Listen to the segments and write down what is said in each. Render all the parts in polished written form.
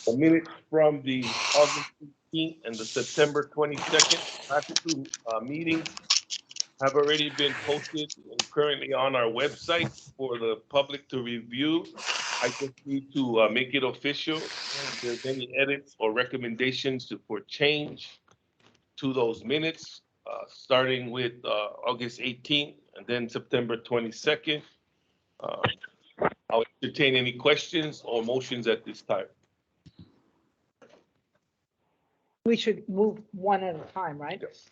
The minutes from the August 15th and the September 22nd last two meetings have already been posted and currently on our website for the public to review. I just need to make it official. If there's any edits or recommendations for change to those minutes, starting with August 18th and then September 22nd. I'll entertain any questions or motions at this time. We should move one at a time, right? Yes.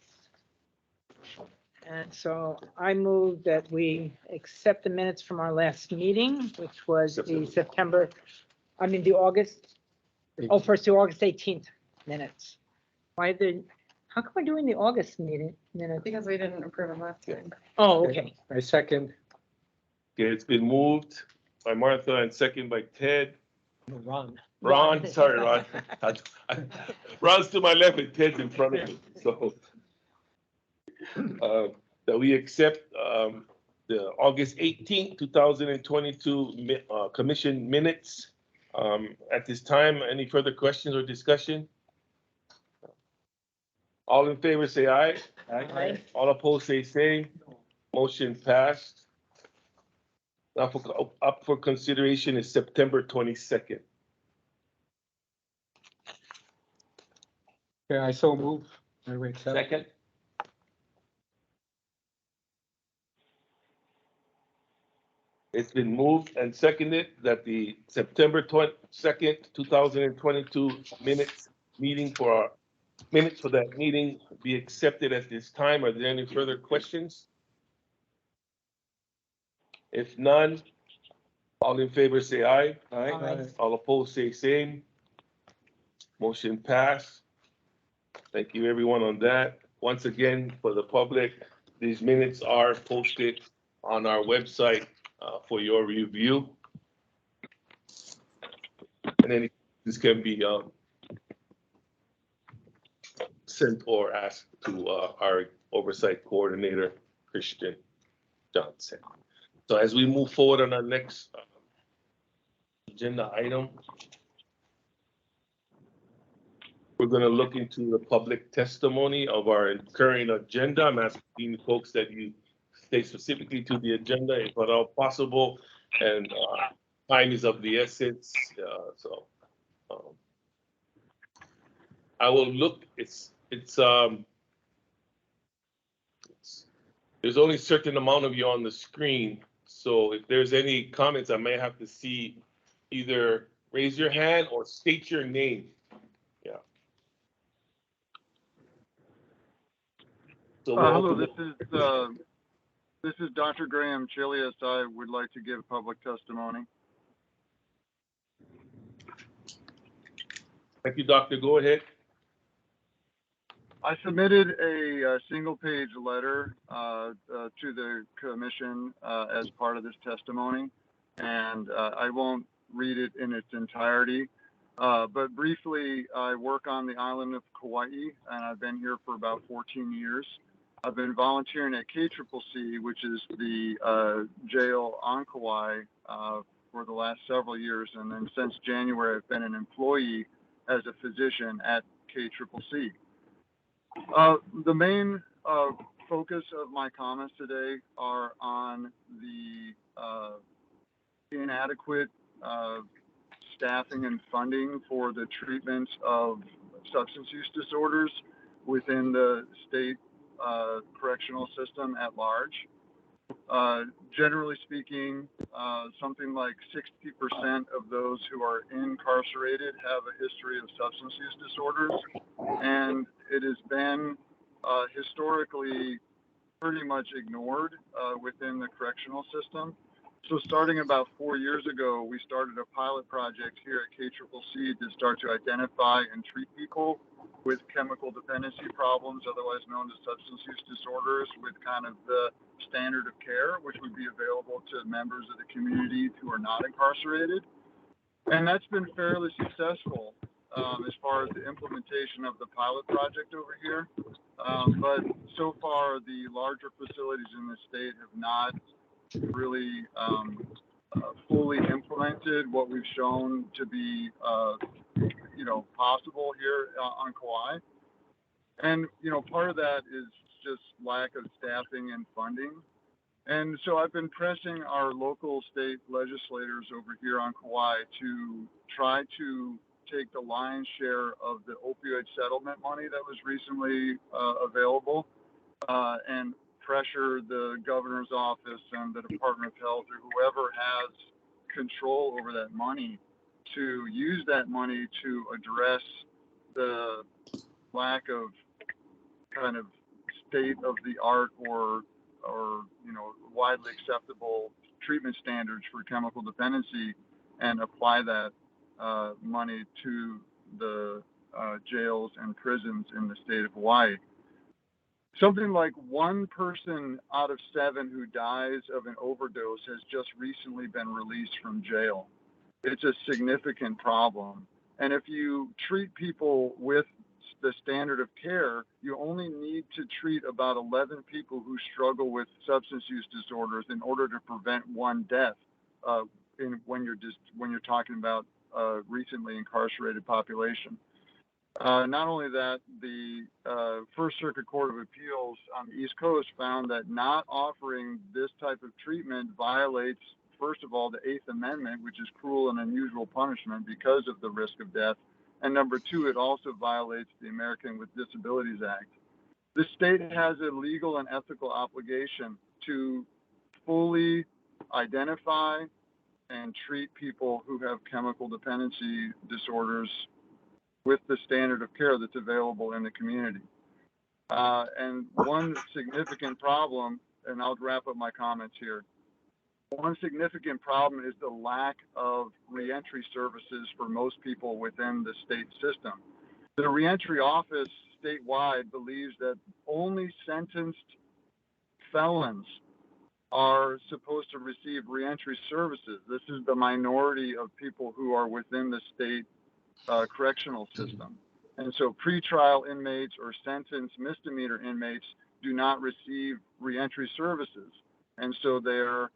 And so I move that we accept the minutes from our last meeting, which was the the August, first the August 18th minutes. How come we're doing the August meeting minutes? Because we didn't approve it last time. Oh, okay. I second. Okay, it's been moved by Martha and second by Ted. Ron. Sorry, Ron. Ron's to my left and Ted's in front of me. So that we accept the August 18th, 2022 commission minutes. At this time, any further questions or discussion? All in favor say aye. Aye. All opposed say same. Motion passed. Now up for consideration is September 22nd. Okay, I so move. I wait Second. It's been moved and seconded that the September 22nd, 2022 minutes for that meeting be accepted at this time. Are there any further questions? If none, all in favor say aye. Aye. All opposed say same. Motion passed. Thank you everyone on that. Once again, for the public, these minutes are posted on our website for your review. And then this can be sent or asked to our oversight coordinator, Christian Johnson. So as we move forward on our next agenda item, we're going to look into the public testimony of our current agenda. I'm asking folks that you stay specifically to the agenda if at all possible, and time is of the essence. I will look. There's only a certain amount of you on the screen, so if there's any comments, I may have to see either raise your hand or state your name. Yeah. So hello, this is Dr. Graham Chilius. I would like to give public testimony. Thank you, Doctor. Go ahead. I submitted a single-page letter to the commission as part of this testimony, and I won't read it in its entirety. But briefly, I work on the island of Kauai, and I've been here for about 14 years. I've been volunteering at KCCC, which is the jail on Kauai, for the last several years, and then since January, I've been an employee as a physician at KCCC. The main focus of my comments today are on the inadequate staffing and funding for the treatment of substance use disorders within the state correctional system at large. Generally speaking, something like 60% of those who are incarcerated have a history of substance use disorders, and it has been historically pretty much ignored within the correctional system. So starting about 4 years ago, we started a pilot project here at KCCC to start to identify and treat people with chemical dependency problems, otherwise known as substance use disorders, with kind of the standard of care, which would be available to members of the community who are not incarcerated. And that's been fairly successful as far as the implementation of the pilot project over here. But so far, the larger facilities in the state have not really fully implemented what we've shown to be possible here on Kauai. And, part of that is just lack of staffing and funding. And so I've been pressing our local state legislators over here on Kauai to try to take the lion's share of the opioid settlement money that was recently available and pressure the governor's office and the Department of Health or whoever has control over that money to use that money to address the lack of kind of state of the art or widely acceptable treatment standards for chemical dependency and apply that money to the jails and prisons in the state of Hawaii. Something like 1 person out of 7 who dies of an overdose has just recently been released from jail. It's a significant problem. And if you treat people with the standard of care, you only need to treat about 11 people who struggle with substance use disorders in order to prevent 1 death when you're talking about recently incarcerated population. Not only that, the First Circuit Court of Appeals on the East Coast found that not offering this type of treatment violates, first of all, the 8th Amendment, which is cruel and unusual punishment because of the risk of death. And number 2, it also violates the American with Disabilities Act. The state has a legal and ethical obligation to fully identify and treat people who have chemical dependency disorders with the standard of care that's available in the community. And one significant problem, and I'll wrap up my comments here, one significant problem is the lack of reentry services for most people within the state system. The reentry office statewide believes that only sentenced felons are supposed to receive reentry services. This is the minority of people who are within the state correctional system. And so pretrial inmates or sentenced misdemeanor inmates do not receive reentry services. And so they're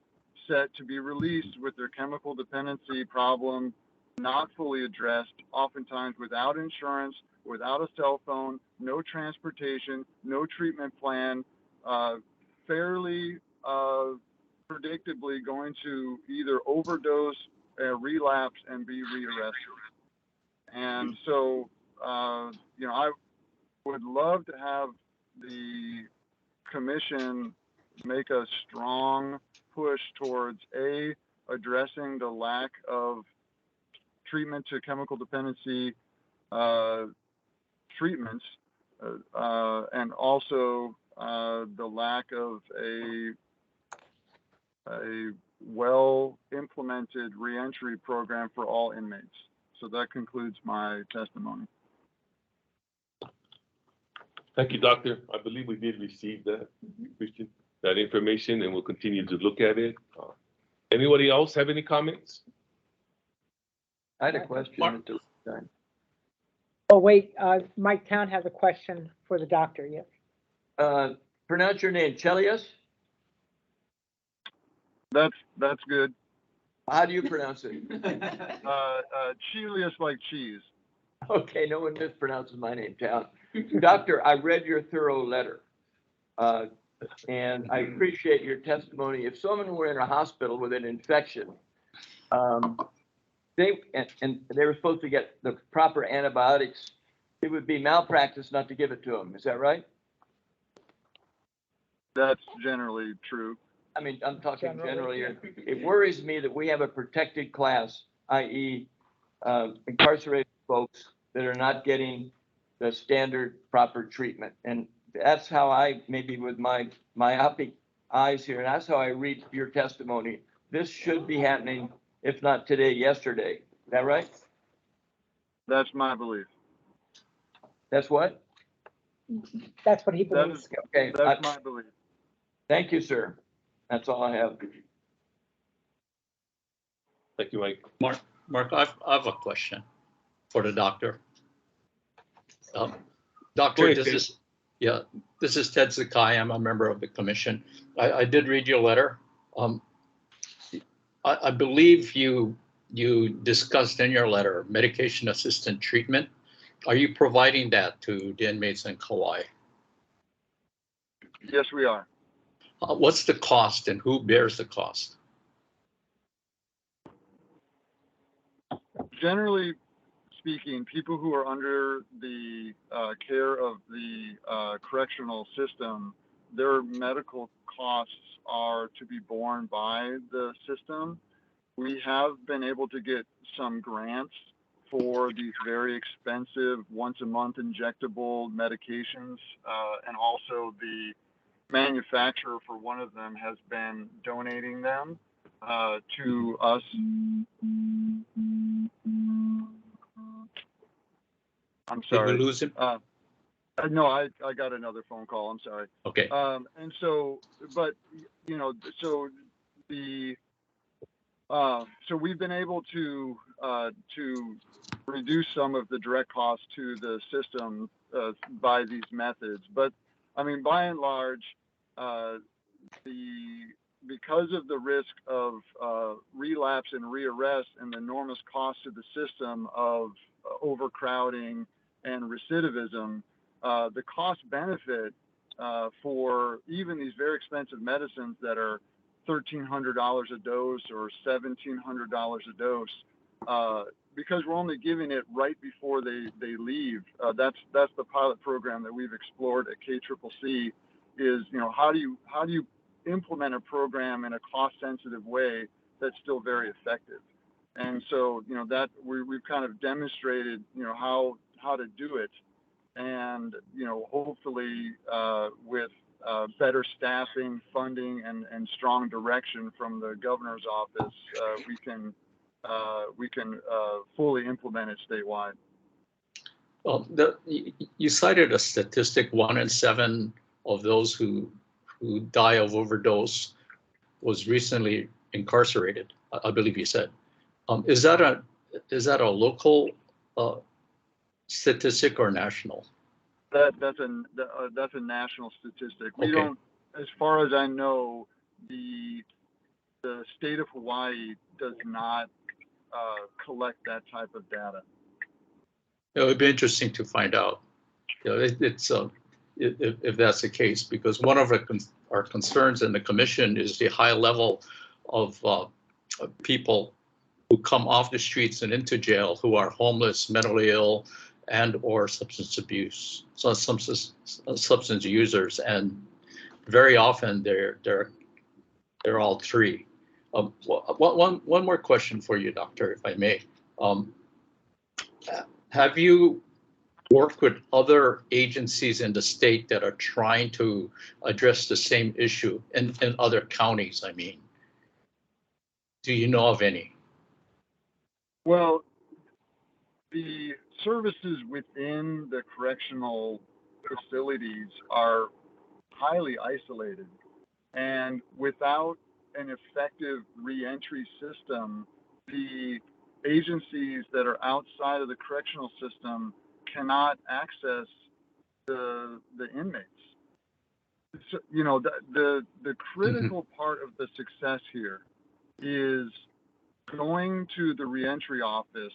set to be released with their chemical dependency problem not fully addressed, oftentimes without insurance, without a cell phone, no transportation, no treatment plan, fairly predictably going to either overdose, relapse, and be rearrested. And so, I would love to have the commission make a strong push towards addressing the lack of treatment to chemical dependency treatments, and also the lack of a well implemented reentry program for all inmates. So that concludes my testimony. Thank you, Doctor. I believe we did receive that, Christian, that information, and we'll continue to look at it. Anybody else have any comments? I had a question at this time. Oh, wait, Mike Town has a question for the doctor, yes. Pronounce your name, Chelios? That's good. How do you pronounce it? Chelios like cheese. Okay, no one mispronounces my name, Town. Doctor, I read your thorough letter, and I appreciate your testimony. If someone were in a hospital with an infection, they were supposed to get the proper antibiotics, it would be malpractice not to give it to them. Is that right? That's generally true. I mean, I'm talking generally. It worries me that we have a protected class, i.e. Incarcerated folks that are not getting the standard proper treatment. And that's how I, maybe with my myopic eyes here, and that's how I read your testimony. This should be happening, if not today, yesterday. Is that right? That's my belief. That's what? That's what he believes. Okay. That's my belief. Thank you, sir. That's all I have. Thank you, Mike. Mark, I have a question for the doctor. Doctor, Go ahead, this is Ted Sakai. I'm a member of the commission. I did read your letter. I believe you you discussed in your letter medication assisted treatment. Are you providing that to the inmates in Kauai? Yes, we are. What's the cost and who bears the cost? Generally speaking, people who are under the care of the correctional system, their medical costs are to be borne by the system. We have been able to get some grants for these very expensive once-a-month injectable medications, and also the manufacturer for one of them has been donating them to us. I'm Did sorry. we lose him? No, I got another phone call. I'm sorry. Okay. And so, but so the so we've been able to reduce some of the direct costs to the system by these methods. But I mean, by and large, because of the risk of relapse and rearrest and the enormous cost to the system of overcrowding and recidivism, the cost benefit for even these very expensive medicines that are $1,300 a dose or $1,700 a dose, because we're only giving it right before they leave. That's the pilot program that we've explored at KCCC. Is how do you implement a program in a cost-sensitive way that's still very effective? And so that we've kind of demonstrated how to do it, and hopefully with better staffing, funding, and strong direction from the governor's office, we can fully implement it statewide. Well, you cited a statistic: 1 in 7 of those who die of overdose was recently incarcerated. I believe you said. Is that a local statistic or national? That's a national statistic. We don't, as far as I know, the state of Hawaii does not collect that type of data. It would be interesting to find out. It's if that's the case, because one of our concerns in the commission is the high level of people who come off the streets and into jail who are homeless, mentally ill, and or substance users, and very often they're all three. One more question for you, Doctor, if I may. Have you worked with other agencies in the state that are trying to address the same issue in other counties? I mean, do you know of any? Well, the services within the correctional facilities are highly isolated, and without an effective reentry system, the agencies that are outside of the correctional system cannot access the inmates. So, the critical part of the success here is going to the reentry office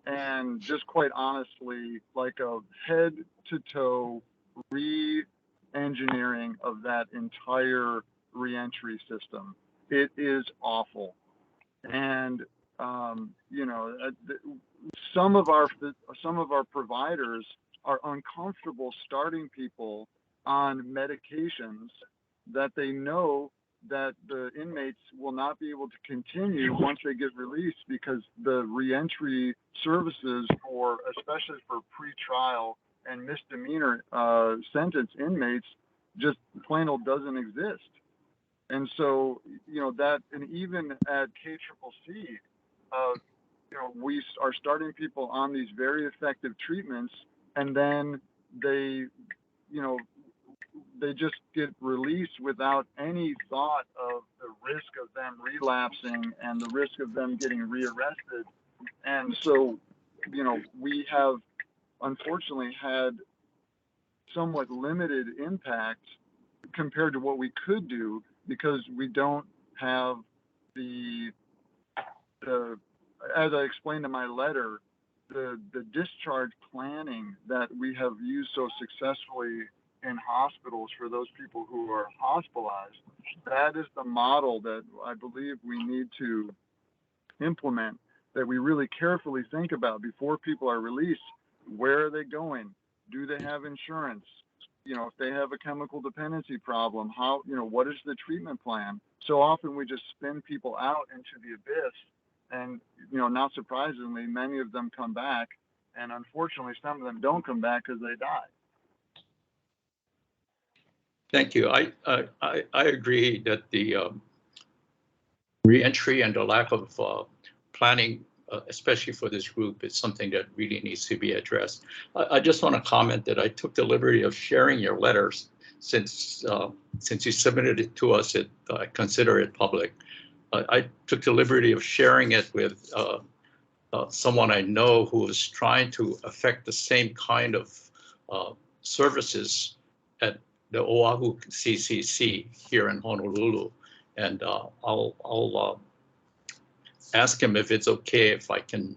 and just quite honestly, like a head to toe re-engineering of that entire reentry system. It is awful. And some of our providers are uncomfortable starting people on medications that they know that the inmates will not be able to continue once they get released, because the reentry services especially for pretrial and misdemeanor sentence inmates just plain old doesn't exist. And so, and even at KCCC, we are starting people on these very effective treatments, and then they just get released without any thought of the risk of them relapsing and the risk of them getting rearrested. And so, we have unfortunately had somewhat limited impact compared to what we could do, because we don't have the as I explained in my letter, the discharge planning that we have used so successfully in hospitals for those people who are hospitalized, that is the model that I believe we need to implement, that we really carefully think about before people are released. Where are they going? Do they have insurance? You know, if they have a chemical dependency problem, how, you know, what is the treatment plan? So often we just spin people out into the abyss, and, you know, not surprisingly, many of them come back, and unfortunately some of them don't come back because they die. Thank you. I agree that the reentry and the lack of planning, especially for this group, is something that really needs to be addressed. I just want to comment that I took the liberty of sharing your letters since you submitted it to us. I consider it public. I took the liberty of sharing it with someone I know who is trying to affect the same kind of services at the Oahu CCC here in Honolulu. And I'll ask him if it's okay if I can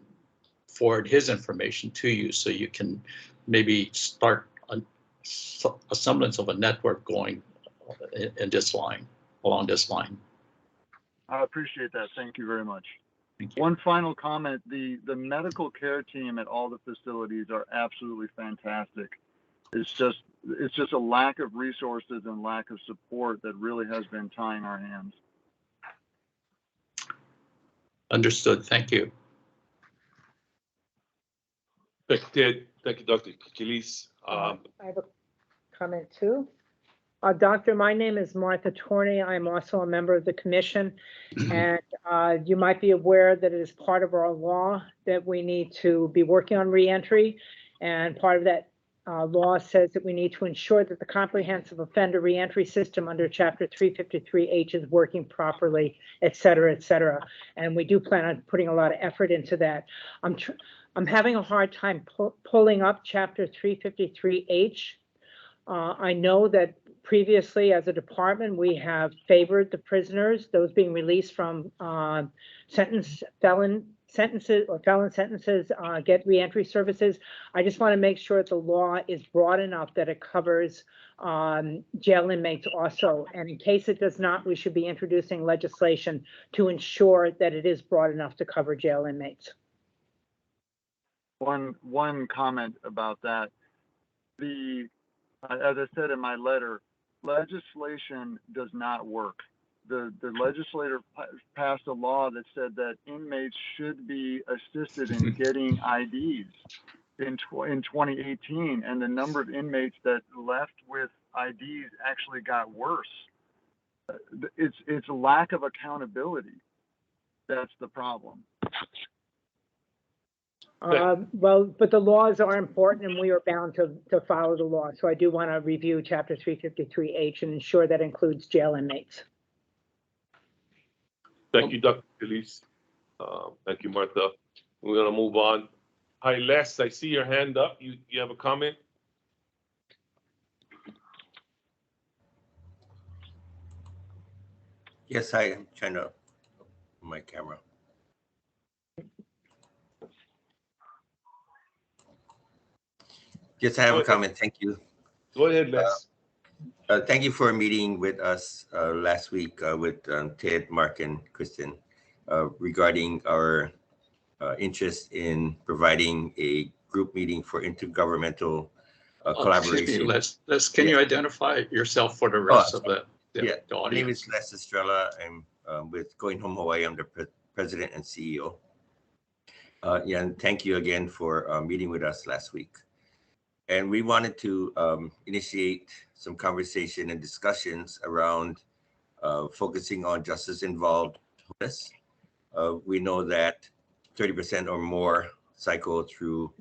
forward his information to you, so you can maybe start a semblance of a network going in this line, along this line. I appreciate that. Thank you very much. Thank you. One final comment, the medical care team at all the facilities are absolutely fantastic. It's just a lack of resources and lack of support that really has been tying our hands. Understood. Thank you. Thank you, Ted. Thank you, Dr. Kikilis. I have a comment too. Doctor, my name is Martha Torney. I'm also a member of the commission, and you might be aware that it is part of our law that we need to be working on reentry, and part of that law says that we need to ensure that the comprehensive offender reentry system under Chapter 353H is working properly, et cetera, et cetera. And we do plan on putting a lot of effort into that. I'm having a hard time pulling up Chapter 353H. I know that previously, as a department, we have favored the prisoners, those being released from felon sentences, get reentry services. I just want to make sure that the law is broad enough that it covers jail inmates also. And in case it does not, we should be introducing legislation to ensure that it is broad enough to cover jail inmates. One comment about that. As I said in my letter, legislation does not work. The legislator passed a law that said that inmates should be assisted in getting IDs in 2018, and the number of inmates that left with IDs actually got worse. It's a lack of accountability. That's the problem. Well, but the laws are important, and we are bound to follow the law. So I do want to review Chapter 353H and ensure that includes jail inmates. Thank you, Dr. Kikilis. Thank you, Martha. We're going to move on. Hi, Les, I see your hand up. You have a comment? Yes, I am trying to open my camera. Yes, I have a comment. Thank you. Go ahead, Les. Thank you for meeting with us last week with Ted, Mark, and Kristen regarding our interest in providing a group meeting for intergovernmental collaboration. Les, can you identify yourself for the rest of the audience? My name is Les Estrella. I'm with Going Home Hawaii. I'm the president and CEO. And thank you again for meeting with us last week. And we wanted to initiate some conversation and discussions around focusing on justice-involved homeless. We know that 30% or more cycle through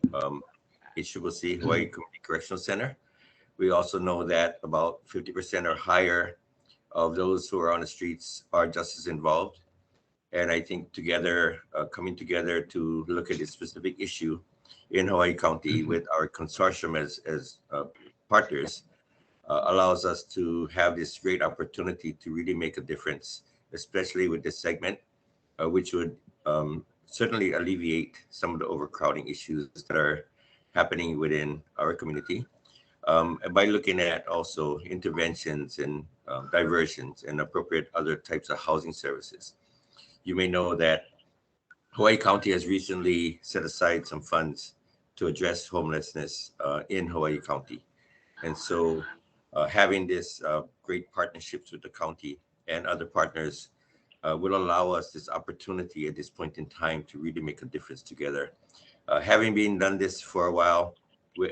HCCC, Hawaii Community Correctional Center. We also know that about 50% or higher of those who are on the streets are justice-involved. And I think together, coming together to look at this specific issue in Hawaii County with our consortium as partners allows us to have this great opportunity to really make a difference, especially with this segment, which would certainly alleviate some of the overcrowding issues that are happening within our community. By looking at also interventions and diversions and appropriate other types of housing services. You may know that Hawaii County has recently set aside some funds to address homelessness in Hawaii County. And so having this great partnerships with the county and other partners will allow us this opportunity at this point in time to really make a difference together. Having been done this for a while,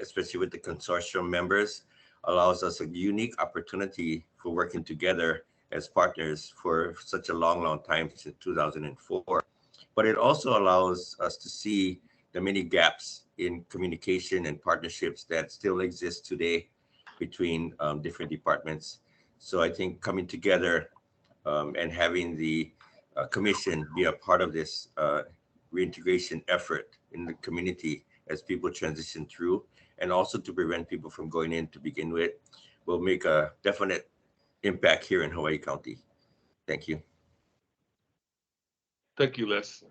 especially with the consortium members, allows us a unique opportunity for working together as partners for such a long time, since 2004. But it also allows us to see the many gaps in communication and partnerships that still exist today between different departments. So I think coming together and having the commission be a part of this reintegration effort in the community as people transition through, and also to prevent people from going in to begin with, will make a definite impact here in Hawaii County. Thank you. Thank you, Les.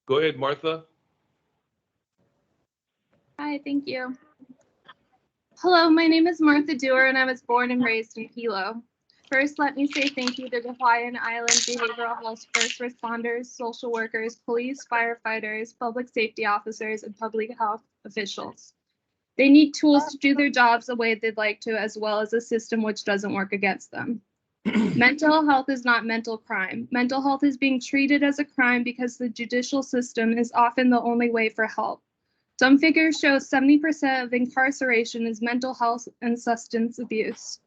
Go ahead, Martha. Hi, thank you. Hello, my name is Martha Dewar, and I was born and raised in Hilo. First, let me say thank you to the Hawaiian Island behavioral health first responders, social workers, police, firefighters, public safety officers, and public health officials. They need tools to do their jobs the way they'd like to, as well as a system which doesn't work against them. Mental health is not mental crime. Mental health is being treated as a crime because the judicial system is often the only way for help. Some figures show 70% of incarceration is mental health and substance abuse.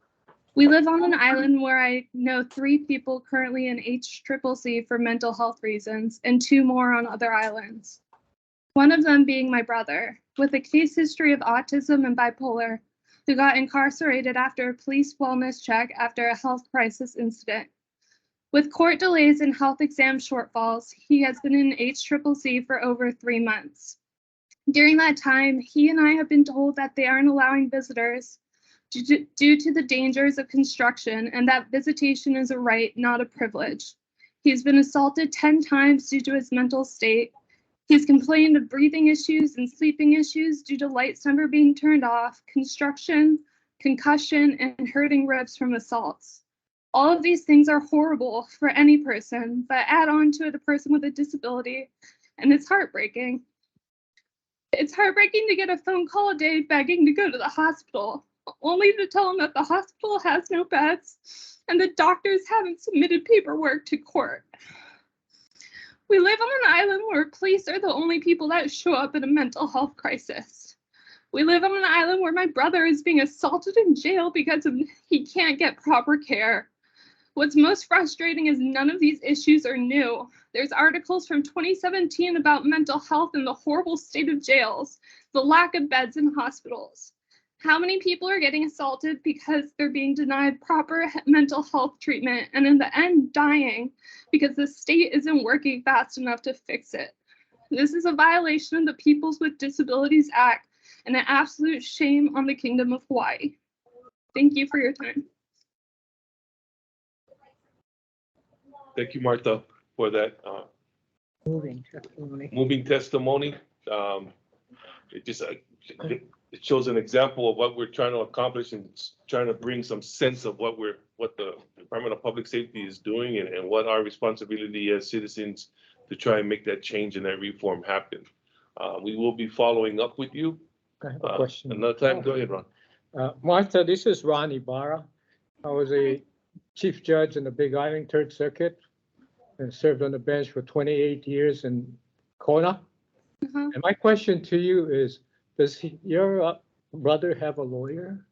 We live on an island where I know 3 people currently in HCCC for mental health reasons and 2 more on other islands. One of them being my brother, with a case history of autism and bipolar, who got incarcerated after a police wellness check after a health crisis incident. With court delays and health exam shortfalls, he has been in HCCC for over 3 months. During that time, he and I have been told that they aren't allowing visitors due to the dangers of construction, and that visitation is a right, not a privilege. He's been assaulted 10 times due to his mental state. He's complained of breathing issues and sleeping issues due to lights never being turned off, construction, concussion, and hurting ribs from assaults. All of these things are horrible for any person, but add on to it a person with a disability, and it's heartbreaking. It's heartbreaking to get a phone call a day begging to go to the hospital, only to tell them that the hospital has no beds and the doctors haven't submitted paperwork to court. We live on an island where police are the only people that show up in a mental health crisis. We live on an island where my brother is being assaulted in jail because he can't get proper care. What's most frustrating is none of these issues are new. There's articles from 2017 about mental health and the horrible state of jails, the lack of beds in hospitals. How many people are getting assaulted because they're being denied proper mental health treatment and in the end dying because the state isn't working fast enough to fix it? This is a violation of the Peoples with Disabilities Act and an absolute shame on the Kingdom of Hawaii. Thank you for your time. Thank you, Martha, for that Moving testimony. moving testimony. It shows an example of what we're trying to accomplish and trying to bring some sense of what the Department of Public Safety is doing and what our responsibility as citizens to try and make that change and that reform happen. We will be following up with you. I have a question. Another time, go ahead, Ron. Martha, this is Ron Ibarra. I was a chief judge in the Big Island Third Circuit and served on the bench for 28 years in Kona. And my question to you is, does your brother have a lawyer?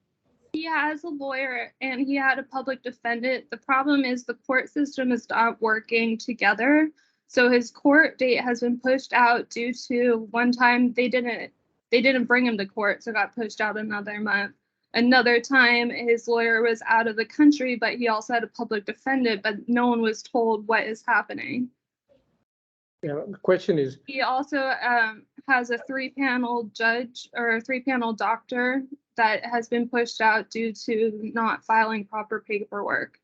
He has a lawyer and he had a public defendant. The problem is the court system is not working together. So his court date has been pushed out due to one time they didn't bring him to court, so it got pushed out another month. Another time his lawyer was out of the country, but he also had a public defendant, but no one was told what is happening. Yeah, the question is, He also has a 3-panel judge or a 3-panel doctor that has been pushed out due to not filing proper paperwork.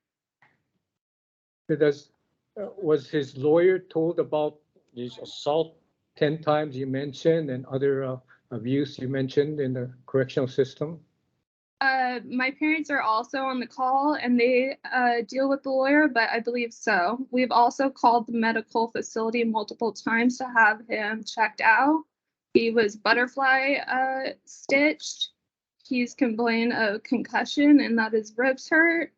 was his lawyer told about this assault 10 times you mentioned and other abuse you mentioned in the correctional system? My parents are also on the call and they deal with the lawyer, but I believe so. We've also called the medical facility multiple times to have him checked out. He was butterfly stitched. He's complained of concussion and that his ribs hurt.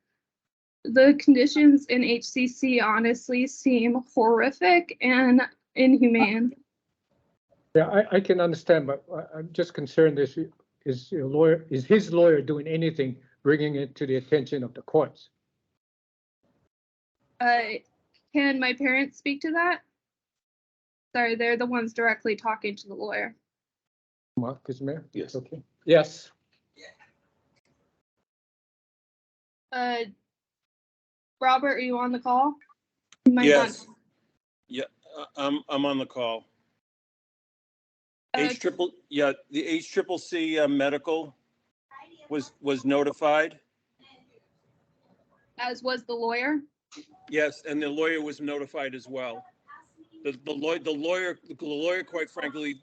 The conditions in HCC honestly seem horrific and inhumane. Yeah, I can understand, but I'm just concerned is his lawyer doing anything, bringing it to the attention of the courts? Can my parents speak to that? Sorry, they're the ones directly talking to the lawyer. Marcus, Mayor? Yes. Okay. Yes. Robert, are you on the call? You might not- Yes. Yeah, I'm on the call. Uh, The HCCC medical was notified. As was the lawyer. Yes, and the lawyer was notified as well. The lawyer, quite frankly,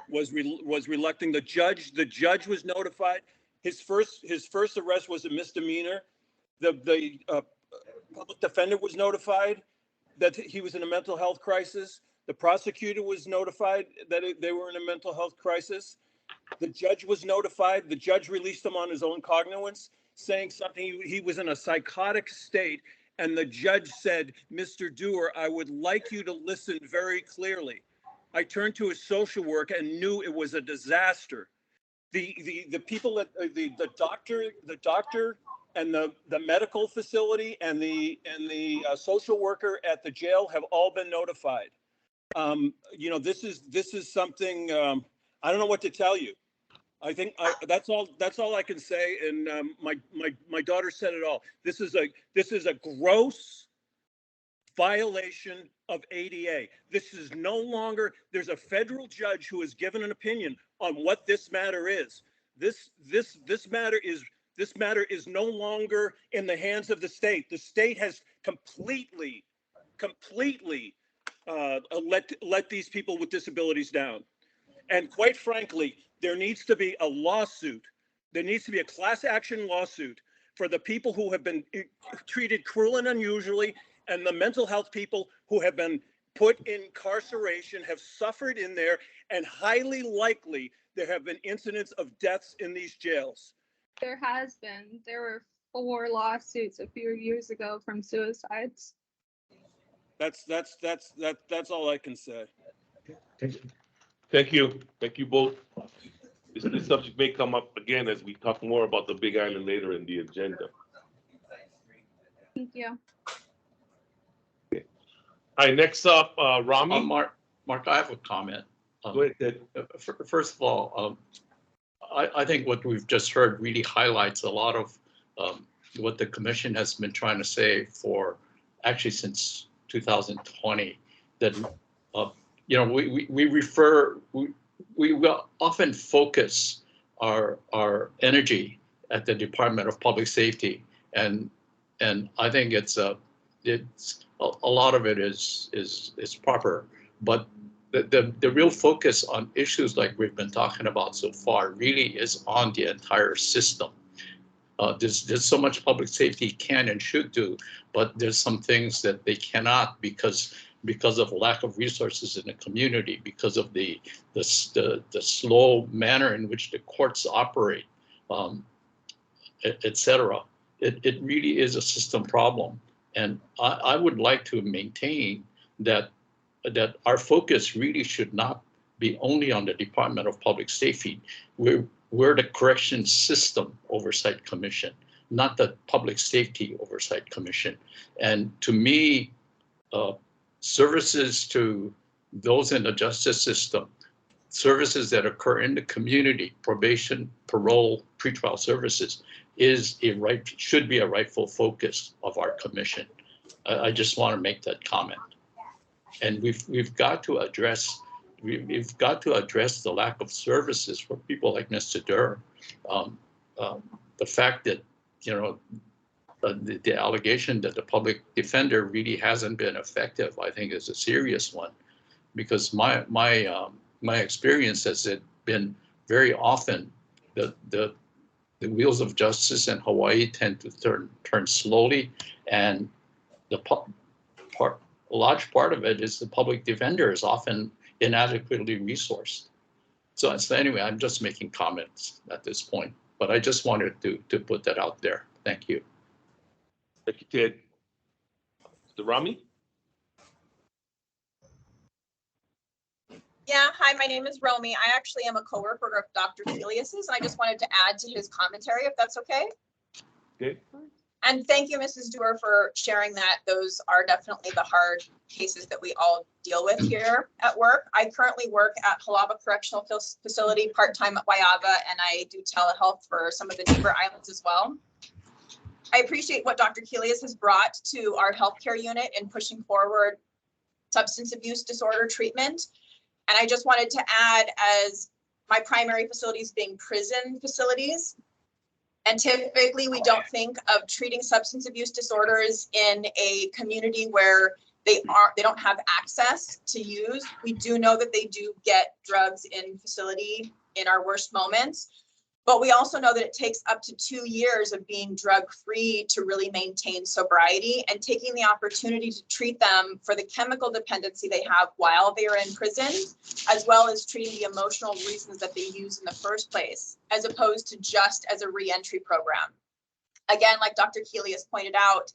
was reluctant. The judge was notified. His first arrest was a misdemeanor. The public defender was notified that he was in a mental health crisis. The prosecutor was notified that they were in a mental health crisis. The judge was notified. The judge released him on his own cognizance, saying something. He was in a psychotic state. And the judge said, "Mr. Dewar, I would like you to listen very clearly." I turned to his social work and knew it was a disaster. The people at the doctor and the medical facility and the social worker at the jail have all been notified. This is something, I don't know what to tell you. I think that's all I can say. And my daughter said it all. This is a gross violation of ADA. This is no longer, there's a federal judge who has given an opinion on what this matter is. This matter is no longer in the hands of the state. The state has completely let these people with disabilities down. And quite frankly, there needs to be a lawsuit. There needs to be a class action lawsuit for the people who have been treated cruel and unusually, and the mental health people who have been put in incarceration, have suffered in there, and highly likely there have been incidents of deaths in these jails. There has been. There were 4 lawsuits a few years ago from suicides. That's all I can say. Thank you. Thank you. Thank you both. This subject may come up again as we talk more about the Big Island later in the agenda. Thank you. All right, next up, Rami. Mark, I have a comment. Go ahead, Ted. First of all, I think what we've just heard really highlights a lot of what the commission has been trying to say for actually since 2020, that we will often focus our energy at the Department of Public Safety, and I think it's a lot of it is proper, but the real focus on issues like we've been talking about so far really is on the entire system. There's so much public safety can and should do, but there's some things that they cannot because of lack of resources in the community, because of the slow manner in which the courts operate, etc. It really is a system problem, and I would like to maintain that our focus really should not be only on the Department of Public Safety. We're the Correction System Oversight Commission, not the Public Safety Oversight Commission. And to me, services to those in the justice system, services that occur in the community, probation, parole, pretrial services, should be a rightful focus of our commission. I just want to make that comment. And we've got to address the lack of services for people like Mr. Durr. The fact that, you know, the allegation that the public defender really hasn't been effective, I think, is a serious one, because my experience has been very often the wheels of justice in Hawaii tend to turn slowly, and a large part of it is the public defender is often inadequately resourced. So anyway, I'm just making comments at this point, but I just wanted to put that out there. Thank you. Thank you, Ted. Mr. Rami? Yeah, hi, my name is Romy. I actually am a coworker of Dr. Helios's, and I just wanted to add to his commentary, if that's okay. Okay. And thank you, Mrs. Dewar, for sharing that. Those are definitely the hard cases that we all deal with here at work. I currently work at Halaba Correctional Facility, part-time at Waiava, and I do telehealth for some of the neighbor islands as well. I appreciate what Dr. Helios has brought to our healthcare unit in pushing forward substance abuse disorder treatment. And I just wanted to add, as my primary facilities being prison facilities, and typically we don't think of treating substance abuse disorders in a community where they don't have access to use. We do know that they do get drugs in facility in our worst moments, but we also know that it takes up to 2 years of being drug-free to really maintain sobriety, and taking the opportunity to treat them for the chemical dependency they have while they are in prison, as well as treating the emotional reasons that they use in the first place, as opposed to just as a re-entry program. Again, like Dr. Helios pointed out,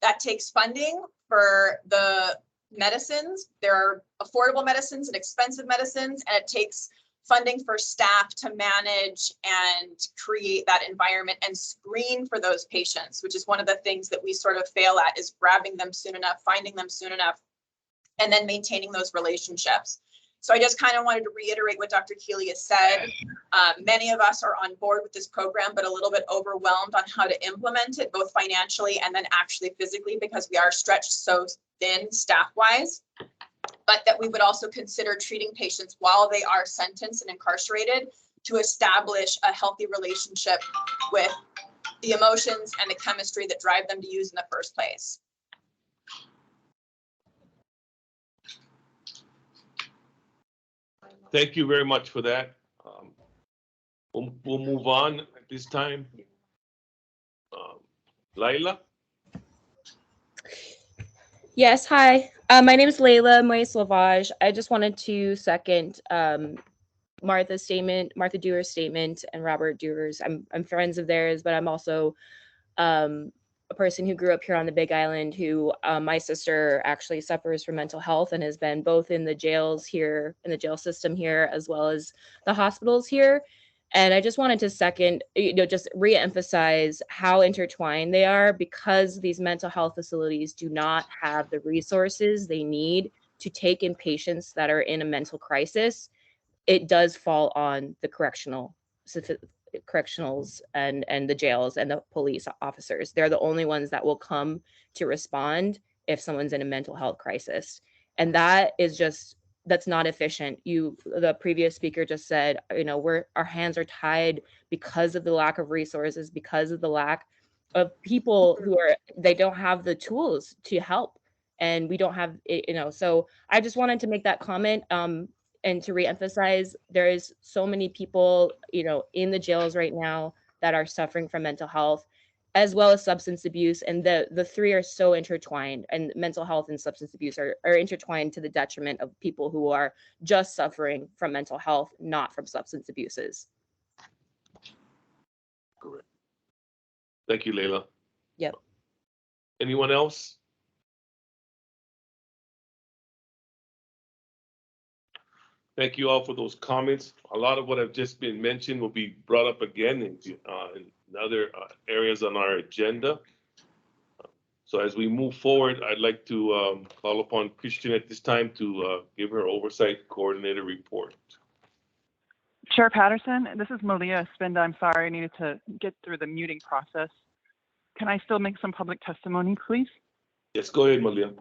that takes funding for the medicines. There are affordable medicines and expensive medicines, and it takes funding for staff to manage and create that environment and screen for those patients, which is one of the things that we sort of fail at, is grabbing them soon enough, finding them soon enough, and then maintaining those relationships. So I just kind of wanted to reiterate what Dr. Helios said. Many of us are on board with this program, but a little bit overwhelmed on how to implement it, both financially and then actually physically, because we are stretched so thin staff-wise. But that we would also consider treating patients while they are sentenced and incarcerated to establish a healthy relationship with the emotions and the chemistry that drive them to use in the first place. Thank you very much for that. We'll move on at this time. Laila? Yes, hi. My name is Layla Moise-Lavage. I just wanted to second Martha Dewar's statement, and Robert Dewar's. I'm friends of theirs, but I'm also a person who grew up here on the Big Island, who my sister actually suffers from mental health and has been both in the jails here, in the jail system here, as well as the hospitals here. And I just wanted to second, just re-emphasize how intertwined they are, because these mental health facilities do not have the resources they need to take in patients that are in a mental crisis. It does fall on the correctionals and the jails and the police officers. They're the only ones that will come to respond if someone's in a mental health crisis. And that is just, that's not efficient. The previous speaker just said, our hands are tied because of the lack of resources, because of the lack of people they don't have the tools to help. And we don't have, so I just wanted to make that comment. And to reemphasize, there is so many people, in the jails right now that are suffering from mental health, as well as substance abuse. And the three are so intertwined, and mental health and substance abuse are intertwined to the detriment of people who are just suffering from mental health, not from substance abuses. Correct. Thank you, Layla. Yep. Anyone else? Thank you all for those comments. A lot of what have just been mentioned will be brought up again in other areas on our agenda. So as we move forward, I'd like to call upon Christian at this time to give her oversight coordinator report. Chair Patterson, this is Malia Spinda. I'm sorry, I needed to get through the muting process. Can I still make some public testimony, please? Yes, go ahead, Malia.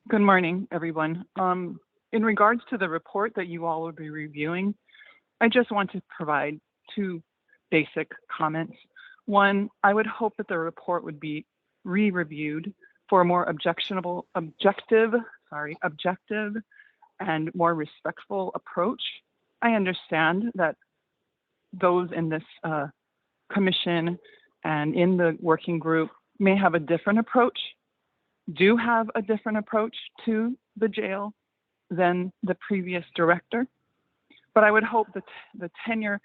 Good morning, everyone. In regards to the report that you all will be reviewing, I just want to provide two basic comments. One, I would hope that the report would be re-reviewed for a more objective and more respectful approach. I understand that those in this commission and in the working group may have a different approach, do have a different approach to the jail than the previous director. But I would hope that the tenure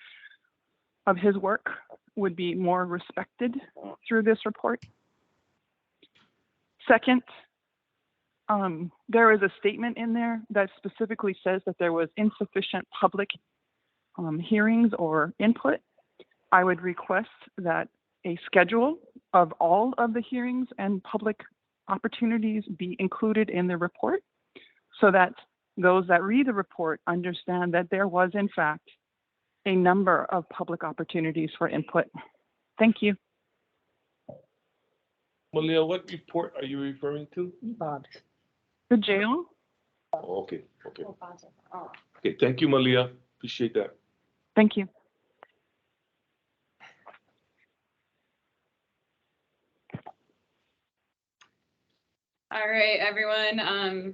of his work would be more respected through this report. Second, there is a statement in there that specifically says that there was insufficient public hearings or input. I would request that a schedule of all of the hearings and public opportunities be included in the report so that those that read the report understand that there was in fact a number of public opportunities for input. Thank you. Malia, what report are you referring to? Bob. The jail? Oh, okay. Okay, thank you, Malia. Appreciate that. Thank you. All right, everyone.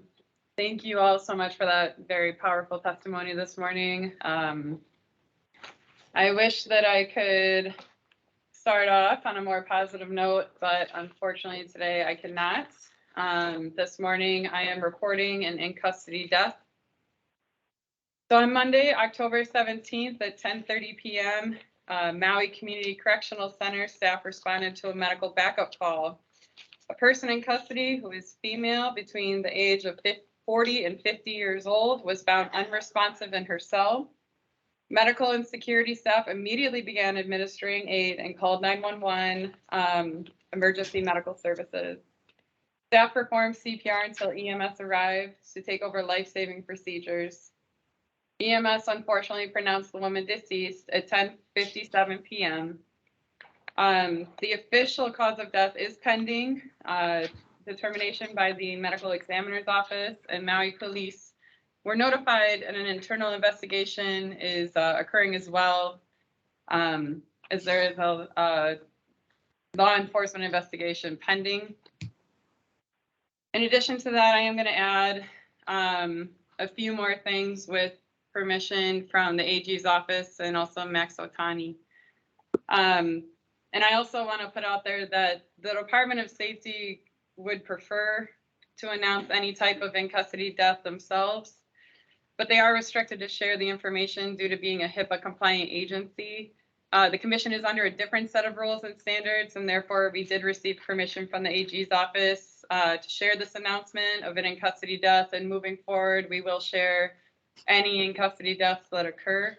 Thank you all so much for that very powerful testimony this morning. I wish that I could start off on a more positive note, but unfortunately today I cannot. This morning I am reporting an in-custody death. So on Monday, October 17th at 10:30 p.m., Maui Community Correctional Center staff responded to a medical backup call. A person in custody who is female between the age of 40 and 50 years old was found unresponsive in her cell. Medical and security staff immediately began administering aid and called 911 emergency medical services. Staff performed CPR until EMS arrived to take over life-saving procedures. EMS unfortunately pronounced the woman deceased at 10:57 p.m. The official cause of death is pending determination by the medical examiner's office, and Maui police were notified, and an internal investigation is occurring as well, as there is a law enforcement investigation pending. In addition to that, I am going to add a few more things with permission from the AG's office and also Max Otani. And I also want to put out there that the Department of Safety would prefer to announce any type of in-custody death themselves, but they are restricted to share the information due to being a HIPAA-compliant agency. The commission is under a different set of rules and standards, and therefore we did receive permission from the AG's office to share this announcement of an in-custody death, and moving forward, we will share any in-custody deaths that occur.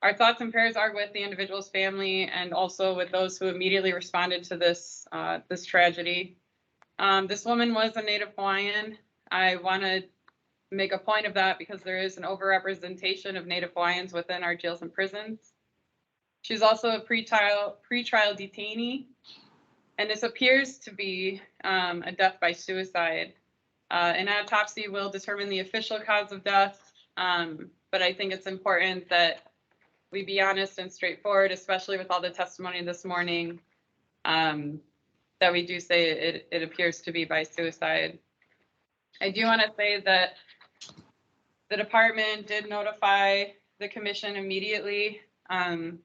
Our thoughts and prayers are with the individual's family and also with those who immediately responded to this tragedy. This woman was a Native Hawaiian. I want to make a point of that because there is an overrepresentation of Native Hawaiians within our jails and prisons. She's also a pretrial detainee, and this appears to be a death by suicide. An autopsy will determine the official cause of death, but I think it's important that we be honest and straightforward, especially with all the testimony this morning, that we do say it appears to be by suicide. I do want to say that the department did notify the commission immediately,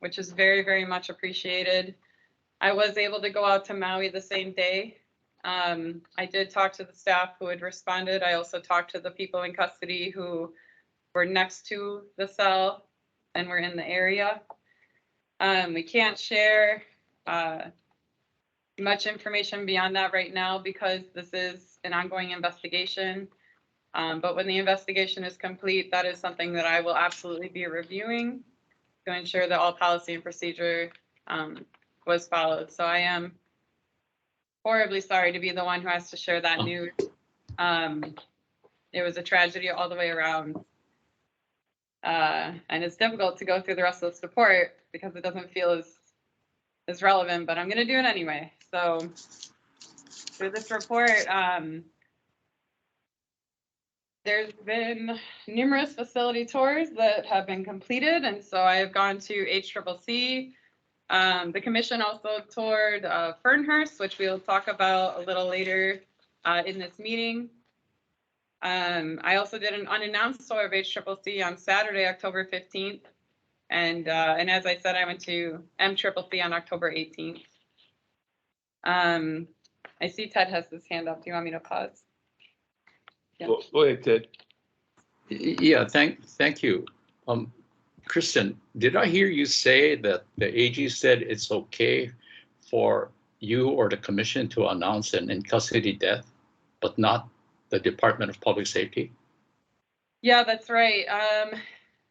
which is very, very much appreciated. I was able to go out to Maui the same day. I did talk to the staff who had responded. I also talked to the people in custody who were next to the cell and were in the area. We can't share much information beyond that right now because this is an ongoing investigation. But when the investigation is complete, that is something that I will absolutely be reviewing to ensure that all policy and procedure was followed. So I am horribly sorry to be the one who has to share that news. It was a tragedy all the way around. And it's difficult to go through the rest of this report because it doesn't feel as relevant, but I'm going to do it anyway. So through this report, There's been numerous facility tours that have been completed, and so I have gone to HCCC. The commission also toured Fernhurst, which we'll talk about a little later in this meeting. I also did an unannounced tour of HCCC on Saturday, October 15th. And as I said, I went to MCCC on October 18th. I see Ted has his hand up. Do you want me to pause? Yeah. Go ahead, Ted. Yeah, thank you. Kristen, did I hear you say that the AG said it's okay for you or the commission to announce an in-custody death, but not the Department of Public Safety? Yeah, that's right.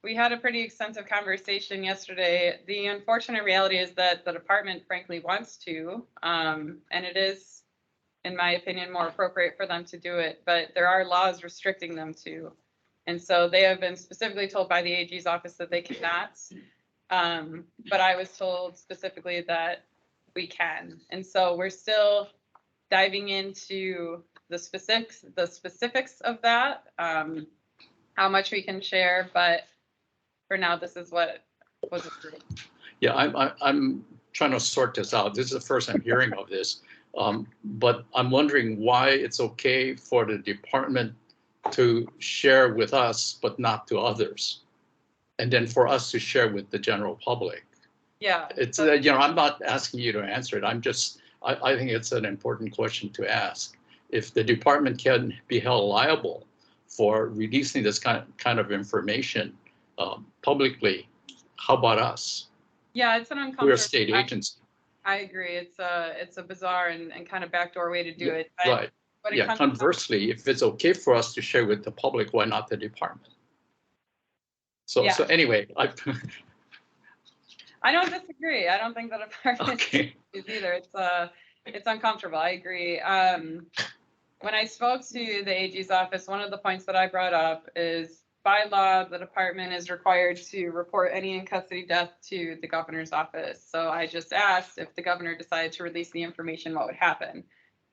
We had a pretty extensive conversation yesterday. The unfortunate reality is that the department frankly wants to, and it is, in my opinion, more appropriate for them to do it, but there are laws restricting them to. And so they have been specifically told by the AG's office that they cannot. But I was told specifically that we can. And so we're still diving into the specifics of that, how much we can share, but for now, this is what was approved. Yeah, I'm trying to sort this out. This is the first I'm hearing of this. But I'm wondering why it's okay for the department to share with us, but not to others. And then for us to share with the general public. Yeah. It's, I'm not asking you to answer it. I think it's an important question to ask. If the department can be held liable for releasing this kind of information publicly, how about us? Yeah, it's an uncomfortable. We're a state agency. I agree. It's a bizarre and kind of backdoor way to do it. Right. Yeah, conversely, if it's okay for us to share with the public, why not the department? So, yeah. So anyway, I don't disagree. I don't think the department is either. It's uncomfortable. I agree. When I spoke to the AG's office, one of the points that I brought up is by law, the department is required to report any in custody death to the governor's office. So I just asked if the governor decided to release the information, what would happen?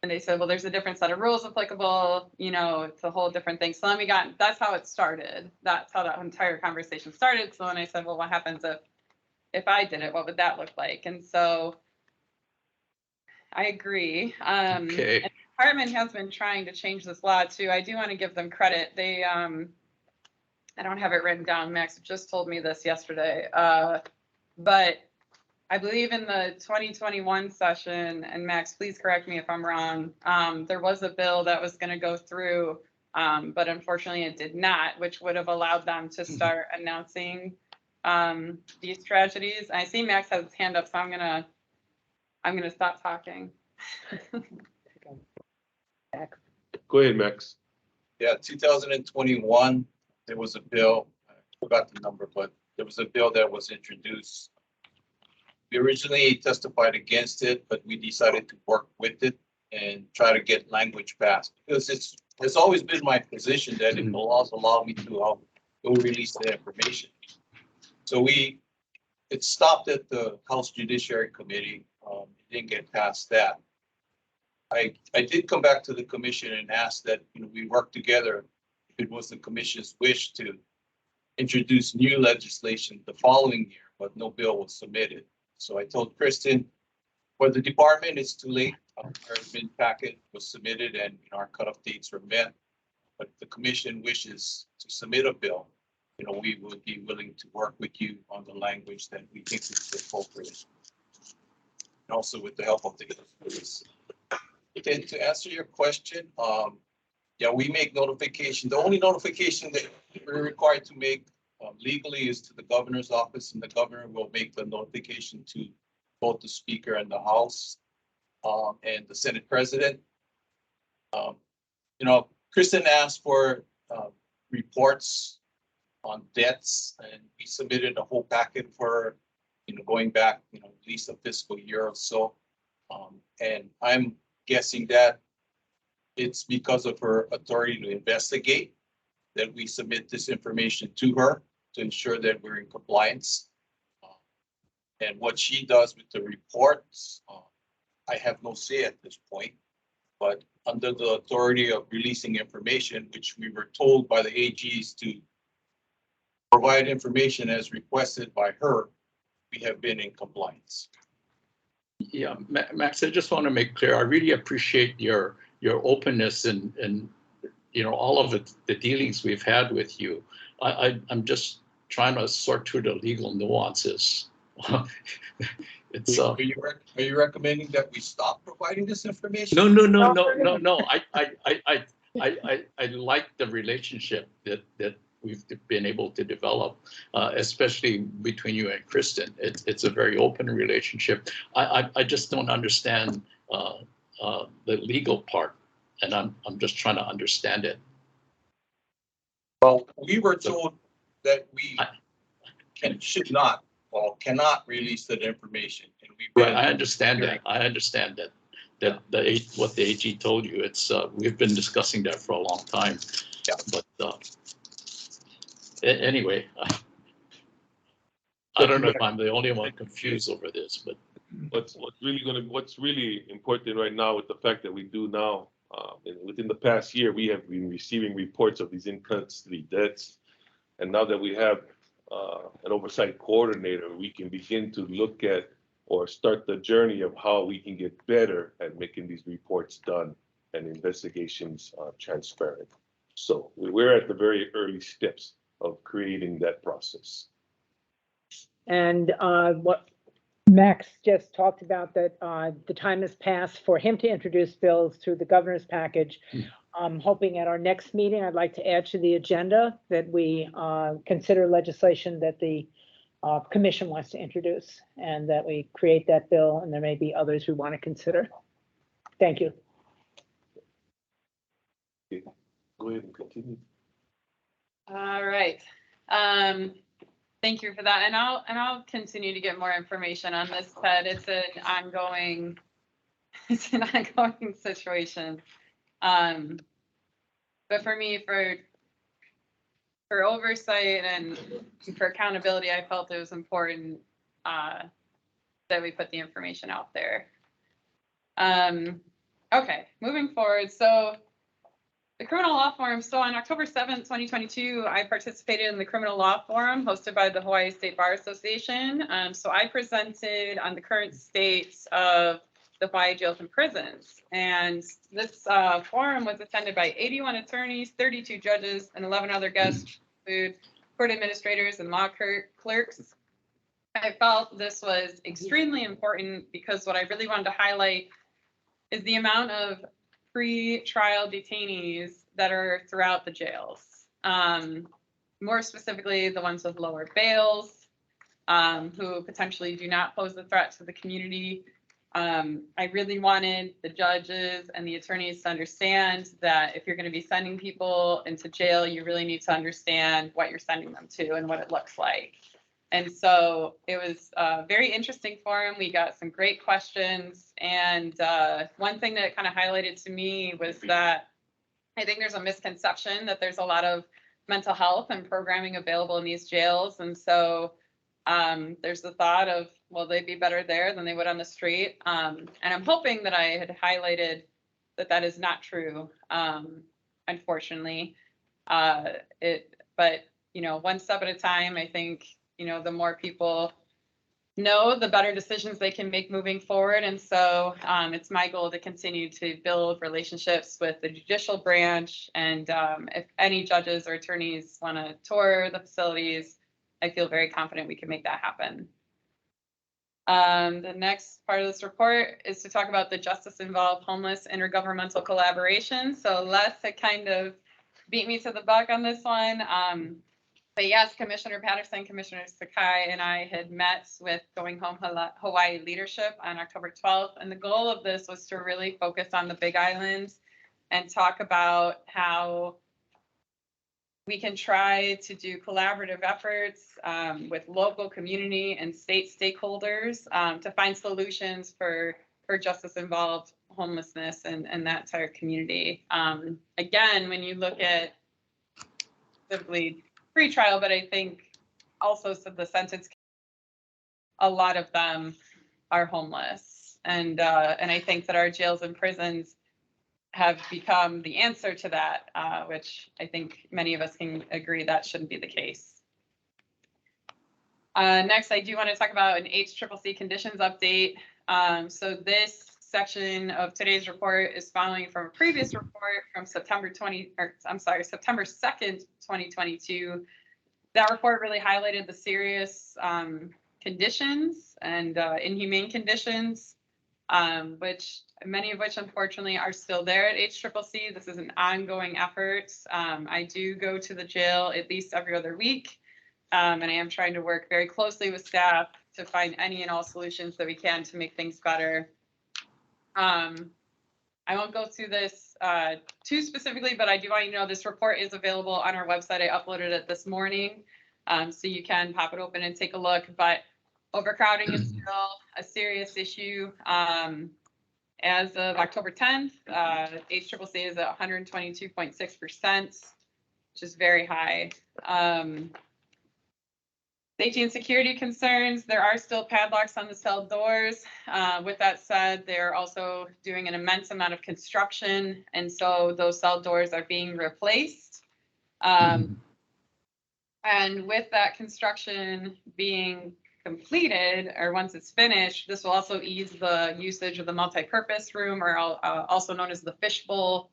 And they said, well, there's a different set of rules applicable. It's a whole different thing. So then that's how it started. That's how that entire conversation started. So then I said, well, what happens if I did it? What would that look like? And so I agree. And the department has been trying to change this law too. I do want to give them credit. They, I don't have it written down. Max just told me this yesterday. But I believe in the 2021 session, and Max, please correct me if I'm wrong, there was a bill that was going to go through, but unfortunately it did not, which would have allowed them to start announcing these tragedies. I see Max has his hand up, so I'm gonna stop talking. Go ahead, Max. Yeah, 2021, there was a bill, I forgot the number, but there was a bill that was introduced. We originally testified against it, but we decided to work with it and try to get language passed. Because it's always been my position that if the laws allow me to, go release the information. So it stopped at the House Judiciary Committee. It didn't get past that. I did come back to the commission and ask that we work together if it was the commission's wish to introduce new legislation the following year, but no bill was submitted. So I told Kristen, for the department, it's too late. Our admin packet was submitted and our cutoff dates were met. But if the commission wishes to submit a bill, we would be willing to work with you on the language that we think is appropriate. And also with the help of the police. Again, to answer your question, yeah, we make notification. The only notification that we're required to make legally is to the governor's office, and the governor will make the notification to both the speaker and the House and the Senate president. Kristen asked for reports on deaths, and we submitted a whole packet for going back at least a fiscal year or so. And I'm guessing that it's because of her authority to investigate that we submit this information to her to ensure that we're in compliance. And what she does with the reports, I have no say at this point. But under the authority of releasing information, which we were told by the AGs to provide information as requested by her, we have been in compliance. Yeah, Max, I just want to make clear, I really appreciate your openness and you know, all of the dealings we've had with you. I'm just trying to sort through the legal nuances. It's Are you recommending that we stop providing this information? no. I like the relationship that we've been able to develop, especially between you and Kristen. It's a very open relationship. I just don't understand the legal part, and I'm just trying to understand it. Well, we were told that we cannot release that information, and we've been. Right, I understand that. I understand that. What the AG told you, it's we've been discussing that for a long time. Yeah. But anyway, I don't know if I'm the only one confused over this, but What's really important right now with the fact that we do now, within the past year, we have been receiving reports of these in-custody deaths. And now that we have an oversight coordinator, we can begin to look at or start the journey of how we can get better at making these reports done and investigations transparent. So we're at the very early steps of creating that process. And what Max just talked about, that the time has passed for him to introduce bills through the governor's package. I'm hoping at our next meeting, I'd like to add to the agenda that we consider legislation that the commission wants to introduce, and that we create that bill, and there may be others we want to consider. Thank you. Okay. Go ahead and continue. All right. Thank you for that. And I'll continue to get more information on this, Ted. It's an ongoing situation. But for me, for oversight and for accountability, I felt it was important that we put the information out there. Okay, moving forward. So the Criminal Law Forum. So on October 7th, 2022, I participated in the Criminal Law Forum hosted by the Hawaii State Bar Association. So I presented on the current state of the Hawaii jails and prisons. And this forum was attended by 81 attorneys, 32 judges, and 11 other guests, include court administrators and law clerks. I felt this was extremely important because what I really wanted to highlight is the amount of pre-trial detainees that are throughout the jails. More specifically, the ones with lower bails, who potentially do not pose a threat to the community. I really wanted the judges and the attorneys to understand that if you're going to be sending people into jail, you really need to understand what you're sending them to and what it looks like. And so it was a very interesting forum. We got some great questions. And one thing that kind of highlighted to me was that I think there's a misconception that there's a lot of mental health and programming available in these jails. And so there's the thought of, well, they'd be better there than they would on the street. And I'm hoping that I had highlighted that that is not true, unfortunately. But, you know, one step at a time, I think, you know, the more people know, the better decisions they can make moving forward. And so it's my goal to continue to build relationships with the judicial branch. And if any judges or attorneys want to tour the facilities, I feel very confident we can make that happen. The next part of this report is to talk about the justice-involved homeless intergovernmental collaboration. So Les had kind of beat me to the buck on this one. But yes, Commissioner Patterson, Commissioner Sakai, and I had met with Going Home Hawaii leadership on October 12th. And the goal of this was to really focus on the Big Island and talk about how we can try to do collaborative efforts with local community and state stakeholders to find solutions for justice-involved homelessness and that entire community. Again, when you look at specifically pre-trial, but I think also the sentence, a lot of them are homeless. And I think that our jails and prisons have become the answer to that, which I think many of us can agree that shouldn't be the case. Next, I do want to talk about an HCCC conditions update. So this section of today's report is following from a previous report from September 2nd, 2022. That report really highlighted the serious conditions and inhumane conditions, which many of which unfortunately are still there at HCCC. This is an ongoing effort. I do go to the jail at least every other week, and I am trying to work very closely with staff to find any and all solutions that we can to make things better. I won't go through this too specifically, but I do want you to know this report is available on our website. I uploaded it this morning, so you can pop it open and take a look. But overcrowding is still a serious issue. As of October 10th, HCCC is at 122.6%, which is very high. Safety and security concerns, there are still padlocks on the cell doors. With that said, they're also doing an immense amount of construction, and so those cell doors are being replaced. And with that construction being completed, or once it's finished, this will also ease the usage of the multi-purpose room, or also known as the fishbowl.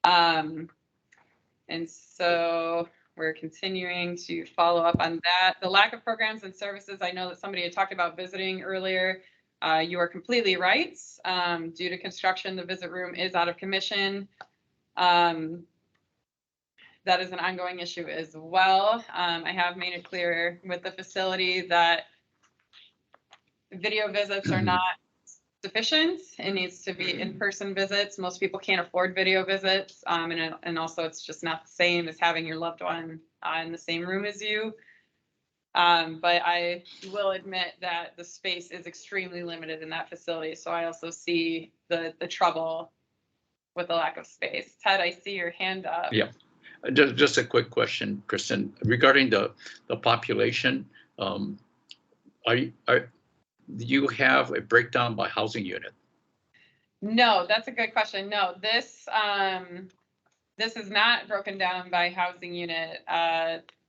And so we're continuing to follow up on that. The lack of programs and services, I know that somebody had talked about visiting earlier. You are completely right. Due to construction, the visit room is out of commission. That is an ongoing issue as well. I have made it clear with the facility that video visits are not sufficient. It needs to be in-person visits. Most people can't afford video visits. And also it's just not the same as having your loved one in the same room as you. But I will admit that the space is extremely limited in that facility. So I also see the trouble with the lack of space. Ted, I see your hand up. Yeah. Just a quick question, Kristen, regarding the population. Do you have a breakdown by housing unit? No, that's a good question. No, this is not broken down by housing unit.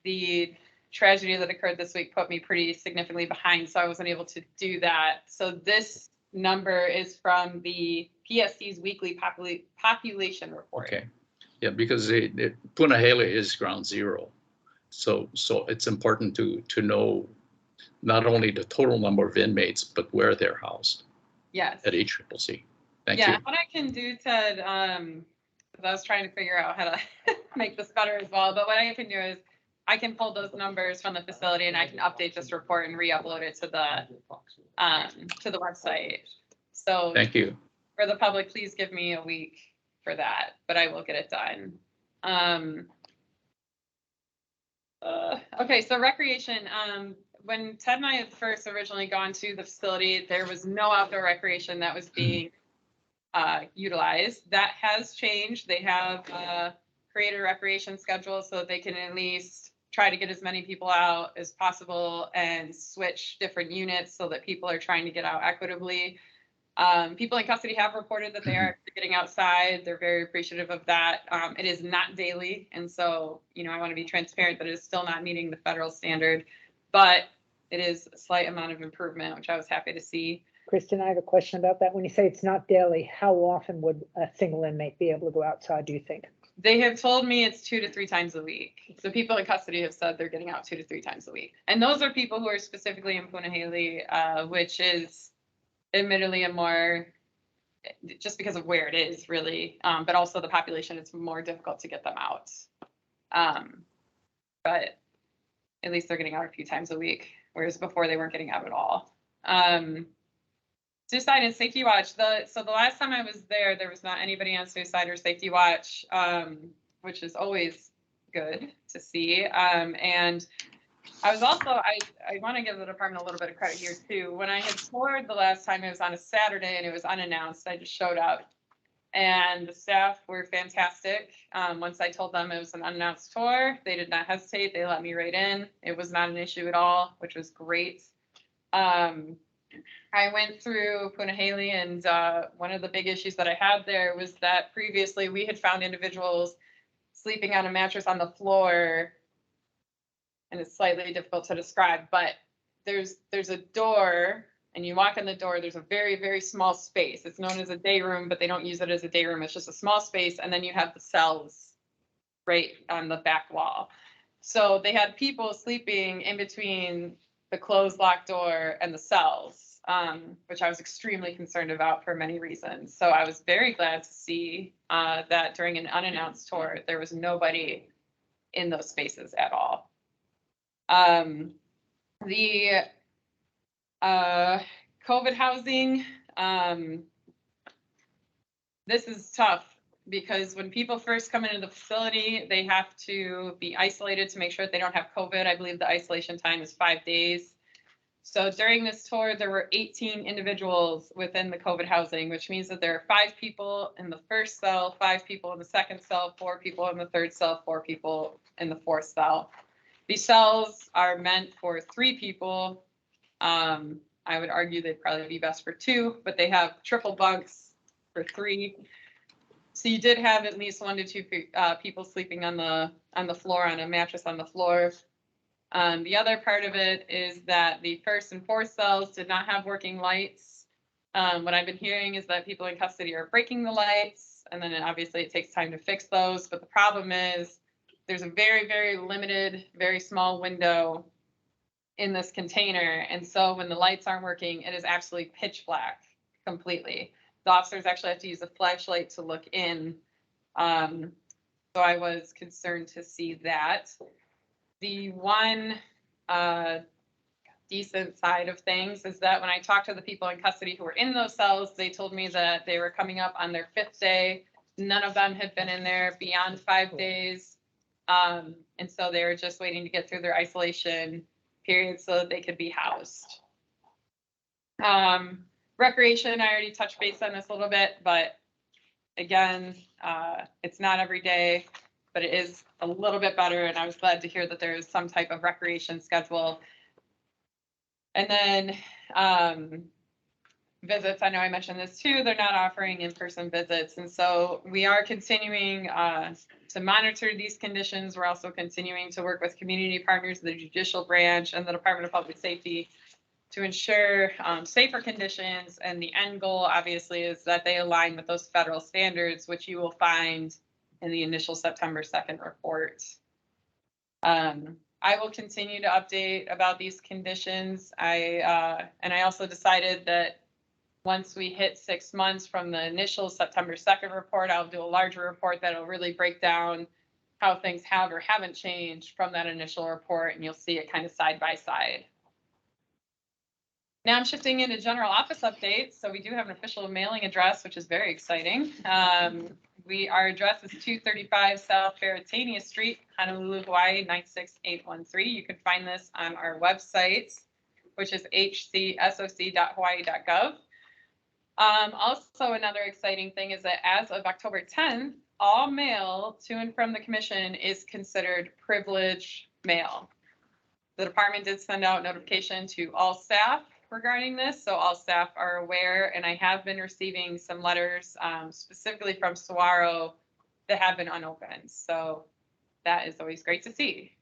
The tragedy that occurred this week put me pretty significantly behind, so I wasn't able to do that. So this number is from the PSC's weekly population report. Okay. Yeah, because Punahele is ground zero. So it's important to know not only the total number of inmates, but where they're housed. Yes. At HCCC. Thank you. Yeah, what I can do, Ted, because I was trying to figure out how to make this better as well, but what I can do is I can pull those numbers from the facility and I can update this report and re-upload it to the website. So thank you. For the public, please give me a week for that, but I will get it done. Okay, so recreation. When Ted and I had first originally gone to the facility, there was no outdoor recreation that was being utilized. That has changed. They have created a recreation schedule so that they can at least try to get as many people out as possible and switch different units so that people are trying to get out equitably. People in custody have reported that they are getting outside. They're very appreciative of that. It is not daily. And so, I want to be transparent that it is still not meeting the federal standard, but it is a slight amount of improvement, which I was happy to see. Kristen, I have a question about that. When you say it's not daily, how often would a single inmate be able to go outside, do you think? They have told me it's 2 to 3 times a week. So people in custody have said they're getting out 2 to 3 times a week. And those are people who are specifically in Punahele, which is admittedly a more, just because of where it is really, but also the population, it's more difficult to get them out. But at least they're getting out a few times a week, whereas before they weren't getting out at all. Suicide and safety watch. So the last time I was there was not anybody on suicide or safety watch, which is always good to see. And I was also, I want to give the department a little bit of credit here too. When I had toured the last time, it was on a Saturday and it was unannounced. I just showed up and the staff were fantastic. Once I told them it was an unannounced tour, they did not hesitate. They let me right in. It was not an issue at all, which was great. I went through Punahele, and one of the big issues that I had there was that previously we had found individuals sleeping on a mattress on the floor, and it's slightly difficult to describe, but there's a door, and you walk in the door, there's a very, very small space. It's known as a day room, but they don't use it as a day room. It's just a small space, and then you have the cells right on the back wall. So they had people sleeping in between the closed locked door and the cells, which I was extremely concerned about for many reasons. So I was very glad to see that during an unannounced tour, there was nobody in those spaces at all. The COVID housing, this is tough because when people first come into the facility, they have to be isolated to make sure that they don't have COVID. I believe the isolation time is 5 days. So during this tour, there were 18 individuals within the COVID housing, which means that there are 5 people in the first cell, 5 people in the second cell, 4 people in the third cell, 4 people in the fourth cell. These cells are meant for 3 people. I would argue they'd probably be best for 2, but they have triple bunks for 3. So you did have at least 1 to 2 people sleeping on the floor, on a mattress on the floor. The other part of it is that the first and fourth cells did not have working lights. What I've been hearing is that people in custody are breaking the lights, and then obviously it takes time to fix those. But the problem is there's a very, very limited, very small window in this container. And so when the lights aren't working, it is absolutely pitch black completely. The officers actually have to use a flashlight to look in. So I was concerned to see that. The one decent side of things is that when I talked to the people in custody who were in those cells, they told me that they were coming up on their 5th day. None of them had been in there beyond 5 days. And so they were just waiting to get through their isolation period so that they could be housed. Recreation, I already touched base on this a little bit, but again, it's not every day, but it is a little bit better. And I was glad to hear that there is some type of recreation schedule. And then visits, I know I mentioned this too, they're not offering in-person visits. And so we are continuing to monitor these conditions. We're also continuing to work with community partners, the judicial branch and the Department of Public Safety to ensure safer conditions. And the end goal obviously is that they align with those federal standards, which you will find in the initial September 2nd report. I will continue to update about these conditions. And I also decided that once we hit 6 months from the initial September 2nd report, I'll do a larger report that'll really break down how things have or haven't changed from that initial report, and you'll see it kind of side by side. Now I'm shifting into general office updates. So we do have an official mailing address, which is very exciting. Our address is 235 South Veritania Street, Honolulu, Hawaii, 96813. You can find this on our website, which is hcsoc.hawaii.gov. Also, another exciting thing is that as of October 10th, all mail to and from the commission is considered privileged mail. The department did send out notification to all staff regarding this, so all staff are aware, and I have been receiving some letters specifically from Saguaro that have been unopened, so that is always great to see.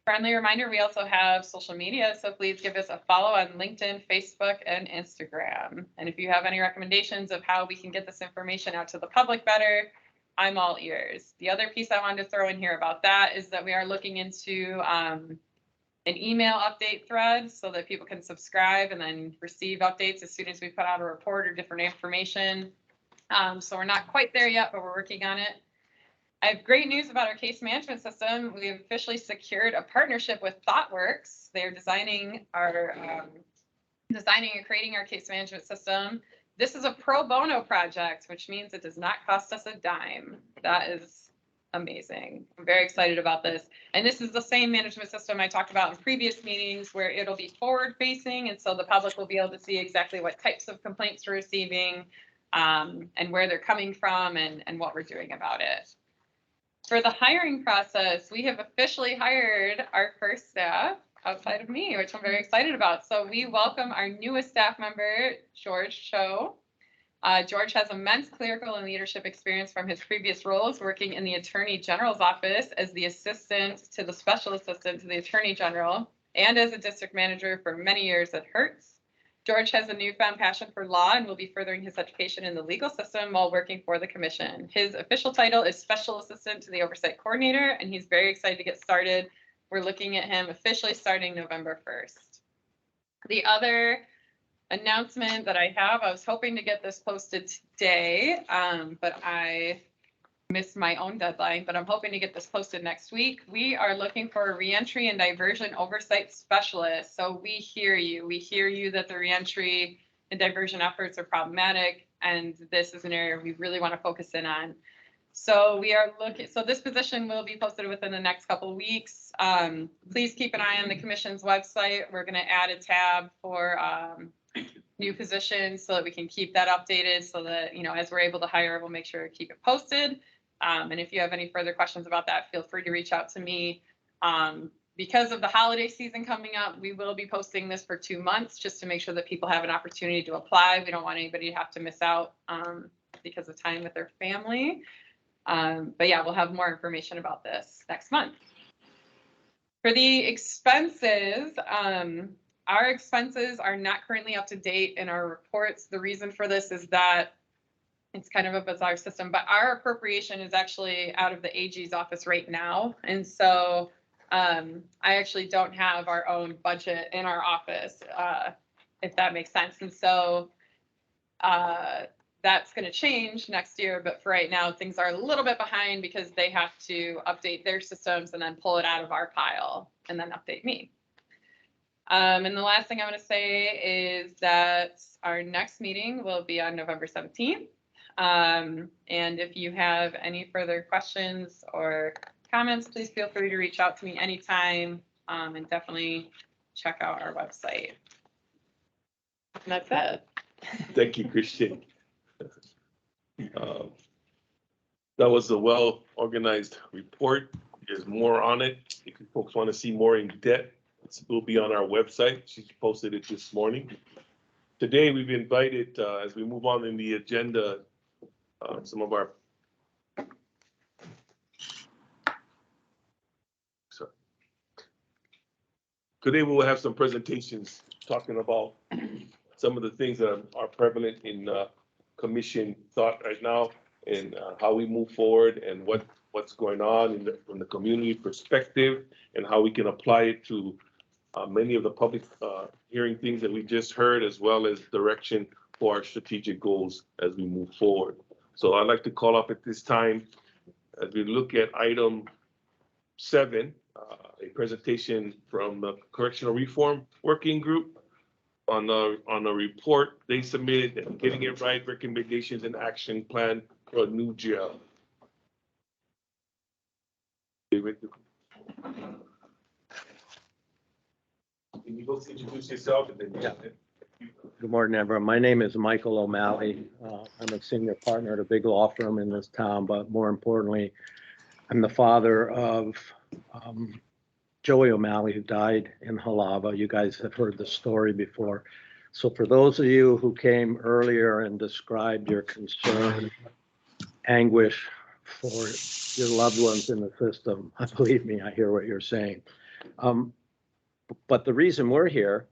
Friendly reminder, we also have social media, so please give us a follow on LinkedIn, Facebook, and Instagram. And if you have any recommendations of how we can get this information out to the public better, I'm all ears. The other piece I wanted to throw in here about that is that we are looking into an email update thread so that people can subscribe and then receive updates as soon as we put out a report or different information. So we're not quite there yet, but we're working on it. I have great news about our case management system. We have officially secured a partnership with ThoughtWorks. They're designing and creating our case management system. This is a pro bono project, which means it does not cost us a dime. That is amazing. I'm very excited about this. And this is the same management system I talked about in previous meetings where it'll be forward facing. And so the public will be able to see exactly what types of complaints we're receiving and where they're coming from and what we're doing about it. For the hiring process, we have officially hired our first staff. outside of me, which I'm very excited about. So we welcome our newest staff member, George Cho. George has immense clerical and leadership experience from his previous roles, working in the Attorney General's office as the assistant to the special assistant to the Attorney General and as a district manager for many years at Hertz. George has a newfound passion for law and will be furthering his education in the legal system while working for the commission. His official title is Special Assistant to the Oversight Coordinator, and he's very excited to get started. We're looking at him officially starting November 1st. The other announcement that I have, I was hoping to get this posted today, but I missed my own deadline, but I'm hoping to get this posted next week. We are looking for a reentry and diversion oversight specialist. So we hear you. We hear you that the reentry and diversion efforts are problematic, and this is an area we really want to focus in on. So we are looking, so this position will be posted within the next couple of weeks. Please keep an eye on the commission's website. We're going to add a tab for new positions so that we can keep that updated so that, you know, as we're able to hire, we'll make sure to keep it posted. And if you have any further questions about that, feel free to reach out to me. Because of the holiday season coming up, we will be posting this for 2 months just to make sure that people have an opportunity to apply. We don't want anybody to have to miss out because of time with their family. But yeah, we'll have more information about this next month. For the expenses, our expenses are not currently up to date in our reports. The reason for this is that it's kind of a bizarre system, but our appropriation is actually out of the AG's office right now. And so I actually don't have our own budget in our office, if that makes sense. And so that's going to change next year. But for right now, things are a little bit behind because they have to update their systems and then pull it out of our pile and then update me. And the last thing I want to say is that our next meeting will be on November 17th. And if you have any further questions or comments, please feel free to reach out to me anytime, and definitely check out our website. And that's it. Thank you, Christian. That was a well-organized report. There's more on it. If you folks want to see more in depth, it will be on our website. She posted it this morning. Today, we've invited, as we move on in the agenda, some of our today we will have some presentations talking about some of the things that are prevalent in commission thought right now and how we move forward and what's going on from the community perspective and how we can apply it to many of the public hearing things that we just heard, as well as direction for our strategic goals as we move forward. So I'd like to call up at this time, as we look at item 7, a presentation from the Correctional Reform Working Group on a report they submitted, and Getting It Right, recommendations and action plan for a new jail. Can you both introduce yourself and then? Yeah. Good morning, everyone. My name is Michael O'Malley. I'm a senior partner at a big law firm in this town, but more importantly, I'm the father of Joey O'Malley, who died in Halava. You guys have heard the story before. So for those of you who came earlier and described your concern, anguish for your loved ones in the system, believe me, I hear what you're saying. But the reason we're here,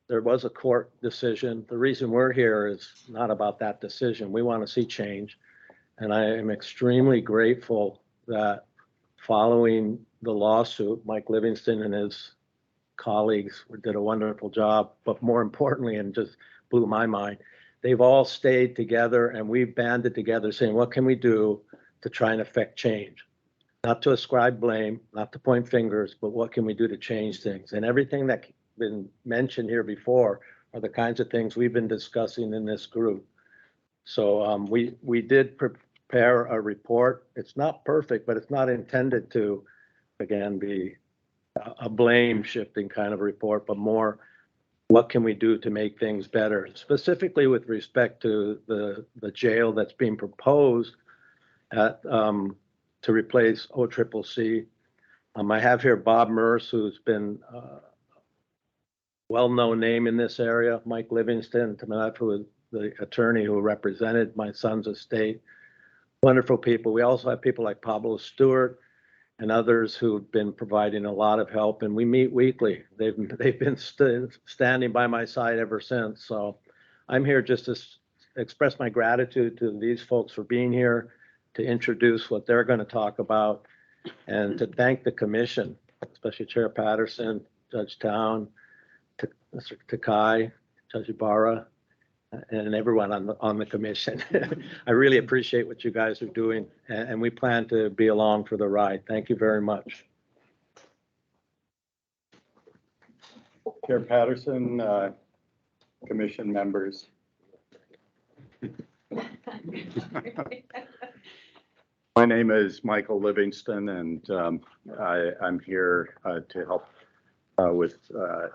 there was a court decision. The reason we're here is not about that decision. We want to see change. And I am extremely grateful that following the lawsuit, Mike Livingston and his colleagues did a wonderful job. But more importantly, and just blew my mind, they've all stayed together and we've banded together saying, what can we do to try and affect change? Not to ascribe blame, not to point fingers, but what can we do to change things? And everything that's been mentioned here before are the kinds of things we've been discussing in this group. So we did prepare a report. It's not perfect, but it's not intended to, again, be a blame shifting kind of report, but more what can we do to make things better, specifically with respect to the jail that's being proposed at to replace OCCC. I have here Bob Merce, who's been well-known name in this area, Mike Livingston, who was the attorney who represented my son's estate. Wonderful people. We also have people like Pablo Stewart and others who've been providing a lot of help, and we meet weekly. They've been standing by my side ever since. So I'm here just to express my gratitude to these folks for being here, to introduce what they're going to talk about, and to thank the commission, especially Chair Patterson, Judge Town, Mr. Takai, Judge Ibarra, and everyone on the commission. I really appreciate what you guys are doing, and we plan to be along for the ride. Thank you very much. Chair Patterson, commission members. My name is Michael Livingston, and I'm here to help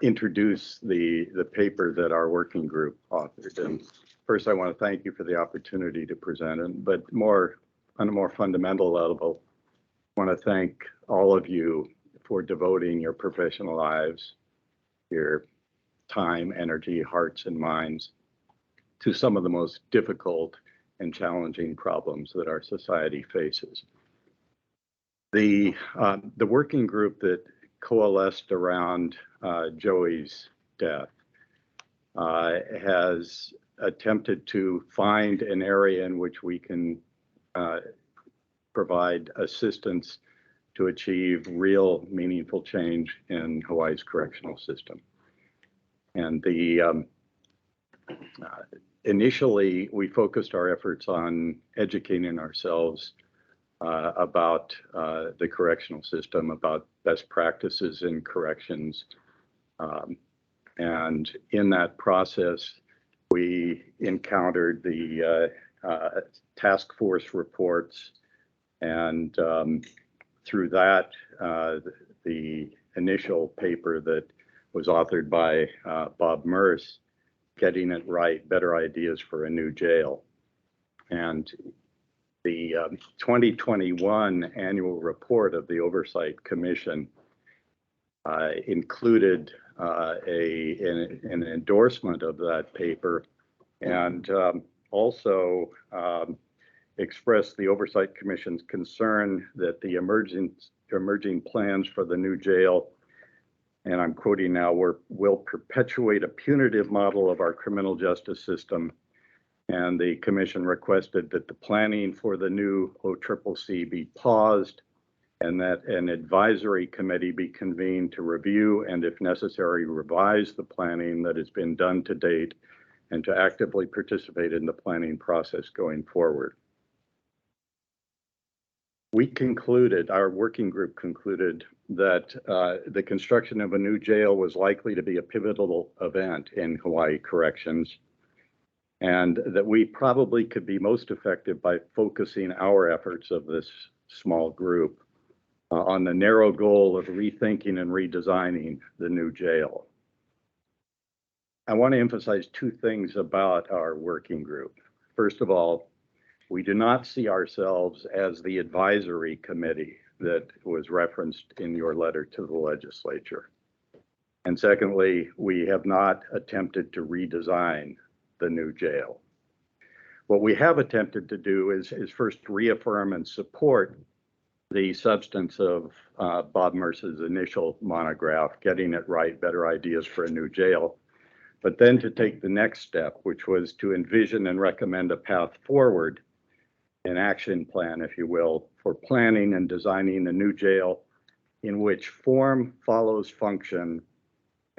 introduce the paper that our working group authored. And first, I want to thank you for the opportunity to present it, but on a more fundamental level, I want to thank all of you for devoting your professional lives, your time, energy, hearts, and minds to some of the most difficult and challenging problems that our society faces. The working group that coalesced around Joey's death has attempted to find an area in which we can provide assistance to achieve real meaningful change in Hawaii's correctional system. And initially, we focused our efforts on educating ourselves about the correctional system, about best practices in corrections. And in that process, we encountered the task force reports, and through that, the initial paper that was authored by Bob Merce, Getting It Right, Better Ideas for a New Jail. And the 2021 annual report of the Oversight Commission included an endorsement of that paper, and also expressed the Oversight Commission's concern that the emerging plans for the new jail, and I'm quoting now, will perpetuate a punitive model of our criminal justice system. And the commission requested that the planning for the new OCCC be paused, and that an advisory committee be convened to review and, if necessary, revise the planning that has been done to date, and to actively participate in the planning process going forward. Our working group concluded that the construction of a new jail was likely to be a pivotal event in Hawaii corrections, and that we probably could be most effective by focusing our efforts of this small group on the narrow goal of rethinking and redesigning the new jail. I want to emphasize two things about our working group. First of all, we do not see ourselves as the advisory committee that was referenced in your letter to the legislature. And secondly, we have not attempted to redesign the new jail. What we have attempted to do is first reaffirm and support the substance of Bob Merce's initial monograph, Getting It Right, Better Ideas for a New Jail, but then to take the next step, which was to envision and recommend a path forward, an action plan, if you will, for planning and designing a new jail in which form follows function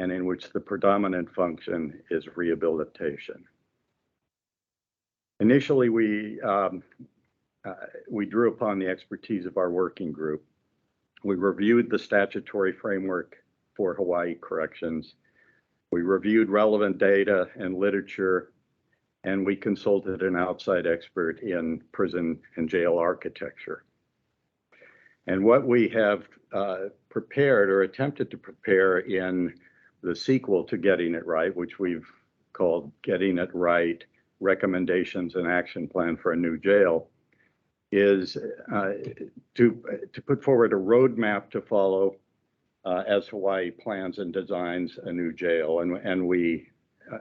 and in which the predominant function is rehabilitation. Initially, we drew upon the expertise of our working group. We reviewed the statutory framework for Hawaii corrections. We reviewed relevant data and literature, and we consulted an outside expert in prison and jail architecture. And what we have prepared or attempted to prepare in the sequel to Getting It Right, which we've called Getting It Right, Recommendations and Action Plan for a New Jail, is to put forward a roadmap to follow as Hawaii plans and designs a new jail. And we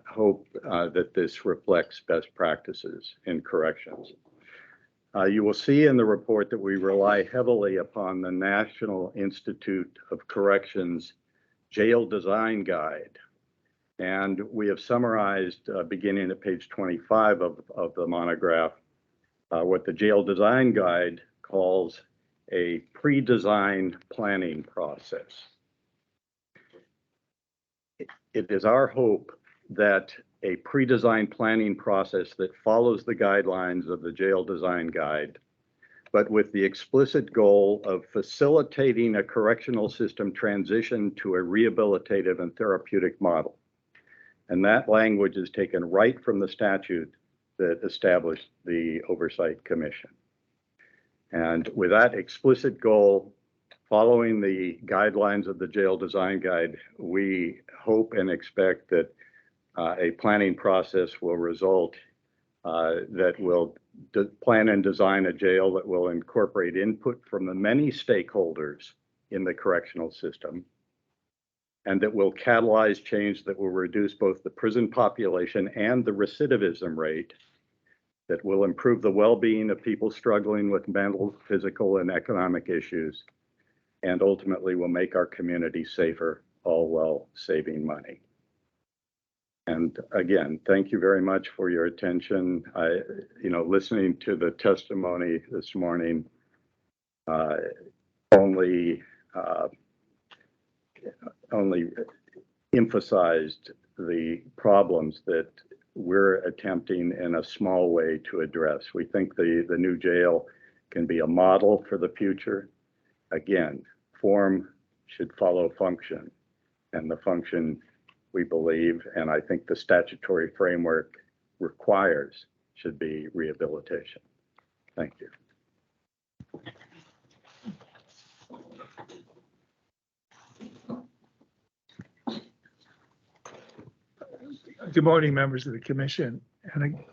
hope that this reflects best practices in corrections. You will see in the report that we rely heavily upon the National Institute of Corrections Jail Design Guide. And we have summarized, beginning at page 25 of the monograph, what the Jail Design Guide calls a pre-design planning process. It is our hope that a pre-design planning process that follows the guidelines of the Jail Design Guide, but with the explicit goal of facilitating a correctional system transition to a rehabilitative and therapeutic model. And that language is taken right from the statute that established the Oversight Commission. And with that explicit goal, following the guidelines of the Jail Design Guide, we hope and expect that a planning process will result that will plan and design a jail that will incorporate input from the many stakeholders in the correctional system, and that will catalyze change that will reduce both the prison population and the recidivism rate, that will improve the well-being of people struggling with mental, physical, and economic issues, and ultimately will make our community safer, all while saving money. And again, thank you very much for your attention. Listening to the testimony this morning only emphasized the problems that we're attempting in a small way to address. We think the new jail can be a model for the future. Again, form should follow function, and the function, we believe, and I think the statutory framework requires, should be rehabilitation. Thank you. Good morning, members of the commission. And I'd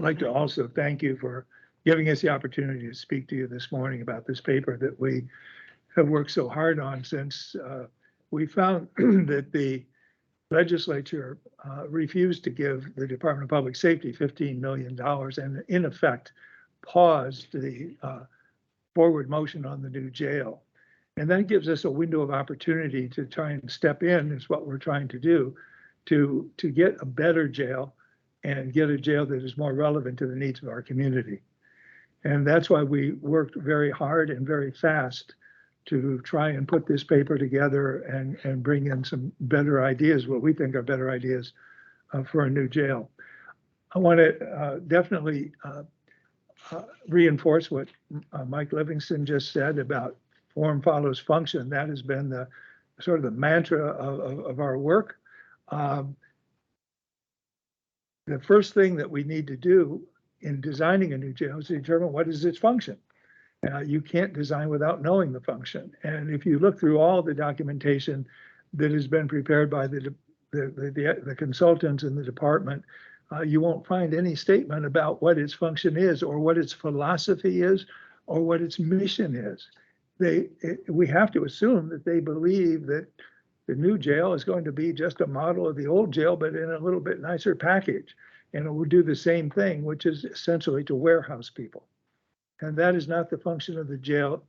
like to also thank you for giving us the opportunity to speak to you this morning about this paper that we have worked so hard on since we found that the legislature refused to give the Department of Public Safety $15 million and in effect paused the forward motion on the new jail. And that gives us a window of opportunity to try and step in, is what we're trying to do, to get a better jail and get a jail that is more relevant to the needs of our community. And that's why we worked very hard and very fast to try and put this paper together and bring in some better ideas, what we think are better ideas for a new jail. I want to definitely reinforce what Mike Livingston just said about form follows function. That has been the sort of the mantra of our work. The first thing that we need to do in designing a new jail is to determine what is its function. You can't design without knowing the function. And if you look through all the documentation that has been prepared by the consultants in the department, you won't find any statement about what its function is or what its philosophy is or what its mission is. We have to assume that they believe that the new jail is going to be just a model of the old jail, but in a little bit nicer package. And it will do the same thing, which is essentially to warehouse people. And that is not the function of the jail,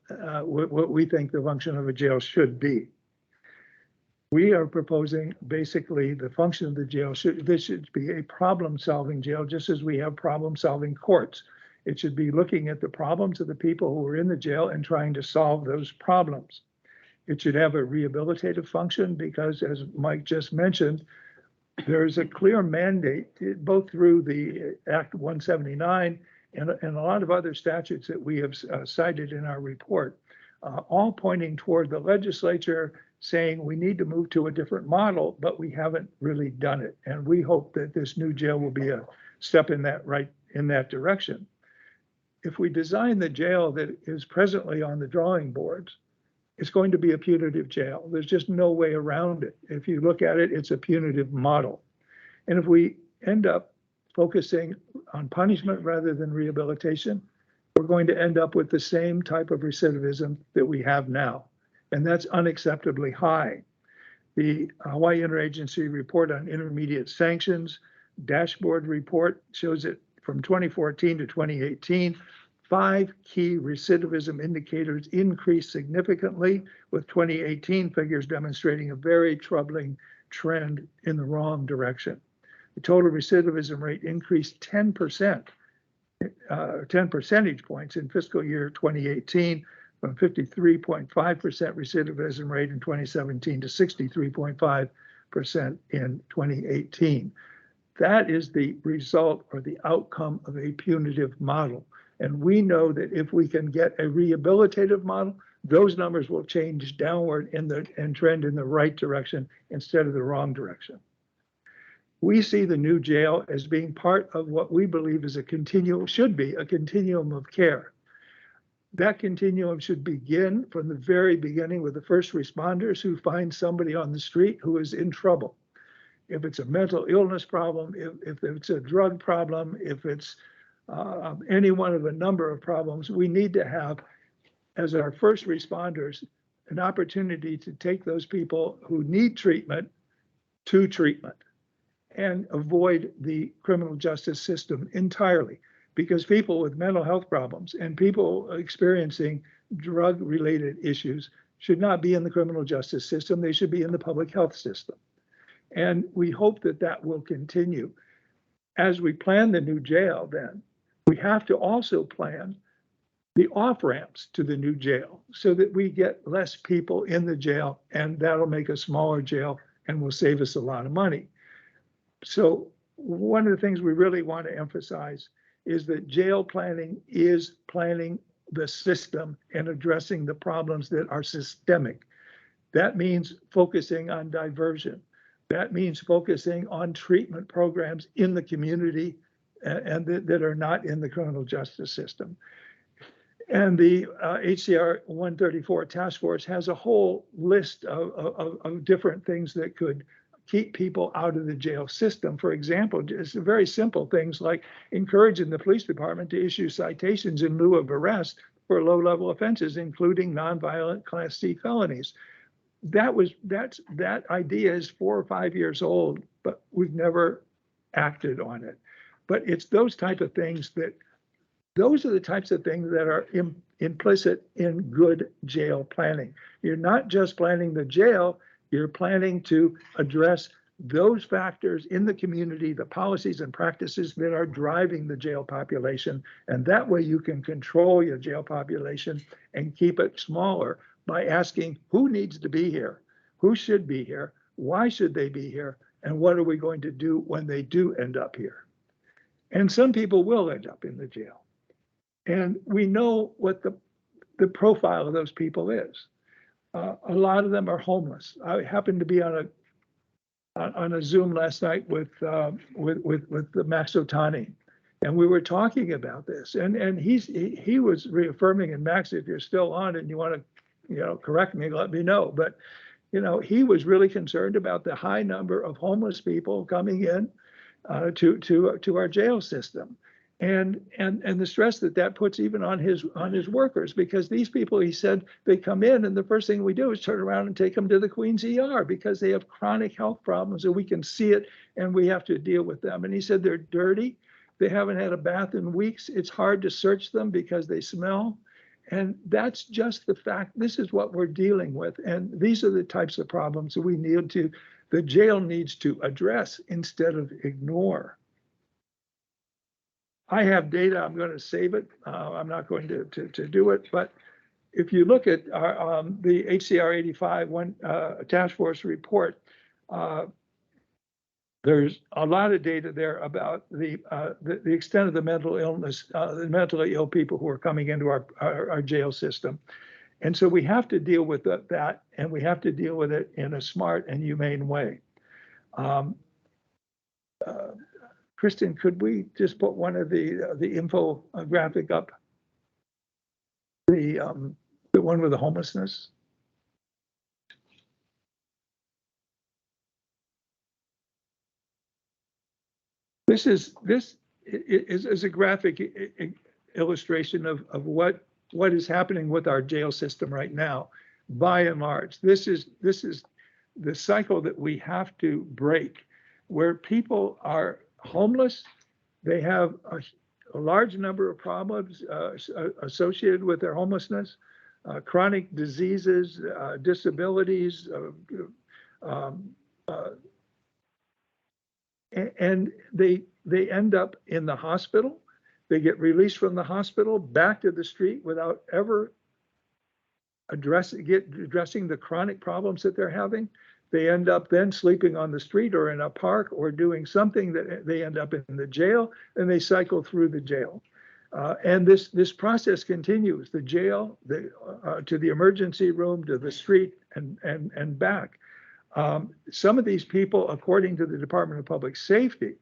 what we think the function of a jail should be. We are proposing basically the function of the jail should be a problem-solving jail, just as we have problem-solving courts. It should be looking at the problems of the people who are in the jail and trying to solve those problems. It should have a rehabilitative function because, as Mike just mentioned, there is a clear mandate, both through the Act 179 and a lot of other statutes that we have cited in our report, all pointing toward the legislature saying we need to move to a different model, but we haven't really done it. And we hope that this new jail will be a step in that direction. If we design the jail that is presently on the drawing boards, it's going to be a punitive jail. There's just no way around it. If you look at it, it's a punitive model. And if we end up focusing on punishment rather than rehabilitation, we're going to end up with the same type of recidivism that we have now. and that's unacceptably high. The Hawaii Interagency Report on Intermediate Sanctions dashboard report shows that from 2014 to 2018, 5 key recidivism indicators increased significantly, with 2018 figures demonstrating a very troubling trend in the wrong direction. The total recidivism rate increased 10%, 10 percentage points in fiscal year 2018, from 53.5% recidivism rate in 2017 to 63.5% in 2018. That is the result or the outcome of a punitive model. And we know that if we can get a rehabilitative model, those numbers will change downward and trend in the right direction instead of the wrong direction. We see the new jail as being part of what we believe is should be a continuum of care. That continuum should begin from the very beginning with the first responders who find somebody on the street who is in trouble. If it's a mental illness problem, if it's a drug problem, if it's any one of a number of problems, we need to have, as our first responders, an opportunity to take those people who need treatment to treatment and avoid the criminal justice system entirely. Because people with mental health problems and people experiencing drug-related issues should not be in the criminal justice system. They should be in the public health system. And we hope that that will continue. As we plan the new jail, then, we have to also plan the off-ramps to the new jail so that we get less people in the jail, and that'll make a smaller jail and will save us a lot of money. So one of the things we really want to emphasize is that jail planning is planning the system and addressing the problems that are systemic. That means focusing on diversion. That means focusing on treatment programs in the community and that are not in the criminal justice system. And the HCR 134 task force has a whole list of different things that could keep people out of the jail system. For example, just very simple things like encouraging the police department to issue citations in lieu of arrest for low-level offenses, including nonviolent Class C felonies. That idea is 4 or 5 years old, but we've never acted on it. But it's those type of things those are the types of things that are implicit in good jail planning. You're not just planning the jail, you're planning to address those factors in the community, the policies and practices that are driving the jail population. And that way you can control your jail population and keep it smaller by asking who needs to be here, who should be here, why should they be here, and what are we going to do when they do end up here. And some people will end up in the jail. And we know what the profile of those people is. A lot of them are homeless. I happened to be on a Zoom last night with the Max Otani, and we were talking about this. And he was reaffirming, and Max, if you're still on and you want to correct me, let me know. But he was really concerned about the high number of homeless people coming in to our jail system. And the stress that puts even on his workers, because these people, he said, they come in and the first thing we do is turn around and take them to the Queen's ER because they have chronic health problems and we can see it and we have to deal with them. And he said they're dirty. They haven't had a bath in weeks. It's hard to search them because they smell. And that's just the fact. This is what we're dealing with. And these are the types of problems that the jail needs to address instead of ignore. I have data, I'm going to save it. I'm not going to do it, but if you look at the HCR 85 task force report, there's a lot of data there about the extent of the mental illness, the mentally ill people who are coming into our jail system. And so we have to deal with that, and we have to deal with it in a smart and humane way. Kristen, could we just put one of the infographic up? The one with the homelessness. This is a graphic illustration of what is happening with our jail system right now. by and large. This is the cycle that we have to break, where people are homeless. They have a large number of problems associated with their homelessness, chronic diseases, disabilities, and they end up in the hospital. They get released from the hospital back to the street without ever addressing the chronic problems that they're having. They end up then sleeping on the street or in a park or doing something that they end up in the jail, and they cycle through the jail. And this process continues, the jail, to the emergency room, to the street, and back. Some of these people, according to the Department of Public Safety,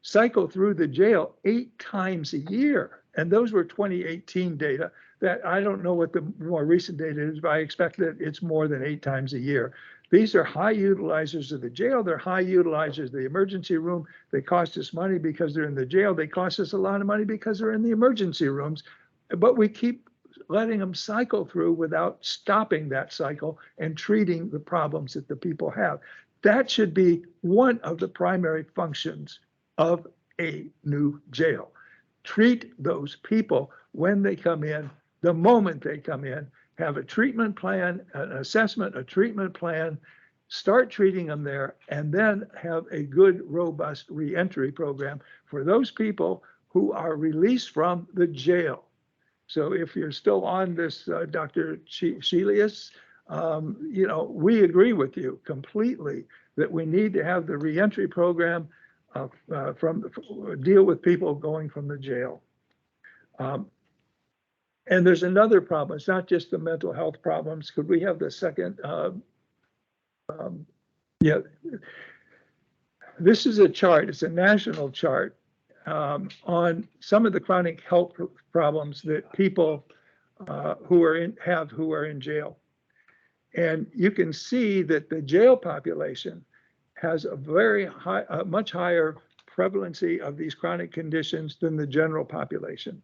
cycle through the jail 8 times a year. And those were 2018 data. That I don't know what the more recent data is, but I expect that it's more than 8 times a year. These are high utilizers of the jail. They're high utilizers of the emergency room. They cost us money because they're in the jail. They cost us a lot of money because they're in the emergency rooms. But we keep letting them cycle through without stopping that cycle and treating the problems that the people have. That should be one of the primary functions of a new jail. Treat those people when they come in, the moment they come in, have a treatment plan, an assessment, a treatment plan, start treating them there, and then have a good, robust reentry program for those people who are released from the jail. So if you're still on this, Dr. Shelius, we agree with you completely that we need to have the reentry program deal with people going from the jail. And there's another problem. It's not just the mental health problems. Could we have the second? Yeah. This is a chart. It's a national chart on some of the chronic health problems that people who are in jail. And you can see that the jail population has a much higher prevalency of these chronic conditions than the general population.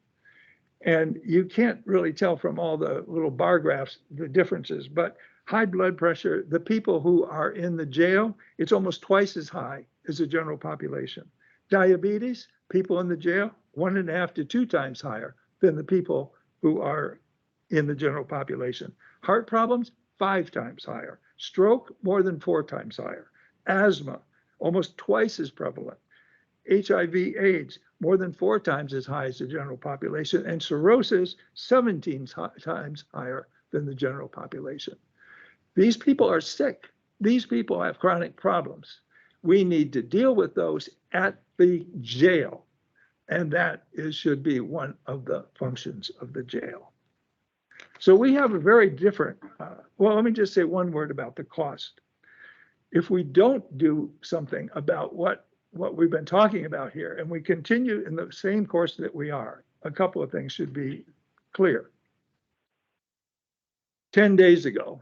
And you can't really tell from all the little bar graphs the differences, but high blood pressure, the people who are in the jail, it's almost twice as high as the general population. Diabetes, people in the jail, 1.5 to 2 times higher than the people who are in the general population. Heart problems, 5 times higher. Stroke, more than 4 times higher. Asthma, almost twice as prevalent. HIV/AIDS, more than 4 times as high as the general population, and cirrhosis, 17 times higher than the general population. These people are sick. These people have chronic problems. We need to deal with those at the jail, and that should be one of the functions of the jail. So we have a very different, well, let me just say one word about the cost. If we don't do something about what we've been talking about here, and we continue in the same course that we are, a couple of things should be clear. 10 days ago,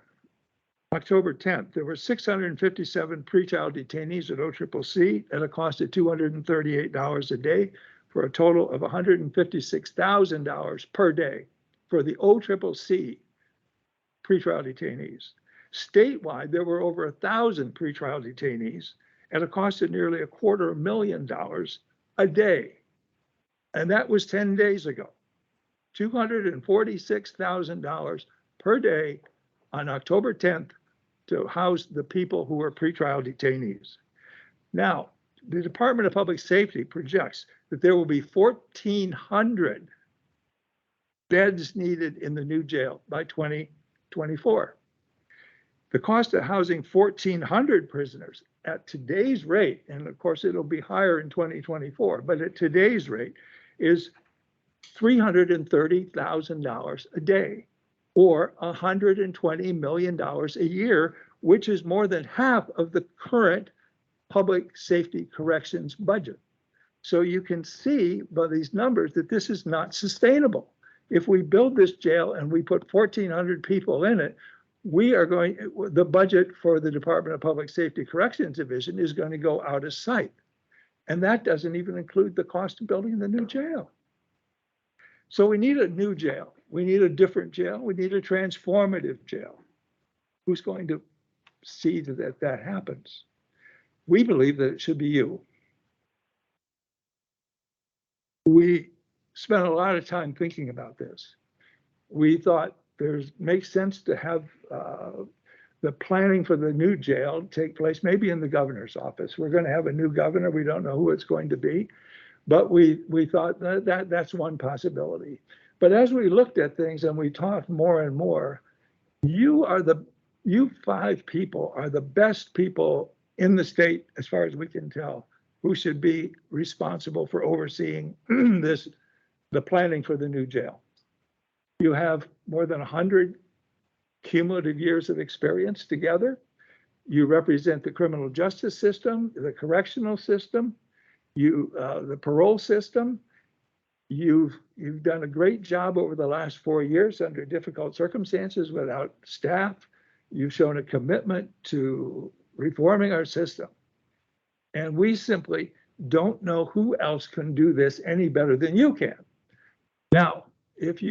October 10th, there were 657 pretrial detainees at OCCC at a cost of $238 a day, for a total of $156,000 per day for the OCCC pretrial detainees. Statewide, there were over 1,000 pretrial detainees at a cost of nearly $250,000 a day. And that was 10 days ago. $246,000 per day on October 10th to house the people who are pretrial detainees. Now, the Department of Public Safety projects that there will be 1,400 beds needed in the new jail by 2024. The cost of housing 1,400 prisoners at today's rate, and of course it'll be higher in 2024, but at today's rate is $330,000 a day, or $120 million a year, which is more than half of the current public safety corrections budget. So you can see by these numbers that this is not sustainable. If we build this jail and we put 1,400 people in it, the budget for the Department of Public Safety Corrections Division is going to go out of sight. And that doesn't even include the cost of building the new jail. So we need a new jail. We need a different jail. We need a transformative jail. who's going to see that that happens? We believe that it should be you. We spent a lot of time thinking about this. We thought makes sense to have the planning for the new jail take place maybe in the governor's office. We're going to have a new governor. We don't know who it's going to be, but we thought that's one possibility. But as we looked at things and we talked more and more, you 5 people are the best people in the state, as far as we can tell, who should be responsible for overseeing the planning for the new jail. You have more than 100 cumulative years of experience together. You represent the criminal justice system, the correctional system, the parole system. You've done a great job over the last 4 years under difficult circumstances without staff. You've shown a commitment to reforming our system. And we simply don't know who else can do this any better than you can. Now, if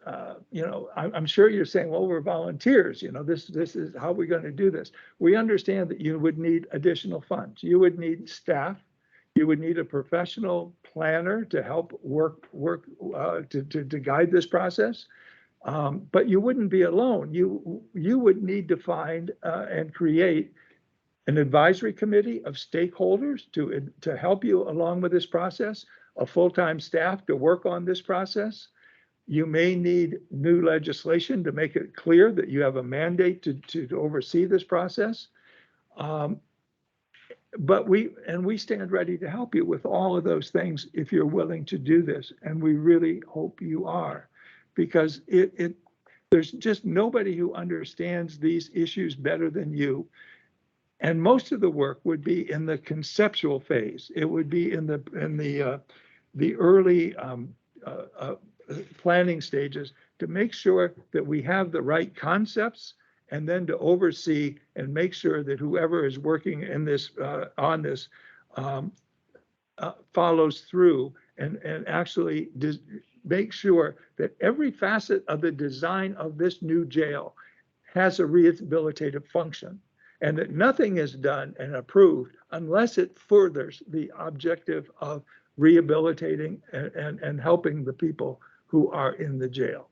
I'm sure you're saying, well, we're volunteers, this is how we're going to do this. We understand that you would need additional funds. You would need staff. You would need a professional planner to help work to guide this process. But you wouldn't be alone. You would need to find and create an advisory committee of stakeholders to help you along with this process, a full-time staff to work on this process. You may need new legislation to make it clear that you have a mandate to oversee this process. But we stand ready to help you with all of those things if you're willing to do this. And we really hope you are, because there's just nobody who understands these issues better than you. And most of the work would be in the conceptual phase. It would be in the early planning stages to make sure that we have the right concepts, and then to oversee and make sure that whoever is working in this on this follows through and actually make sure that every facet of the design of this new jail has a rehabilitative function, and that nothing is done and approved unless it furthers the objective of rehabilitating and helping the people who are in the jail.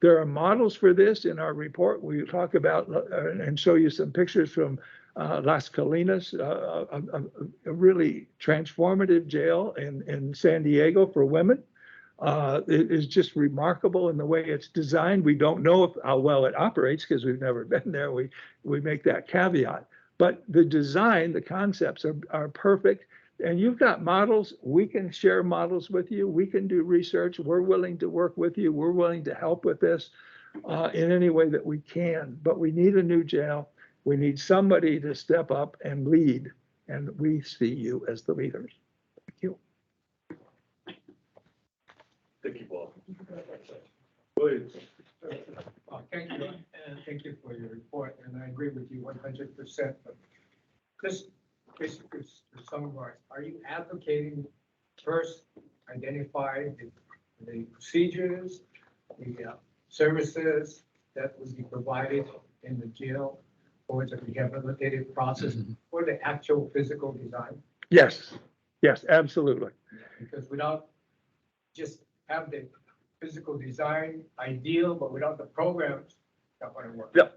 There are models for this in our report. We talk about and show you some pictures from Las Colinas, a really transformative jail in San Diego for women. It is just remarkable in the way it's designed. We don't know how well it operates because we've never been there. We make that caveat. But the design, the concepts are perfect. And you've got models. We can share models with you. We can do research. We're willing to work with you. We're willing to help with this in any way that we can. But we need a new jail. We need somebody to step up and lead. And we see you as the leaders. Thank you. Thank you, Bob. Please. Thank you, and thank you for your report. And I agree with you 100%. But this basically to summarize, are you advocating first identify the procedures, the services that will be provided in the jail for the rehabilitative process, or the actual physical design? Yes, yes, absolutely. Because without just have the physical design ideal, but without the programs, it's not going to work. Yeah.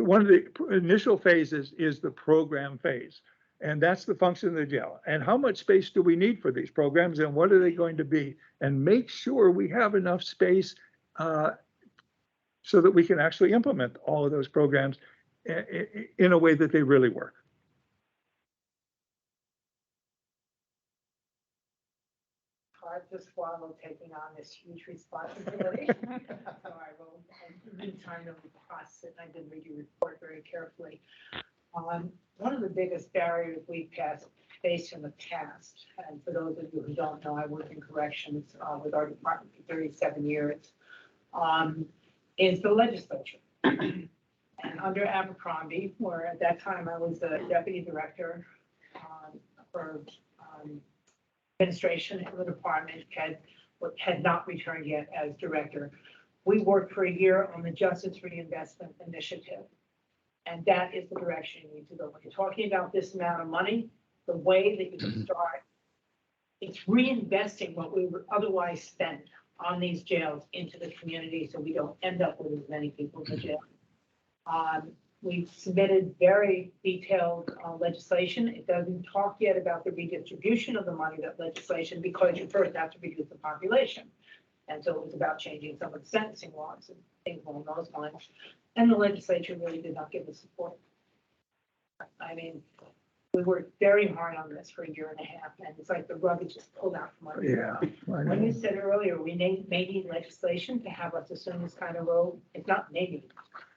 One of the initial phases is the program phase. And that's the function of the jail. And how much space do we need for these programs, and what are they going to be? And make sure we have enough space so that we can actually implement all of those programs in a way that they really work. Hard to swallow taking on this huge responsibility. So I will be trying to process it. I did read your report very carefully. One of the biggest barriers we faced in the past, and for those of you who don't know, I work in corrections with our department for 37 years, is the legislature. And under Abercrombie, where at that time I was the deputy director for administration in the department, had not returned yet as director. We worked for a year on the Justice Reinvestment Initiative. And that is the direction you need to go. When you're talking about this amount of money, the way that you can start, it's reinvesting what we would otherwise spend on these jails into the community so we don't end up with as many people in the jail. We've submitted very detailed legislation. It doesn't talk yet about the redistribution of the money, that legislation, because you first have to reduce the population. And so it was about changing some of the sentencing laws and things along those lines. And the legislature really did not give us support. I mean, we worked very hard on this for a year and a half, and it's like the rug is just pulled out from under. Yeah. I When know. you said earlier, we may need legislation to have us assume this kind of role, it's not maybe,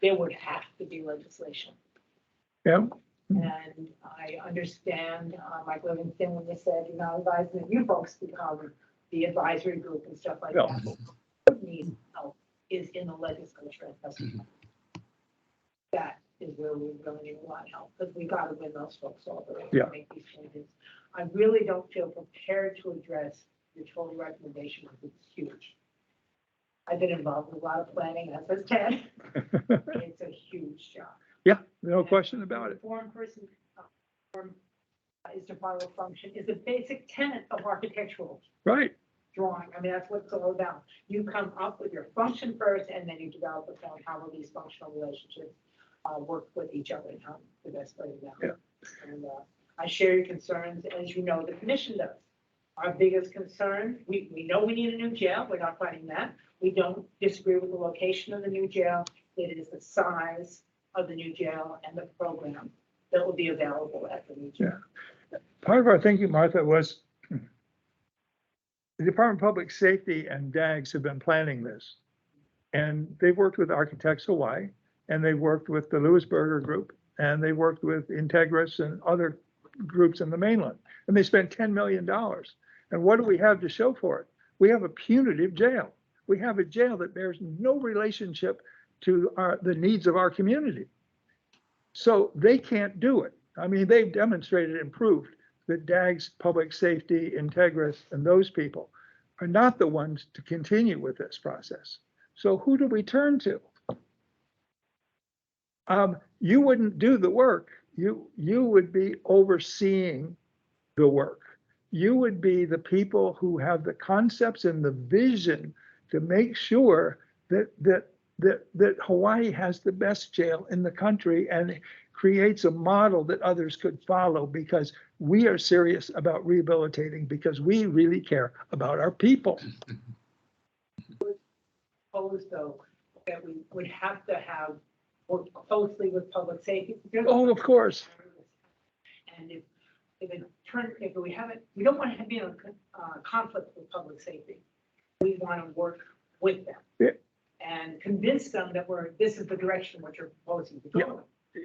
there would have to be legislation. Yeah. And I understand, Mike Livingston, when you said, you're not advising that you folks become the advisory group and stuff like Yeah. that. What needs help is in the legislature. That is where we really need a lot of help, because we got to win those folks over Yeah. to make these changes. I really don't feel prepared to address your total recommendation, because it's huge. I've been involved with a lot of planning, as has Ted. It's a huge job. Yeah, no question about it. Form person, form is to follow function is a basic tenet of architectural Right. drawing. I mean, that's what it's all about. You come up with your function first, and then you develop the plan, how will these functional relationships work with each other and how the best way to do Yeah. And I share your concerns, as you know, the commission does. Our biggest concern, we know we need a new jail. We're not fighting that. We don't disagree with the location of the new jail. It is the size of the new jail and the program that will be available at the new jail. Yeah. Part of our thinking, Martha, was the Department of Public Safety and DAGs have been planning this. And they've worked with Architects Hawaii, and they worked with the Lewisburger Group, and they worked with Integris and other groups in the mainland. And they spent $10 million. And what do we have to show for it? We have a punitive jail. We have a jail that bears no relationship to the needs of our community. So they can't do it. I mean, they've demonstrated and proved that DAGs, Public Safety, Integris, and those people are not the ones to continue with this process. So who do we turn to? You wouldn't do the work. You would be overseeing the work. You would be the people who have the concepts and the vision to make sure that Hawaii has the best jail in the country and creates a model that others could follow, because we are serious about rehabilitating, because we really care about our people. Suppose though that we would have to have worked closely with public safety. Oh, of course. And if we don't want to be in a conflict with public safety. We want to work with them. Yeah. And convince them that this is the direction what you're proposing to go. Yeah.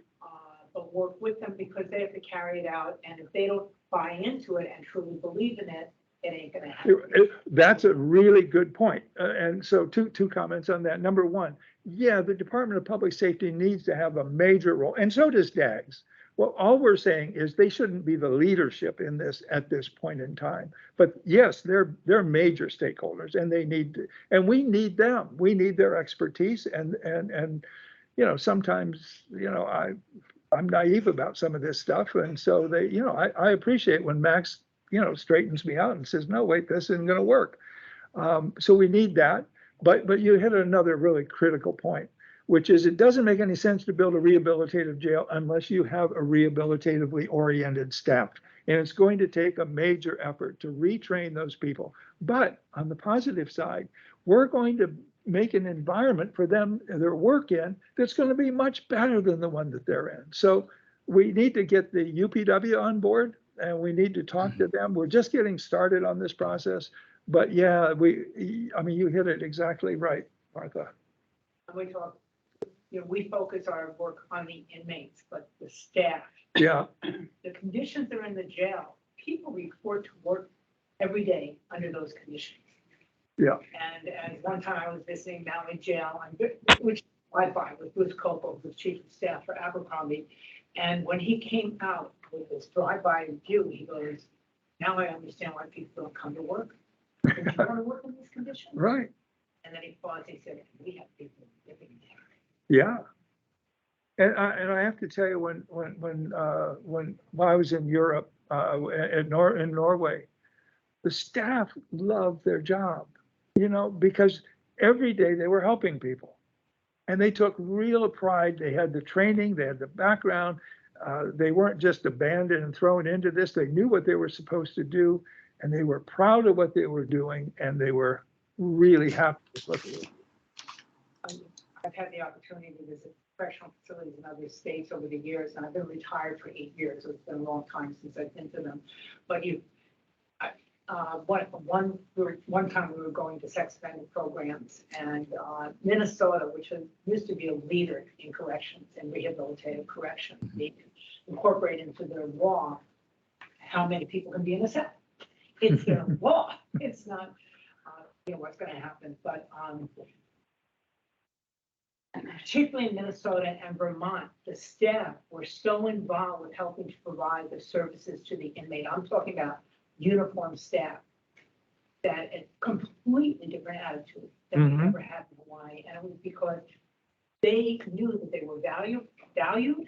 But work with them, because they have to carry it out. And if they don't buy into it and truly believe in it, it ain't gonna happen. That's a really good point. And so two comments on that. Number one, yeah, the Department of Public Safety needs to have a major role, and so does DAGS. Well, all we're saying is they shouldn't be the leadership in this at this point in time. But yes, they're major stakeholders, and they need to, and we need them. We need their expertise, and you know, sometimes, you know, I'm naive about some of this stuff, and so they, you know, I appreciate when Max, you know, straightens me out and says, no, wait, this isn't going to work. So we need that. But you hit another really critical point, which is it doesn't make any sense to build a rehabilitative jail unless you have a rehabilitatively oriented staff. And it's going to take a major effort to retrain those people. But on the positive side, we're going to make an environment for them, their work in, that's going to be much better than the one that they're in. So we need to get the UPW on board, and we need to talk to them. We're just getting started on this process. But yeah, I mean, you hit it exactly right, Martha. And we focus our work on the inmates, but the staff. Yeah. The conditions that are in the jail, people report to work every day under those conditions. Yeah. And at one time I was visiting Maui Jail, which I find with Bruce Copo, the chief of staff for Abercrombie. And when he came out with this drive-by review, he goes, now I understand why people don't come to work. Do you want to work in these conditions? Right. And then he paused, he said, we have people living there. Yeah. And I have to tell you, when I was in Europe, in Norway, the staff loved their job, you know, because every day they were helping people. And they took real pride. They had the training, they had the background. They weren't just abandoned and thrown into this. They knew what they were supposed to do, and they were proud of what they were doing, and they were really happy with what they were doing. I've had the opportunity to visit correctional facilities in other states over the years, and I've been retired for 8 years, so it's been a long time since I've been to them. But one time we were going to sex offender programs, and Minnesota, which used to be a leader in corrections and rehabilitative corrections, they incorporate into their law how many people can be in a cell. It's their law. It's not, what's going to happen, but particularly in Minnesota and Vermont, the staff were so involved with helping to provide the services to the inmate. I'm talking about uniformed staff, that a completely different attitude than we ever had in Hawaii. And it was because they knew that they were valued,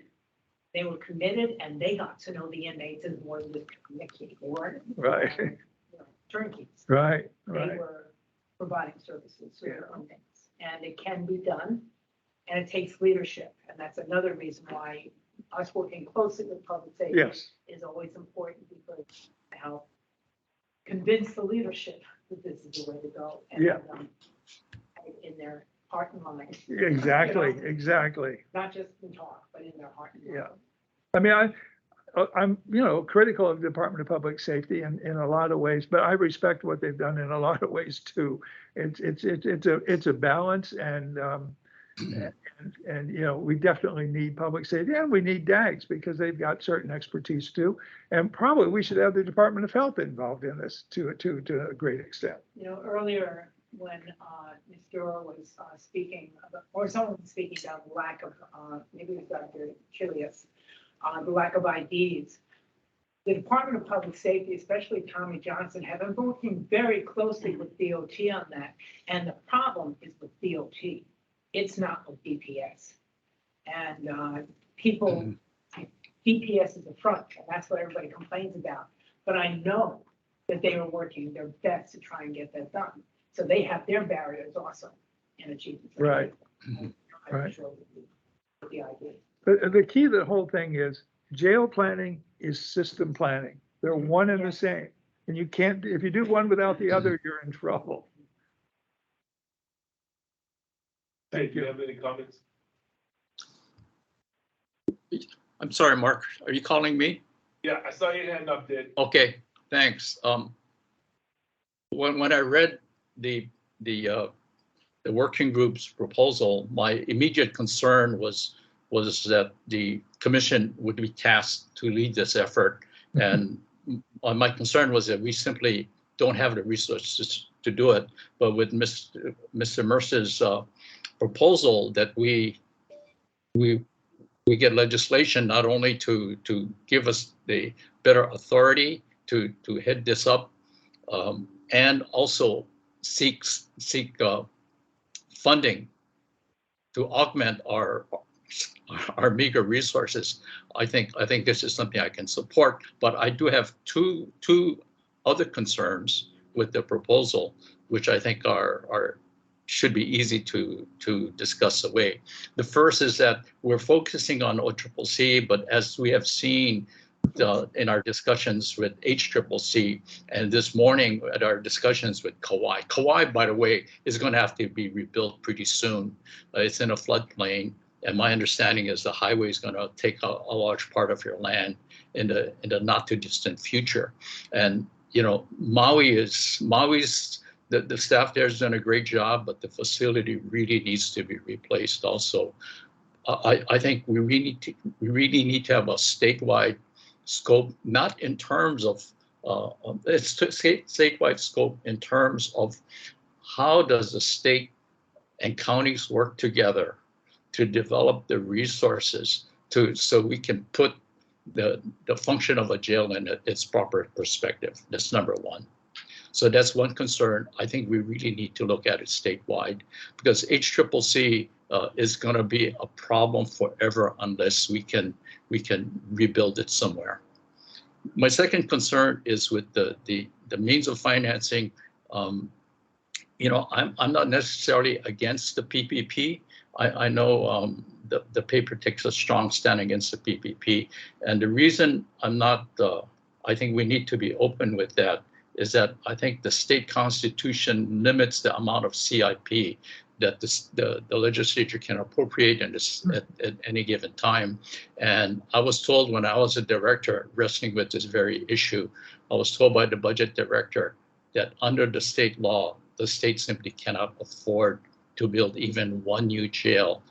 they were committed, and they got to know the inmates as more than Mickey. They weren't turnkeys. Right. They were providing services to their inmates. And it can be done, and it takes leadership. And that's another reason why us working closely with public safety is always important, because to help convince the leadership that this is the way to go, and in their heart and mind. Exactly, exactly. Not just in talk, but in their heart and mind. I mean, I'm critical of the Department of Public Safety in a lot of ways, but I respect what they've done in a lot of ways too. It's a balance, and we definitely need public safety, and we need DAGs because they've got certain expertise too. And probably we should have the Department of Health involved in this to a great extent. Earlier when Ms. Dura was speaking, or someone was speaking about the lack of, maybe it was Dr. Chilius, the lack of IDs. The Department of Public Safety, especially Tommy Johnson, have been working very closely with DOT on that. And the problem is with DOT. It's not with DPS. And people, DPS is the front, and that's what everybody complains about. But I know that they are working their best to try and get that done. So they have their barriers also in achieving. Right. I'm sure with the idea. But the key to the whole thing is jail planning is system planning. They're one and the same. And you can't, if you do one without the other, you're in trouble. Thank you. Do you have any comments? I'm sorry, Mark, are you calling me? Yeah, I saw your hand up there. Okay, thanks. When I read the working group's proposal, my immediate concern was that the commission would be tasked to lead this effort. And my concern was that we simply don't have the resources to do it. But with Mr. Mercer's proposal that we get legislation not only to give us the better authority to head this up, and also seek funding to augment our meager resources. I think this is something I can support, but I do have two other concerns with the proposal, which I think should be easy to discuss away. The first is that we're focusing on OCCC, but as we have seen in our discussions with HCCC, and this morning at our discussions with Kauai, by the way, is going to have to be rebuilt pretty soon. It's in a floodplain, and my understanding is the highway is going to take a large part of your land in the not too distant future. And Maui's the staff there has done a great job, but the facility really needs to be replaced also. I think we really need to have a statewide scope, not in terms of it's statewide scope in terms of how does the state and counties work together to develop the resources so we can put the function of a jail in its proper perspective. That's number one. So that's one concern. I think we really need to look at it statewide, because HCCC is going to be a problem forever unless we can rebuild it somewhere. My second concern is with the means of financing. You know, I'm not necessarily against the PPP. I know the paper takes a strong stand against the PPP, and the reason I'm not, I think we need to be open with that, is that I think the state constitution limits the amount of CIP that the legislature can appropriate in this at any given time. And I was told when I was a director wrestling with this very issue, I was told by the budget director that under the state law, the state simply cannot afford to build even one new jail,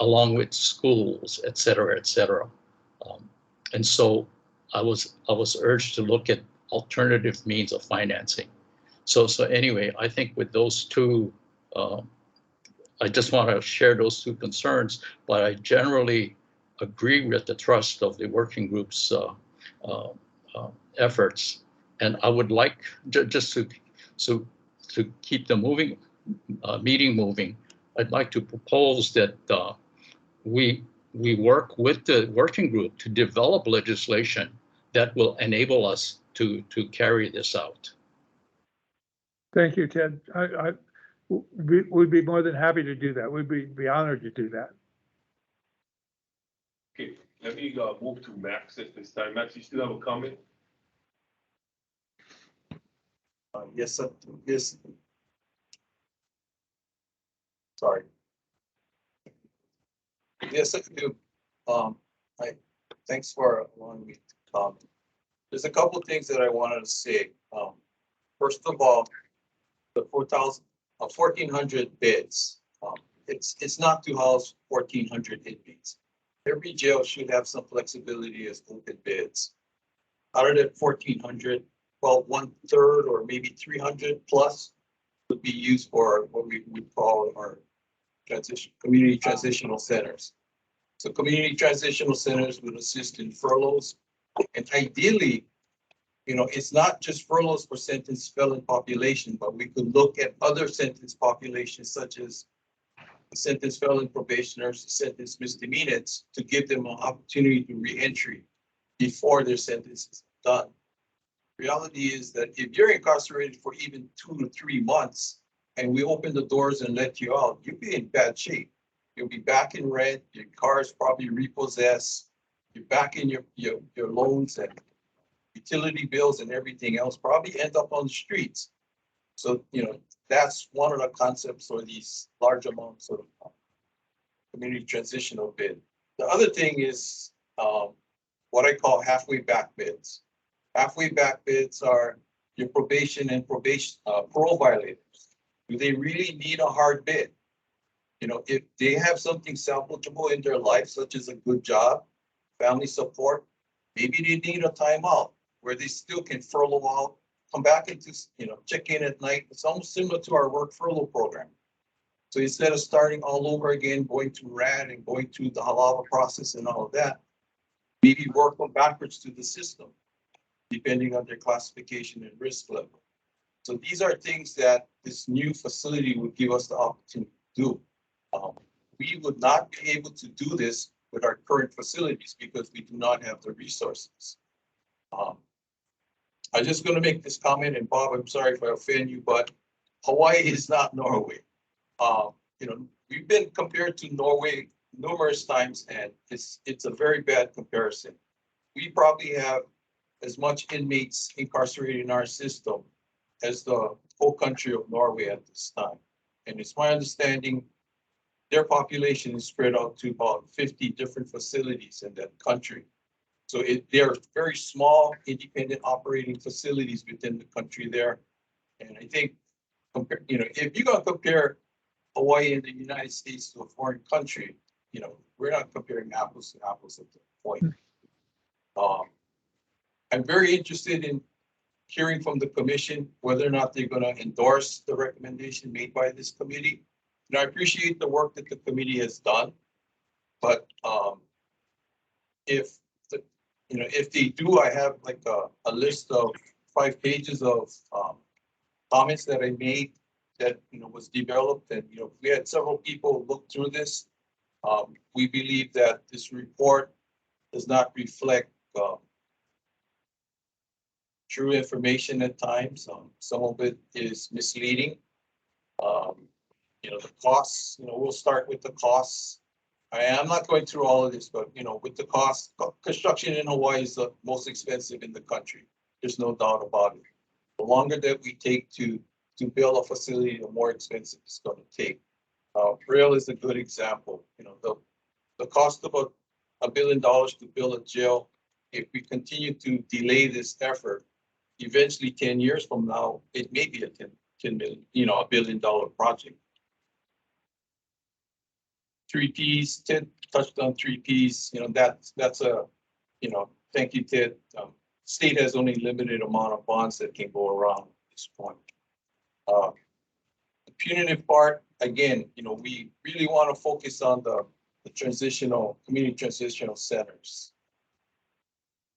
along with schools, et cetera, et cetera. And so I was urged to look at alternative means of financing. So anyway, I think with those two, I just want to share those two concerns, but I generally agree with the thrust of the working group's efforts. And I would like just to keep the meeting moving, I'd like to propose that we work with the working group to develop legislation that will enable us to carry this out. Thank you, Ted. We'd be more than happy to do that. We'd be honored to do that. Okay, let me move to Max at this time. Max, you still have a comment? Yes, sir. Yes. Sorry. Yes, I do. Thanks for allowing me to comment. There's a couple of things that I wanted to say. First of all, the 1,400 beds. It's not to house 1,400 inmates. Every jail should have some flexibility as open beds. Out of that 1,400, well, 1/3 or maybe 300 plus would be used for what we would call our community transitional centers. So community transitional centers would assist in furloughs, and ideally, you know, it's not just furloughs for sentenced felon population, but we could look at other sentenced populations such as sentenced felon probationers, sentenced misdemeanors, to give them an opportunity to re-entry before their sentence is done. Reality is that if you're incarcerated for even 2 to 3 months and we open the doors and let you out, you'll be in bad shape. You'll be back in rent, your car is probably repossessed, you're back in your loans and utility bills and everything else, probably end up on the streets. So, you know, that's one of the concepts for these large amounts of community transitional bed. The other thing is what I call halfway back beds. Halfway back beds are your probation and parole violators. Do they really need a hard bed? You know, if they have something salvageable in their life, such as a good job, family support, maybe they need a timeout where they still can furlough out, come back into, you know, check in at night. It's almost similar to our work furlough program. So instead of starting all over again, going to RAD and going through the halava process and all of that, maybe work them backwards to the system, depending on their classification and risk level. So these are things that this new facility would give us the opportunity to do. We would not be able to do this with our current facilities because we do not have the resources. I'm just going to make this comment, and Bob, I'm sorry if I offend you, but Hawaii is not Norway. You know, we've been compared to Norway numerous times, and it's a very bad comparison. We probably have as much inmates incarcerated in our system as the whole country of Norway at this time. And it's my understanding their population is spread out to about 50 different facilities in that country. So they're very small, independent operating facilities within the country there. And I think, you know, if you're going to compare Hawaii and the United States to a foreign country, you know, we're not comparing apples to apples at that point. I'm very interested in hearing from the commission whether or not they're going to endorse the recommendation made by this committee. And I appreciate the work that the committee has done, but if they do, I have like a list of 5 pages of comments that I made that, was developed, and, we had several people look through this. We believe that this report does not reflect true information at times. Some of it is misleading. The costs, we'll start with the costs. I'm not going through all of this, but, with the cost, construction in Hawaii is the most expensive in the country. There's no doubt about it. The longer that we take to build a facility, the more expensive it's going to take. Rail is a good example. The cost of $1 billion to build a jail, if we continue to delay this effort, eventually 10 years from now, it may be a 10 million, $1 billion project. 3 Ps, Ted touched on 3 Ps, that's a, thank you, Ted. State has only limited amount of bonds that can go around at this point. The punitive part, again, we really want to focus on the community transitional centers.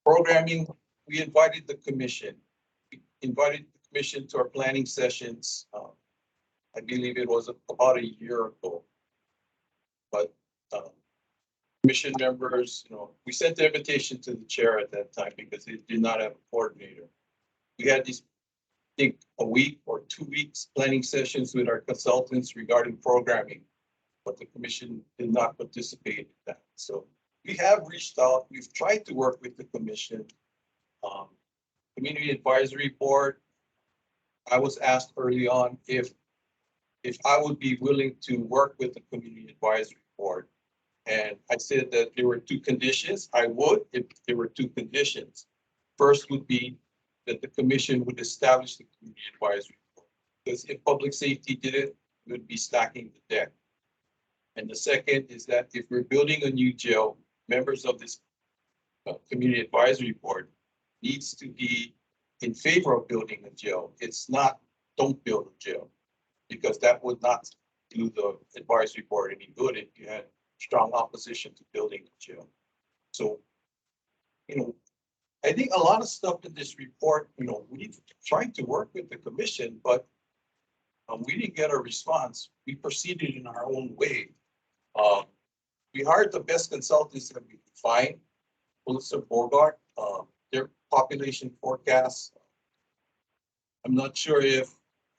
Programming, we invited the commission. We invited the commission to our planning sessions. I believe it was about a year ago. But commission members, we sent the invitation to the chair at that time because it did not have a coordinator. We had these, I think, a week or 2 weeks planning sessions with our consultants regarding programming, but the commission did not participate in that. So we have reached out. We've tried to work with the commission. Community Advisory Board, I was asked early on if I would be willing to work with the Community Advisory Board. And I said that there were 2 conditions. I would if there were 2 conditions. First would be that the commission would establish the Community Advisory Board. Because if public safety did it, we would be stacking the deck. And the second is that if we're building a new jail, members of this Community Advisory Board needs to be in favor of building a jail. It's not, don't build a jail, because that would not do the advisory board any good if you had strong opposition to building a jail. So, I think a lot of stuff in this report, we've tried to work with the commission, but we didn't get a response. We proceeded in our own way. We hired the best consultants that we could find. Melissa Bogart, their population forecasts. I'm not sure if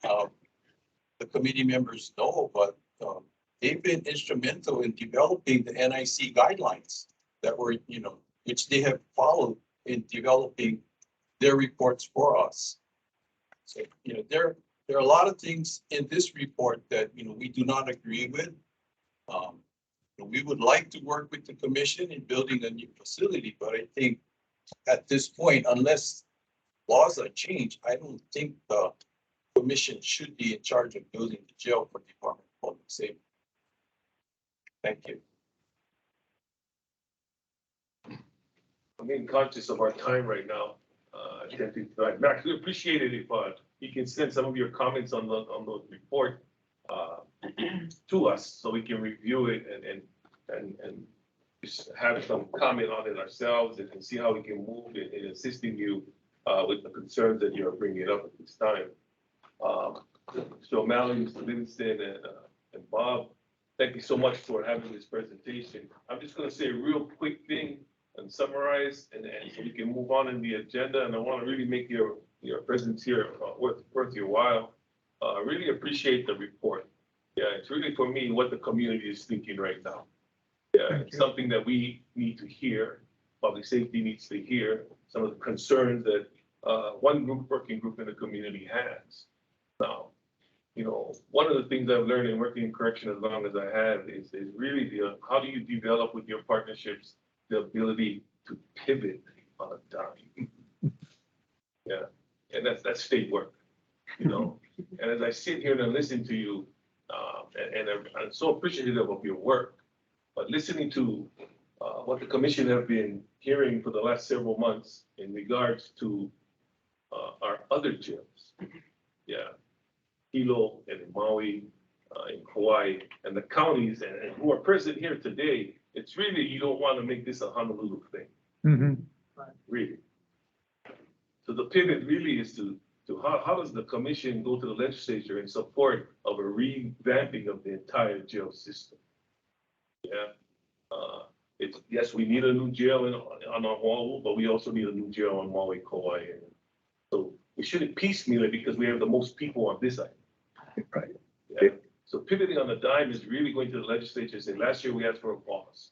the committee members know, but they've been instrumental in developing the NIC guidelines that were, which they have followed in developing their reports for us. So, there are a lot of things in this report that, we do not agree with. We would like to work with the commission in building a new facility, but I think at this point, unless laws are changed, I don't think the commission should be in charge of building the jail for Department of Public Safety. Thank you. I'm being conscious of our time right now. I actually appreciate it if you can send some of your comments on the report to us so we can review it and just have some comment on it ourselves and see how we can move in assisting you with the concerns that you're bringing up at this time. So O'Malley, Mr. Livingston, and Bob, thank you so much for having this presentation. I'm just going to say a real quick thing and summarize, and so we can move on in the agenda. And I want to really make your presence here worth your while. I really appreciate the report. Yeah, it's really for me what the community is thinking right now. Yeah, it's something that we need to hear. Public safety needs to hear some of the concerns that one working group in the community has. Now, one of the things I've learned in working in correction as long as I have is really how do you develop with your partnerships the ability to pivot on a dime. Yeah, and that's state work, And as I sit here and listen to you, and I'm so appreciative of your work, but listening to what the commission have been hearing for the last several months in regards to our other jails, Hilo and in Maui, in Hawaii, and the counties and who are present here today, it's really, you don't want to make this a Honolulu thing. Mm-hmm. Really. So the pivot really is to how does the commission go to the legislature in support of a revamping of the entire jail system? Yeah, yes, we need a new jail on Oahu, but we also need a new jail on Maui, Kauai. And so we shouldn't piecemeal it because we have the most people on this side. Right. Yeah. So pivoting on the dime is really going to the legislature and say, last year we asked for a pause.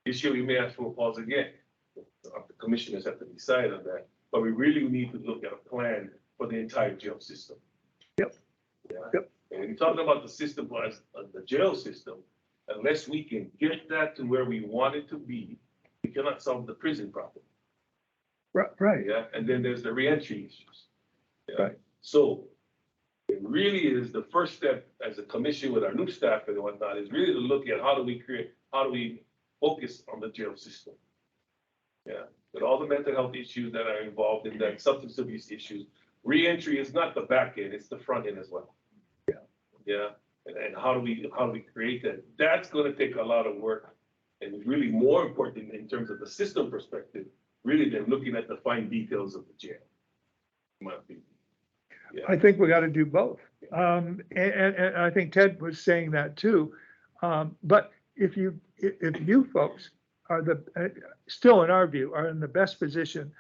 This year we may ask for a pause again. The commissioners have to decide on that, but we really need to look at a plan for the entire jail system. Yep. Yeah. Yep. And when you're talking about the system as the jail system, unless we can get that to where we want it to be, we cannot solve the prison problem. Right. Yeah, and then there's the reentry issues. Yeah? Right. So it really is the first step as a commission with our new staff and whatnot is really to look at how do we focus on the jail system. Yeah, with all the mental health issues that are involved in that, substance abuse issues, reentry is not the back end, it's the front end as well. Yeah. Yeah, and how do we create that? That's gonna take a lot of work and really more important in terms of the system perspective, really than looking at the fine details of the jail. In my opinion. Yeah. I think we got to do both. And I think Ted was saying that too. But if you folks are still in our view, are in the best position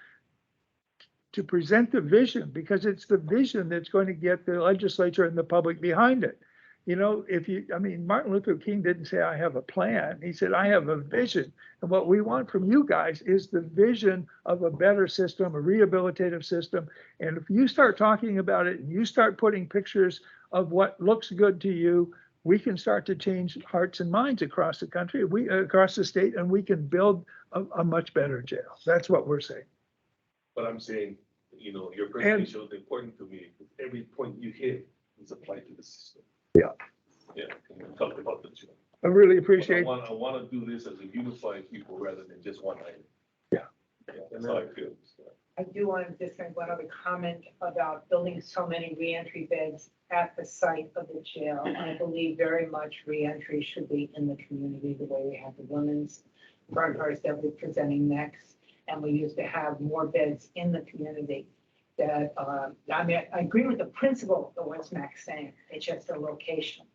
to present the vision, because it's the vision that's going to get the legislature and the public behind it. You know, Martin Luther King didn't say, I have a plan. He said, I have a vision. And what we want from you guys is the vision of a better system, a rehabilitative system. And if you start talking about it and you start putting pictures of what looks good to you, we can start to change hearts and minds across the country, across the state, and we can build a much better jail. That's what we're saying. But I'm saying, you know, your presentation was important to me because every point you hit is applied to the system. Yeah. Yeah, and we talked about the two. I really appreciate. I want to do this as a unified people rather than just one item. Yeah. Yeah, that's how I feel. I do want to just make one other comment about building so many reentry beds at the site of the jail. I believe very much reentry should be in the community, the way we have the women's programs that we're presenting next. And we used to have more beds in the community that, I agree with the principle of what Mac's saying. It's just the location.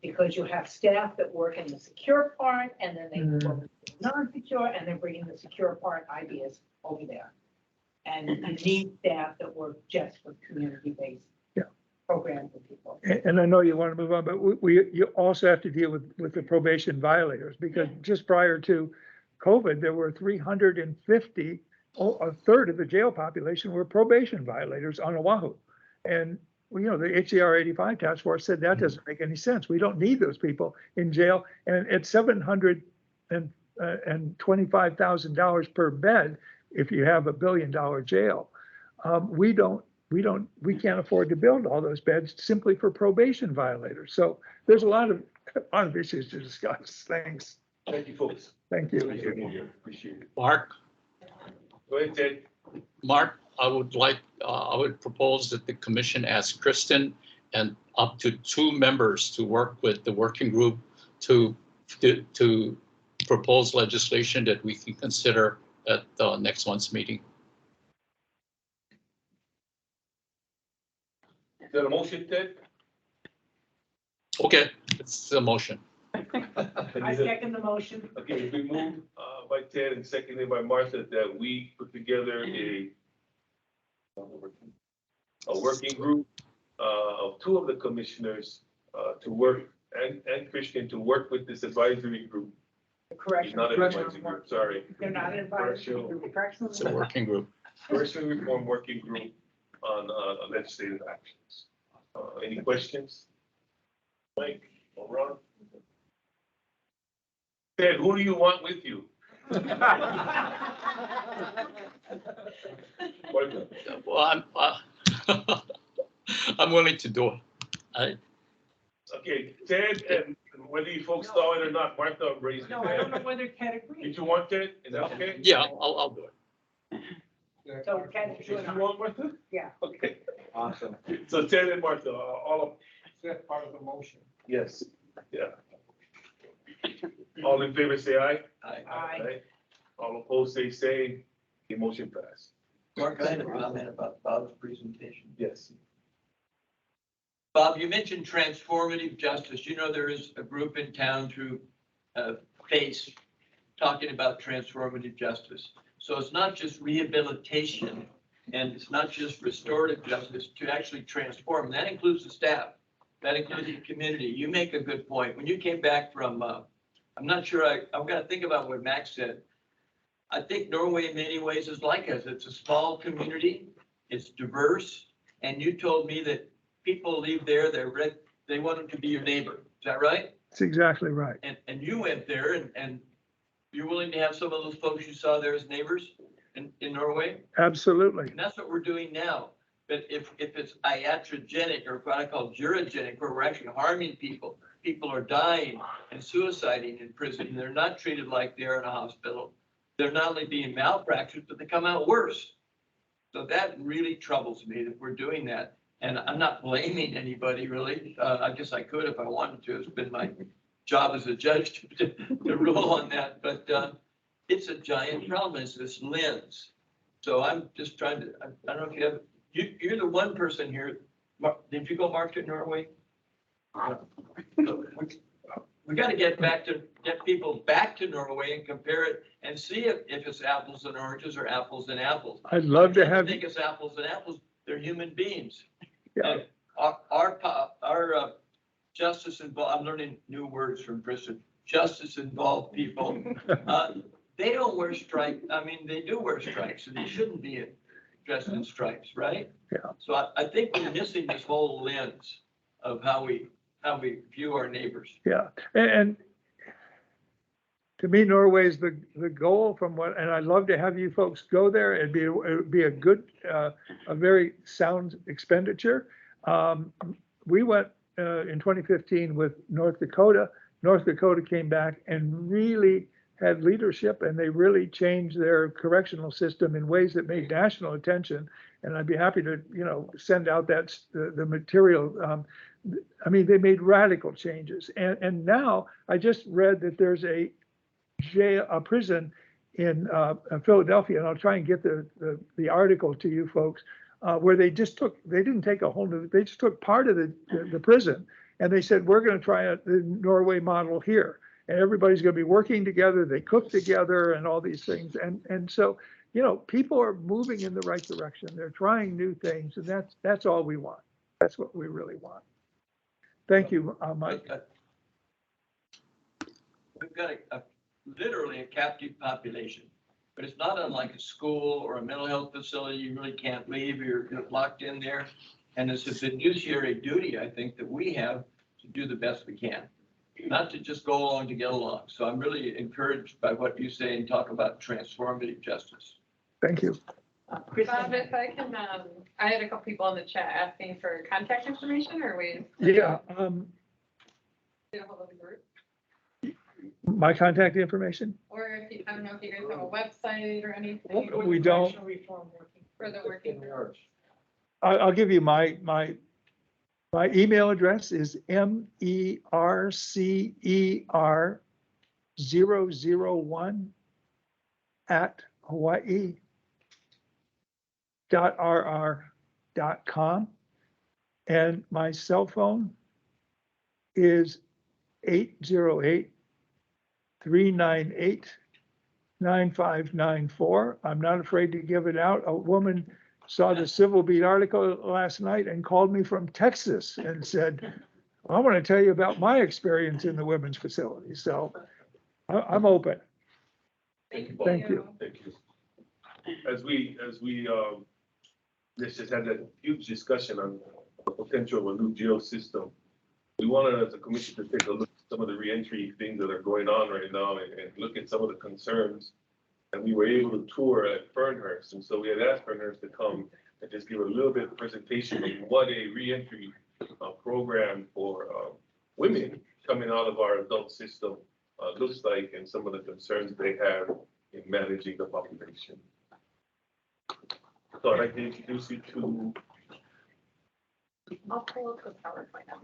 Because you have staff that work in the secure part and then they move over to the non-secure and they're bringing the secure part ideas over there. And you need staff that work just with community-based programs with people. And I know you want to move on, but you also have to deal with the probation violators, because just prior to COVID, there were 350, a third of the jail population were probation violators on Oahu. And, you know, the HCR 85 task force said that doesn't make any sense. We don't need those people in jail. And at $725,000 per bed, if you have $1 billion jail, we can't afford to build all those beds simply for probation violators. So there's a lot of issues to discuss. Thanks. Thank you, folks. Thank you. Appreciate it. Mark? Go ahead, Ted. Mark, I would propose that the commission ask Kristen and up to 2 members to work with the working group to propose legislation that we can consider at next month's meeting. Is that a motion, Ted? Okay, it's a motion. I second the motion. Okay, it's been moved by Ted and seconded by Martha that we put together a working group of 2 of the commissioners to work, and Christian to work with this advisory group. Correction. Not an advisory group, sorry. They're not an advisory group. Correctional. It's a working group. Correctional reform working group on legislative actions. Any questions? Mike or Ron? Ted, who do you want with you? Well, I'm willing to do it. Okay, Ted, and whether you folks saw it or not, Martha raised her No, I don't know whether Ted agrees. Did you want Ted? Is that okay? Yeah, I'll do it. So Ted, Did you want Martha? yeah. Okay. Awesome. So Ted and Martha, all of. That's part of the motion. Yes, yeah. All in favor, say aye. Aye. All opposed, say same. The motion passed. Mark, I had a comment about Bob's presentation. Yes. Bob, you mentioned transformative justice. You know, there is a group in town through FACE talking about transformative justice. So it's not just rehabilitation and it's not just restorative justice to actually transform. That includes the staff. That includes the community. You make a good point. When you came back from, I'm not sure, I've got to think about what Max said. I think Norway in many ways is like us. It's a small community. It's diverse. And you told me that people leave there, they want them to be your neighbor. Is that right? That's exactly right. And you went there and you're willing to have some of those folks you saw there as neighbors in Norway? Absolutely. And that's what we're doing now. But if it's iatrogenic or what I call jurogenic, where we're actually harming people, people are dying and suiciding in prison. They're not treated like they're in a hospital. They're not only being malpracticed, but they come out worse. So that really troubles me that we're doing that. And I'm not blaming anybody really. I guess I could if I wanted to. It's been my job as a judge to rule on that. But it's a giant problem. It's this lens. So I'm just trying to, I don't know if you have, you're the one person here. Did you go, Mark, to Norway? We got to get people back to Norway and compare it and see if it's apples and oranges or apples and apples. I'd love to have. I think it's apples and apples. They're human beings. Yeah. And our justice involved, I'm learning new words from Kristen. Justice involved people. They don't wear stripes. I mean, they do wear stripes, and they shouldn't be dressed in stripes, right? Yeah. So I think we're missing this whole lens of how we view our neighbors. Yeah, and to me, Norway is the goal from what, and I'd love to have you folks go there. It'd be a good, a very sound expenditure. We went in 2015 with North Dakota. North Dakota came back and really had leadership, and they really changed their correctional system in ways that made national attention. And I'd be happy to, send out the material. I mean, they made radical changes. And now I just read that there's a prison in Philadelphia, and I'll try and get the article to you folks, where they didn't take a whole new, they just took part of the prison, and they said, we're going to try the Norway model here. And everybody's going to be working together. They cook together and all these things. And so, people are moving in the right direction. They're trying new things, and that's all we want. That's what we really want. Thank you, Mike. We've got literally a captive population, but it's not unlike a school or a mental health facility. You really can't leave. You're locked in there. And it's a fiduciary duty, I think, that we have to do the best we can, not to just go along to get along. So I'm really encouraged by what you say and talk about transformative justice. Thank you. Bob, if I can, I had a couple people in the chat asking for contact information or ways. Yeah. Get a hold of the group. My contact information? Or if you, I don't know if you guys have a website or anything. We don't. For the working group. I'll give you my email address is mercer001@hawaii.rr.com, and my cell phone is 808-398-9594. I'm not afraid to give it out. A woman saw the Civil Beat article last night and called me from Texas and said, I want to tell you about my experience in the women's facility. So I'm open. Thank you. Thank you. Thank you. As we just had a huge discussion on the potential of a new jail system, we wanted as a commission to take a look at some of the reentry things that are going on right now and look at some of the concerns. And we were able to tour at Fernhurst. And so we had asked Fernhurst to come and just give a little bit of presentation on what a reentry program for women coming out of our adult system looks like, and some of the concerns they have in managing the population. So I'd like to introduce you to. I'll pull up the PowerPoint now.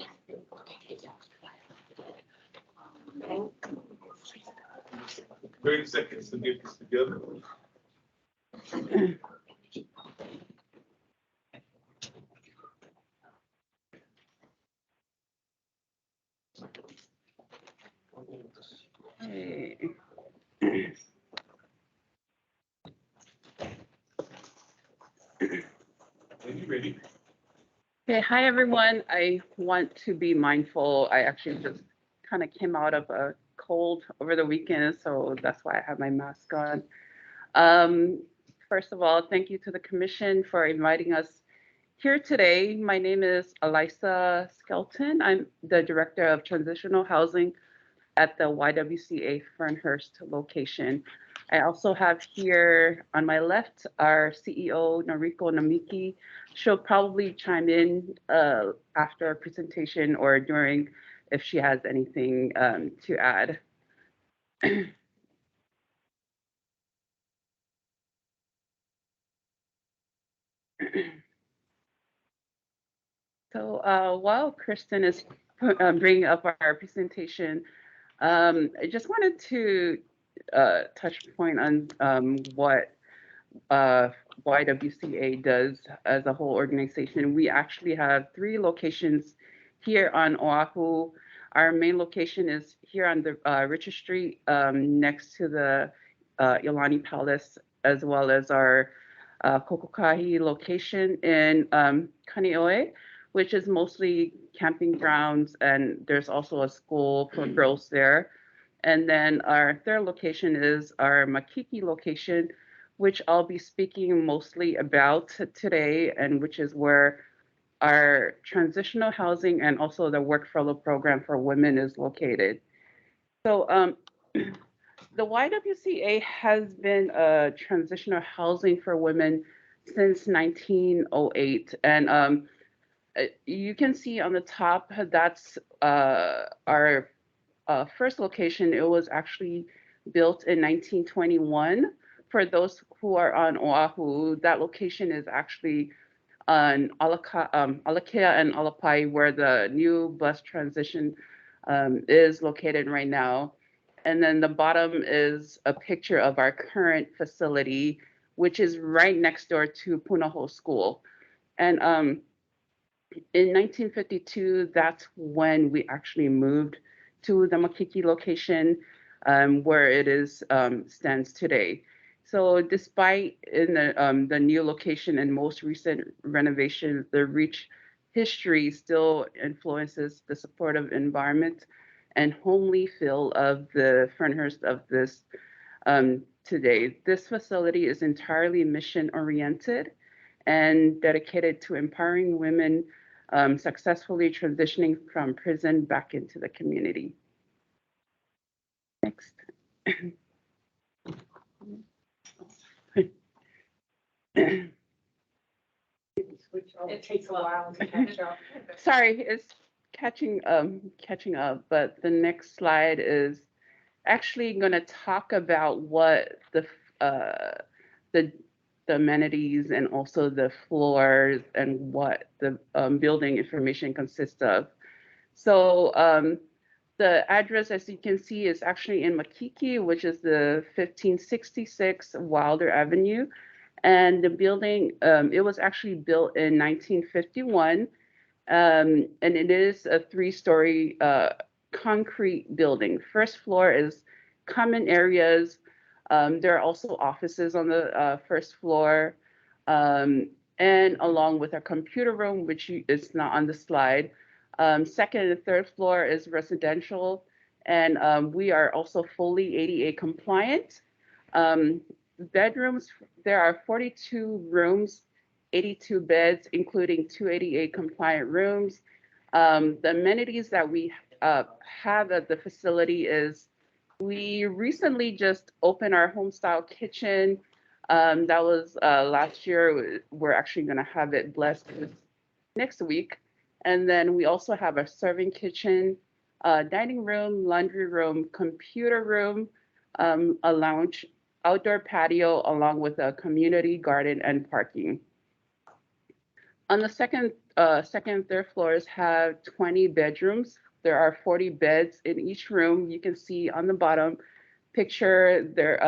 30 seconds to get this together. Okay. Okay, hi everyone. I want to be mindful. I actually just kind of came out of a cold over the weekend, so that's why I have my mask on. First of all, thank you to the commission for inviting us here today. My name is Elisa Skelton. I'm the Director of Transitional Housing at the YWCA Fernhurst location. I also have here on my left our CEO, Noriko Namiki. She'll probably chime in after our presentation or during if she has anything to add. So while Kristen is bringing up our presentation, I just wanted to touch point on what YWCA does as a whole organization. We actually have 3 locations here on Oahu. Our main location is here on the Richard Street next to the Iolani Palace, as well as our Kokokahi location in Kaneohe, which is mostly camping grounds, and there's also a school for girls there. And then our third location is our Makiki location, which I'll be speaking mostly about today, and which is where our transitional housing and also the work fellow program for women is located. So the YWCA has been a transitional housing for women since 1908. And you can see on the top, that's our first location. It was actually built in 1921. For those who are on Oahu, that location is actually on Alakea and Alapai, where the new bus transition is located right now. And then the bottom is a picture of our current facility, which is right next door to Punahou School. And in 1952, that's when we actually moved to the Makiki location, where it is stands today. So despite in the new location and most recent renovations, the rich history still influences the supportive environment and homely feel of the Fernhurst of this today. This facility is entirely mission oriented and dedicated to empowering women successfully transitioning from prison back into the community. Next. It takes a while to catch up. Sorry, it's catching up, but the next slide is actually going to talk about what the amenities and also the floors and what the building information consists of. So the address, as you can see, is actually in Makiki, which is the 1566 Wilder Avenue. And the building, it was actually built in 1951. And it is a 3-story concrete building. First floor is common areas. There are also offices on the first floor, and along with a computer room, which is not on the slide. Second and third floor is residential, and we are also fully ADA compliant. Bedrooms, there are 42 rooms, 82 beds, including 2 ADA compliant rooms. The amenities that we have at the facility is we recently just opened our home style kitchen. That was last year. We're actually going to have it blessed next week. And then we also have a serving kitchen, dining room, laundry room, computer room, a lounge, outdoor patio, along with a community garden and parking. On the second and third floors have 20 bedrooms. There are 40 beds in each room. You can see on the bottom picture there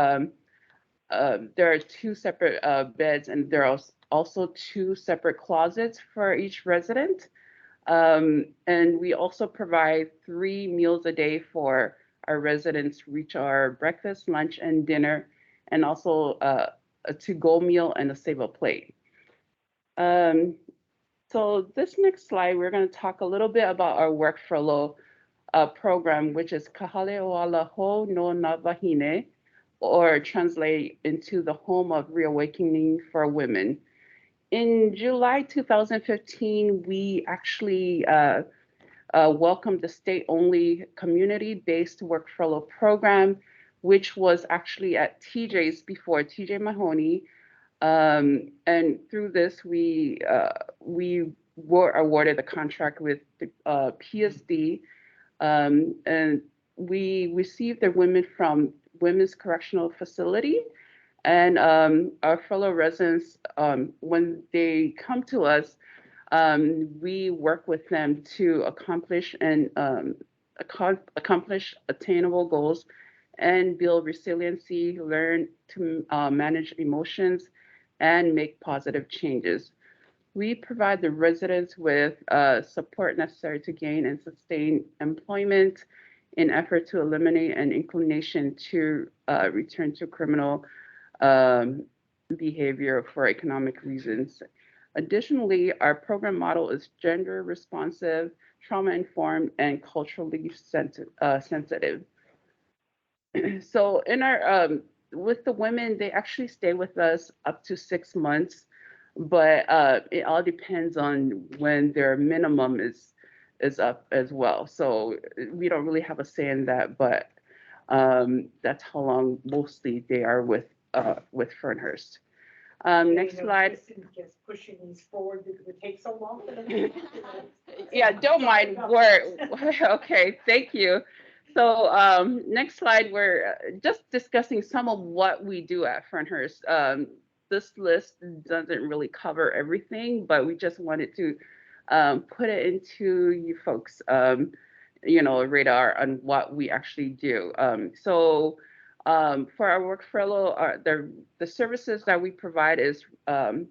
are 2 separate beds, and there are also 2 separate closets for each resident. And we also provide 3 meals a day for our residents reach our breakfast, lunch, and dinner, and also a to-go meal and a save-a plate. So this next slide, we're going to talk a little bit about our work furlough program, which is Kahale Oala Ho no Navahine, or translate into the home of reawakening for women. In July 2015, we actually welcomed the state-only community-based work furlough program, which was actually at TJ's before, TJ Mahoney. And through this, we were awarded a contract with the PSD, and we received the women from Women's Correctional Facility. And our fellow residents, when they come to us, we work with them to accomplish attainable goals and build resiliency, learn to manage emotions, and make positive changes. We provide the residents with support necessary to gain and sustain employment in effort to eliminate an inclination to return to criminal behavior for economic reasons. Additionally, our program model is gender responsive, trauma informed, and culturally sensitive. So in our with the women, they actually stay with us up to 6 months, but it all depends on when their minimum is up as well. So we don't really have a say in that, but that's how long mostly they are with Fernhurst. Next slide. Just pushing these forward because it takes so long. Yeah, don't mind. Okay, thank you. So next slide, we're just discussing some of what we do at Fernhurst. This list doesn't really cover everything, but we just wanted to put it into you folks, radar on what we actually do. So for our work furlough, the services that we provide is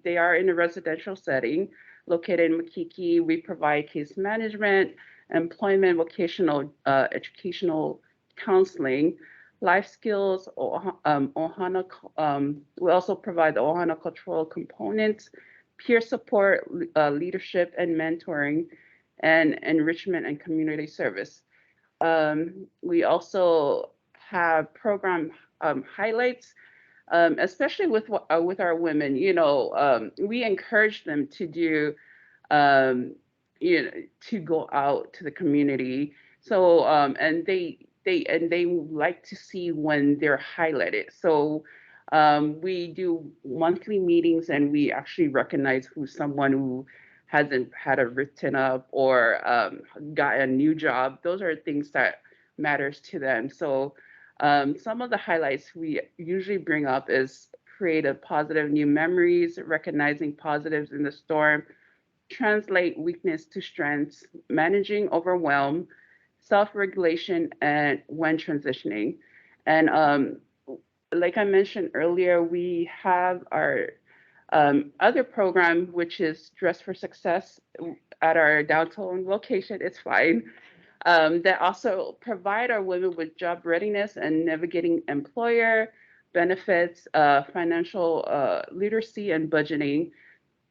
they are in a residential setting located in Makiki. We provide case management, employment, vocational, educational counseling, life skills, Ohana. We also provide the Ohana cultural components, peer support, leadership and mentoring, and enrichment and community service. We also have program highlights, especially with our women. We encourage them to do, to go out to the community. So and they like to see when they're highlighted. So we do monthly meetings, and we actually recognize who's someone who hasn't had a written up or got a new job. Those are things that matters to them. So some of the highlights we usually bring up is create a positive new memories, recognizing positives in the storm, translate weakness to strengths, managing overwhelm, self-regulation, and when transitioning. And like I mentioned earlier, we have our other program, which is Dress for Success at our downtown location. It's fine. That also provide our women with job readiness and navigating employer benefits, financial literacy and budgeting,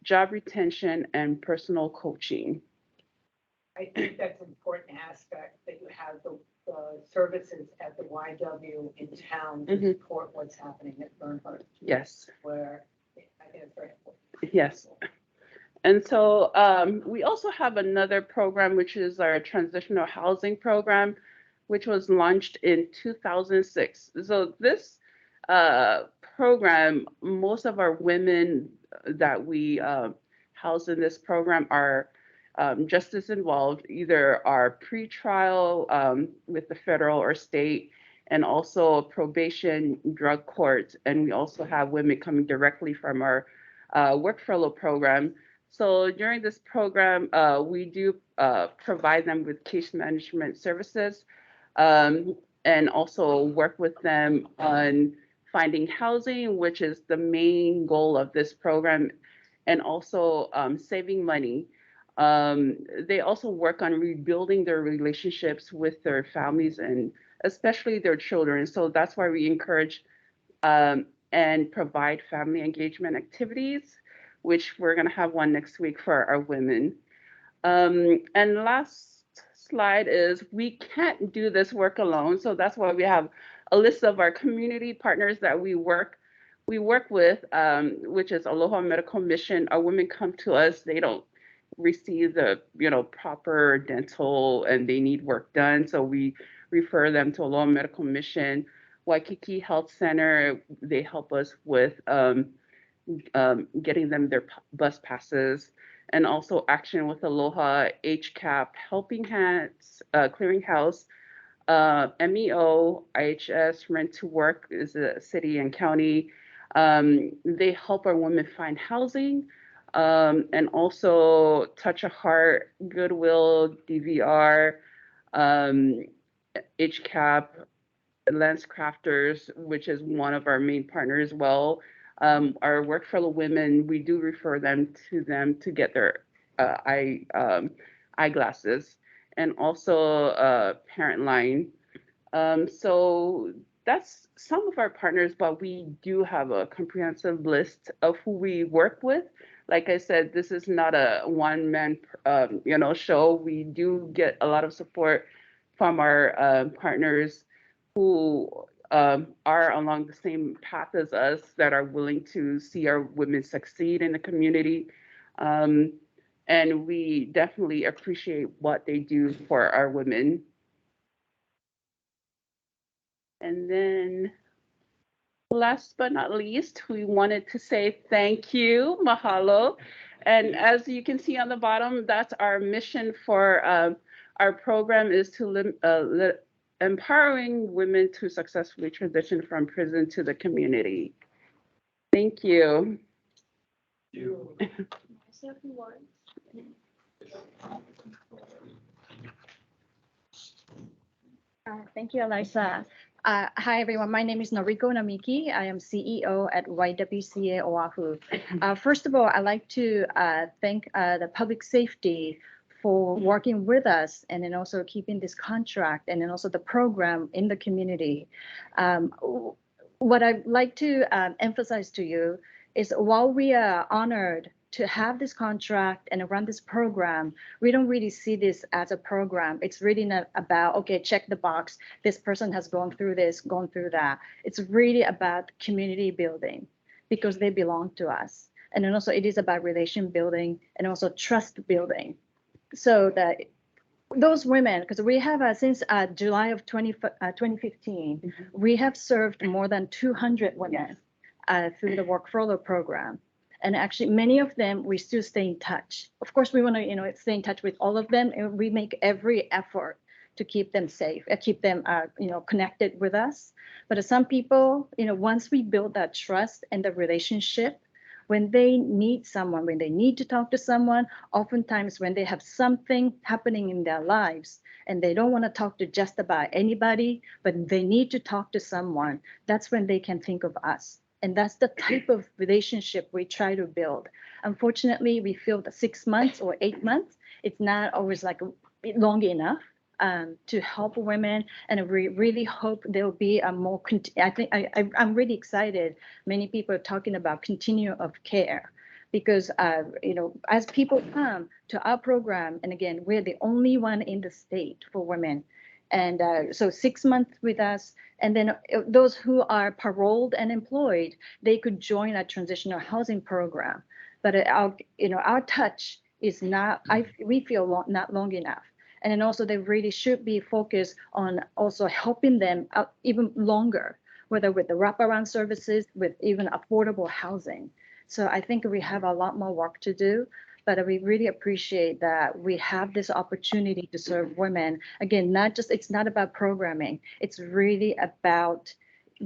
job retention, and personal coaching. I think that's an important aspect, that you have the services at the YW in town to support what's happening at Fernhurst. Yes. Where I think it's very important. Yes. And so we also have another program, which is our transitional housing program, which was launched in 2006. So this program, most of our women that we house in this program are just as involved, either our pretrial with the federal or state, and also probation, drug court. And we also have women coming directly from our work furlough program. So during this program, we do provide them with case management services, and also work with them on finding housing, which is the main goal of this program, and also saving money. They also work on rebuilding their relationships with their families, and especially their children. So that's why we encourage and provide family engagement activities, which we're going to have one next week for our women. And last slide is we can't do this work alone. So that's why we have a list of our community partners that we work with, which is Aloha Medical Mission. Our women come to us, they don't receive the proper dental and they need work done. So we refer them to Aloha Medical Mission. Waikiki Health Center, they help us with getting them their bus passes, and also Action with Aloha, HCAP, Helping Hands, Clearinghouse, MEO, IHS, Rent to Work is a city and county. They help our women find housing, and also Touch a Heart, Goodwill, DVR, HCAP, Lance Crafters, which is one of our main partners as well. Our work fellow women, we do refer them to get their eyeglasses, and also Parent Line. So that's some of our partners, but we do have a comprehensive list of who we work with. Like I said, this is not a one-man show. We do get a lot of support from our partners who are along the same path as us, that are willing to see our women succeed in the community. And we definitely appreciate what they do for our women. And then last but not least, we wanted to say thank you, mahalo. And as you can see on the bottom, that's our mission for our program, is to empowering women to successfully transition from prison to the community. Thank you. Thank you, Eliza. Hi, everyone. My name is Noriko Namiki. I am CEO at YWCA Oahu. First of all, I'd like to thank the public safety for working with us, and then also keeping this contract, and then also the program in the community. What I'd like to emphasize to you is, while we are honored to have this contract and run this program, we don't really see this as a program. It's really not about, okay, check the box, this person has gone through this, gone through that. It's really about community building, because they belong to us. And then also it is about relation building and also trust building. So that those women, because we have since July of 2015, we have served more than 200 women through the work furlough program. And actually, many of them, we still stay in touch. Of course, we want to, stay in touch with all of them, and we make every effort to keep them safe, keep them, connected with us. But some people, once we build that trust and the relationship, when they need someone, when they need to talk to someone, oftentimes when they have something happening in their lives and they don't want to talk to just about anybody, but they need to talk to someone, that's when they can think of us. And that's the type of relationship we try to build. Unfortunately, we feel that 6 months or 8 months, it's not always like long enough to help women. And we really hope there will be a more, I'm really excited. Many people are talking about continuum of care, because, as people come to our program, and again, we're the only one in the state for women. And so 6 months with us, and then those who are paroled and employed, they could join a transitional housing program. But our touch is not, we feel not long enough. And then also they really should be focused on also helping them out even longer, whether with the wraparound services, with even affordable housing. So I think we have a lot more work to do. But we really appreciate that we have this opportunity to serve women. Again, it's not about programming. It's really about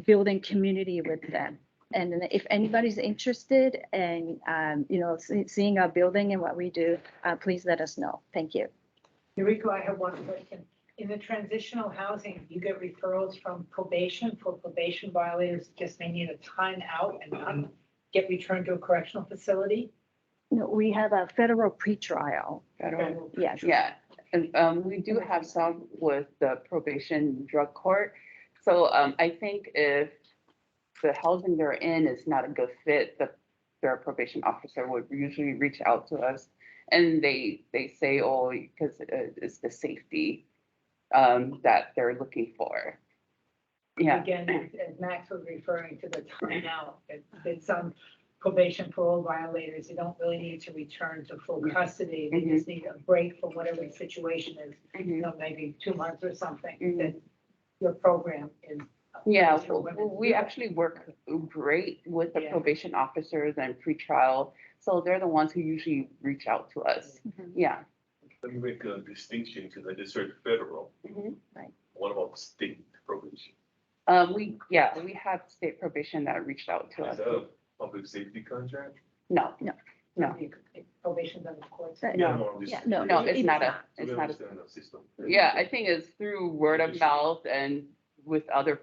building community with them. And if anybody's interested in, seeing our building and what we do, please let us know. Thank you. Noriko, I have one question. In the transitional housing, you get referrals from probation for probation violators, just they need a time out and not get returned to a correctional facility? No, we have a federal pretrial. Federal. Yes. Yeah. And we do have some with the probation drug court. So I think if the housing they're in is not a good fit, their probation officer would usually reach out to us. And they say, oh, because it's the safety that they're looking for. Yeah. Again, as Max was referring to the timeout, that some probation parole violators, they don't really need to return to full custody. They just need a break from whatever the situation is, you know, maybe 2 months or something, that your program is. Yeah, we actually work great with the probation officers and pretrial. So they're the ones who usually reach out to us. Yeah. Let me make a distinction because I just heard federal. Right. What about state probation? We have state probation that reached out to Is us. that a public safety contract? No. Probation doesn't court. No, it's not a system. Yeah, I think it's through word of mouth and with other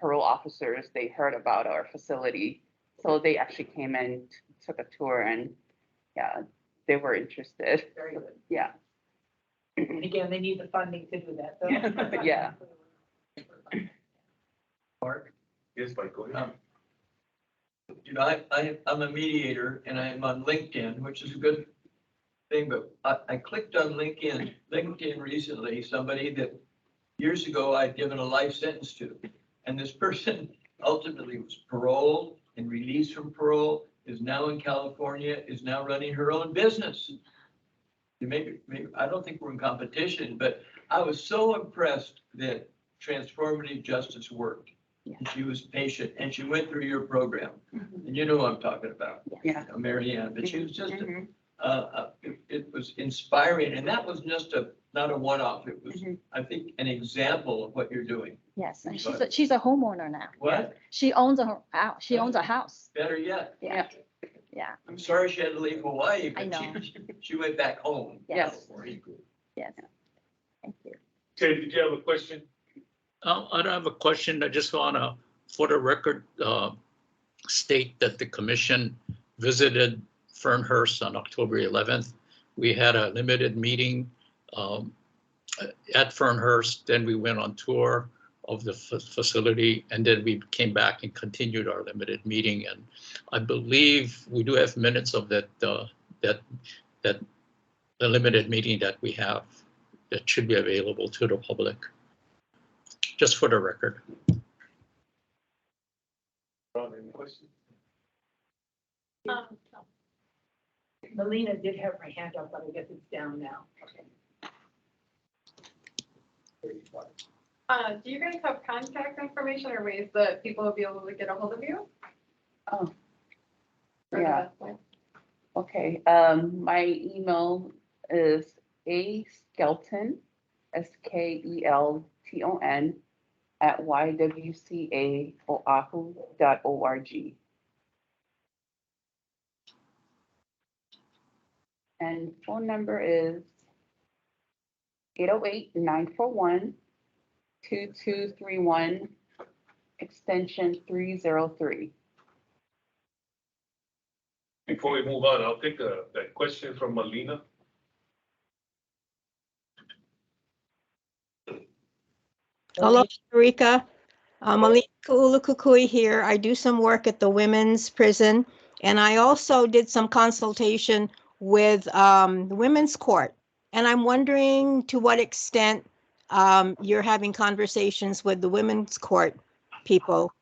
parole officers, they heard about our facility. So they actually came and took a tour and yeah, they were interested. Very good. Yeah. And again, they need the funding to do that. Though. Yeah. Mark? Yes, Mike, go ahead. You know, I'm a mediator and I'm on LinkedIn, which is a good thing, but I clicked on LinkedIn recently, somebody that years ago I'd given a life sentence to. And this person ultimately was paroled and released from parole, is now in California, is now running her own business. Maybe I don't think we're in competition, but I was so impressed that transformative justice worked. And she was patient and she went through your program. And you know what I'm talking about. Yeah. Mary Ann, but she was just, it was inspiring. And that was just not a one-off. It was, I think, an example of what you're doing. Yes, and she's a homeowner now. What? She owns a house. She owns a house. Better yet. Yeah. Yeah. I'm sorry she had to leave Hawaii, I but know. she went back home. Yes. Yes. Thank you. Ted, did you have a question? I don't have a question. I just want to, for the record, state that the commission visited Fernhurst on October 11th. We had a limited meeting at Fernhurst. Then we went on tour of the facility, and then we came back and continued our limited meeting. And I believe we do have minutes of that the limited meeting that we have that should be available to the public. Just for the record. Ron, any questions? Melina did have her hand up, but I guess it's down now. Do you guys have contact information or ways that people will be able to get a hold of you? Oh. Yeah. Okay. My email is askelton, SKELTON @ywcaoahu.org. And phone number is 808-941-2231, extension 303. Before we move on, I'll take that question from Melina. Hello, Rika. Malika Ulukukui here. I do some work at the women's prison, and I also did some consultation with the women's court. And I'm wondering to what extent you're having conversations with the women's court people,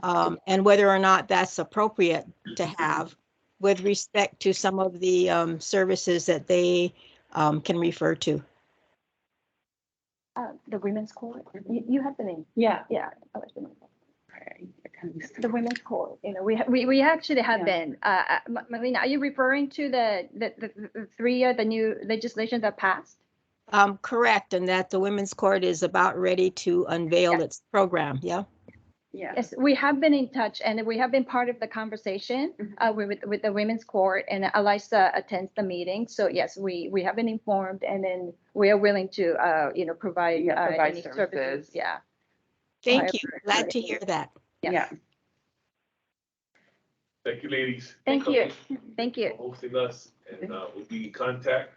and whether or not that's appropriate to have with respect to some of the services that they can refer to. The women's court. You have the name. Yeah. Yeah. The women's court. You know, we actually have been. Melina, are you referring to the three the new legislation that passed? Correct, and that the women's court is about ready to unveil its program. Yeah. Yes, we have been in touch, and we have been part of the conversation with the women's court, and Elisa attends the meeting. So yes, we have been informed, and then we are willing to provide any services. Yeah. Thank you. Glad to hear that. Yeah. Thank you, ladies. Thank you. Thank you. For hosting us, and we'll be in contact.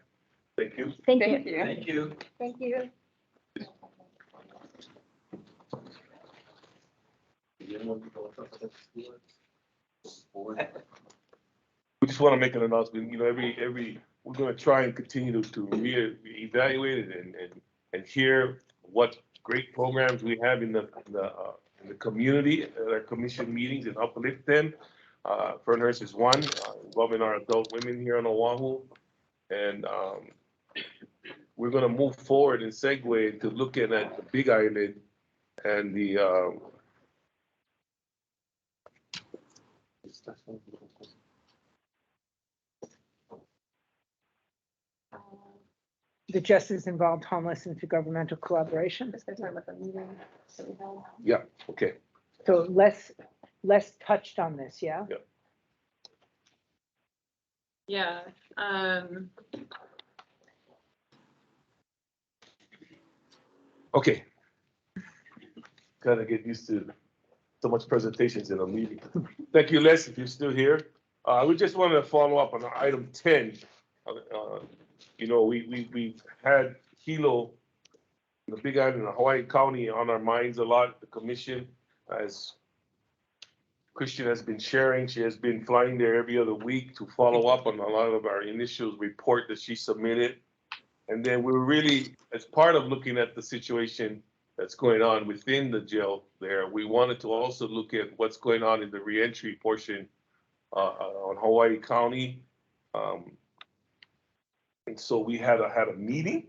Thank you. Thank you. Thank you. Thank you. We just want to make an announcement, you know, we're going to try and continue to reevaluate it and hear what great programs we have in the community at our commission meetings and uplift them. For Nurse is one, involving our adult women here on Oahu. And we're going to move forward and segue into looking at the Big Island and the Justice Involved Homeless Intergovernmental Collaboration. yeah, okay. So less touched on this, yeah? Yeah. Okay. Gotta get used to so much presentations in a meeting. Thank you, Les, if you're still here. We just wanted to follow up on item 10. You know, we've had Hilo, the Big Island in Hawaii County on our minds a lot. The commission, as Christian has been sharing, she has been flying there every other week to follow up on a lot of our initial report that she submitted. And then we're really, as part of looking at the situation that's going on within the jail there, we wanted to also look at what's going on in the reentry portion on Hawaii County. And so we had a meeting.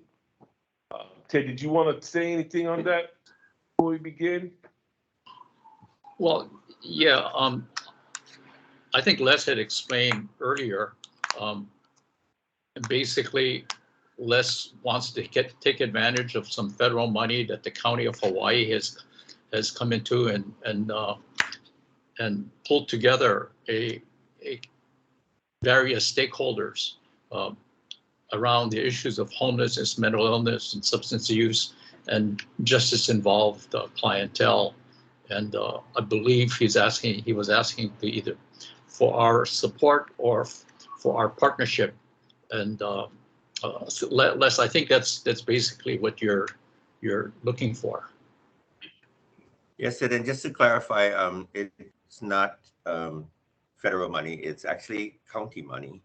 Ted, did you want to say anything on that before we begin? Well, yeah, I think Les had explained earlier. Basically, Les wants to take advantage of some federal money that the county of Hawaii has come into and pulled together a various stakeholders around the issues of homelessness, mental illness, and substance use, and justice-involved clientele. And I believe he was asking to either for our support or for our partnership. And so Les, I think that's basically what you're looking for. Yes, and then just to clarify, it's not federal money. It's actually county money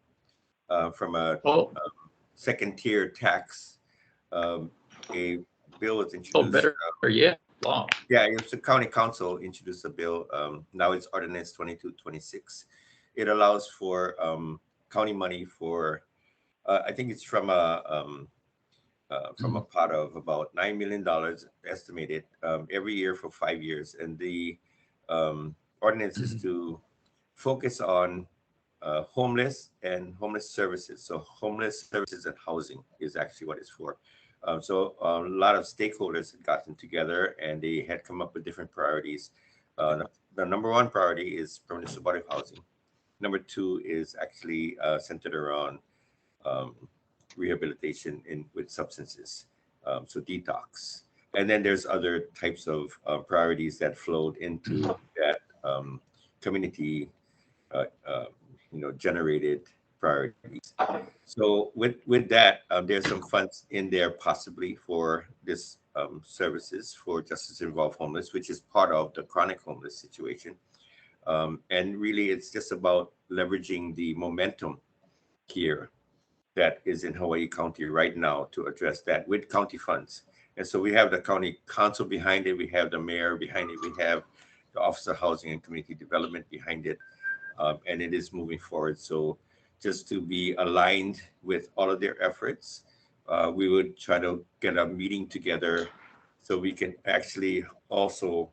from a second-tier tax. A bill was introduced. Oh, better, yeah. Wow. Yeah, it was the county council introduced a bill. Now it's ordinance 2226. It allows for county money for, I think it's from a pot of about $9 million estimated every year for 5 years. And the ordinance is to focus on homeless and homeless services. So homeless services and housing is actually what it's for. So a lot of stakeholders had gotten together and they had come up with different priorities. The number one priority is permanent supportive housing. Number two is actually centered around rehabilitation with substances, so detox. And then there's other types of priorities that flowed into that community generated priorities. So with that, there's some funds in there possibly for this services for justice involved homeless, which is part of the chronic homeless situation. And really it's just about leveraging the momentum here that is in Hawaii County right now to address that with county funds. And so we have the county council behind it, we have the mayor behind it, we have the Office of Housing and Community Development behind it, and it is moving forward. So just to be aligned with all of their efforts, we would try to get a meeting together so we can actually also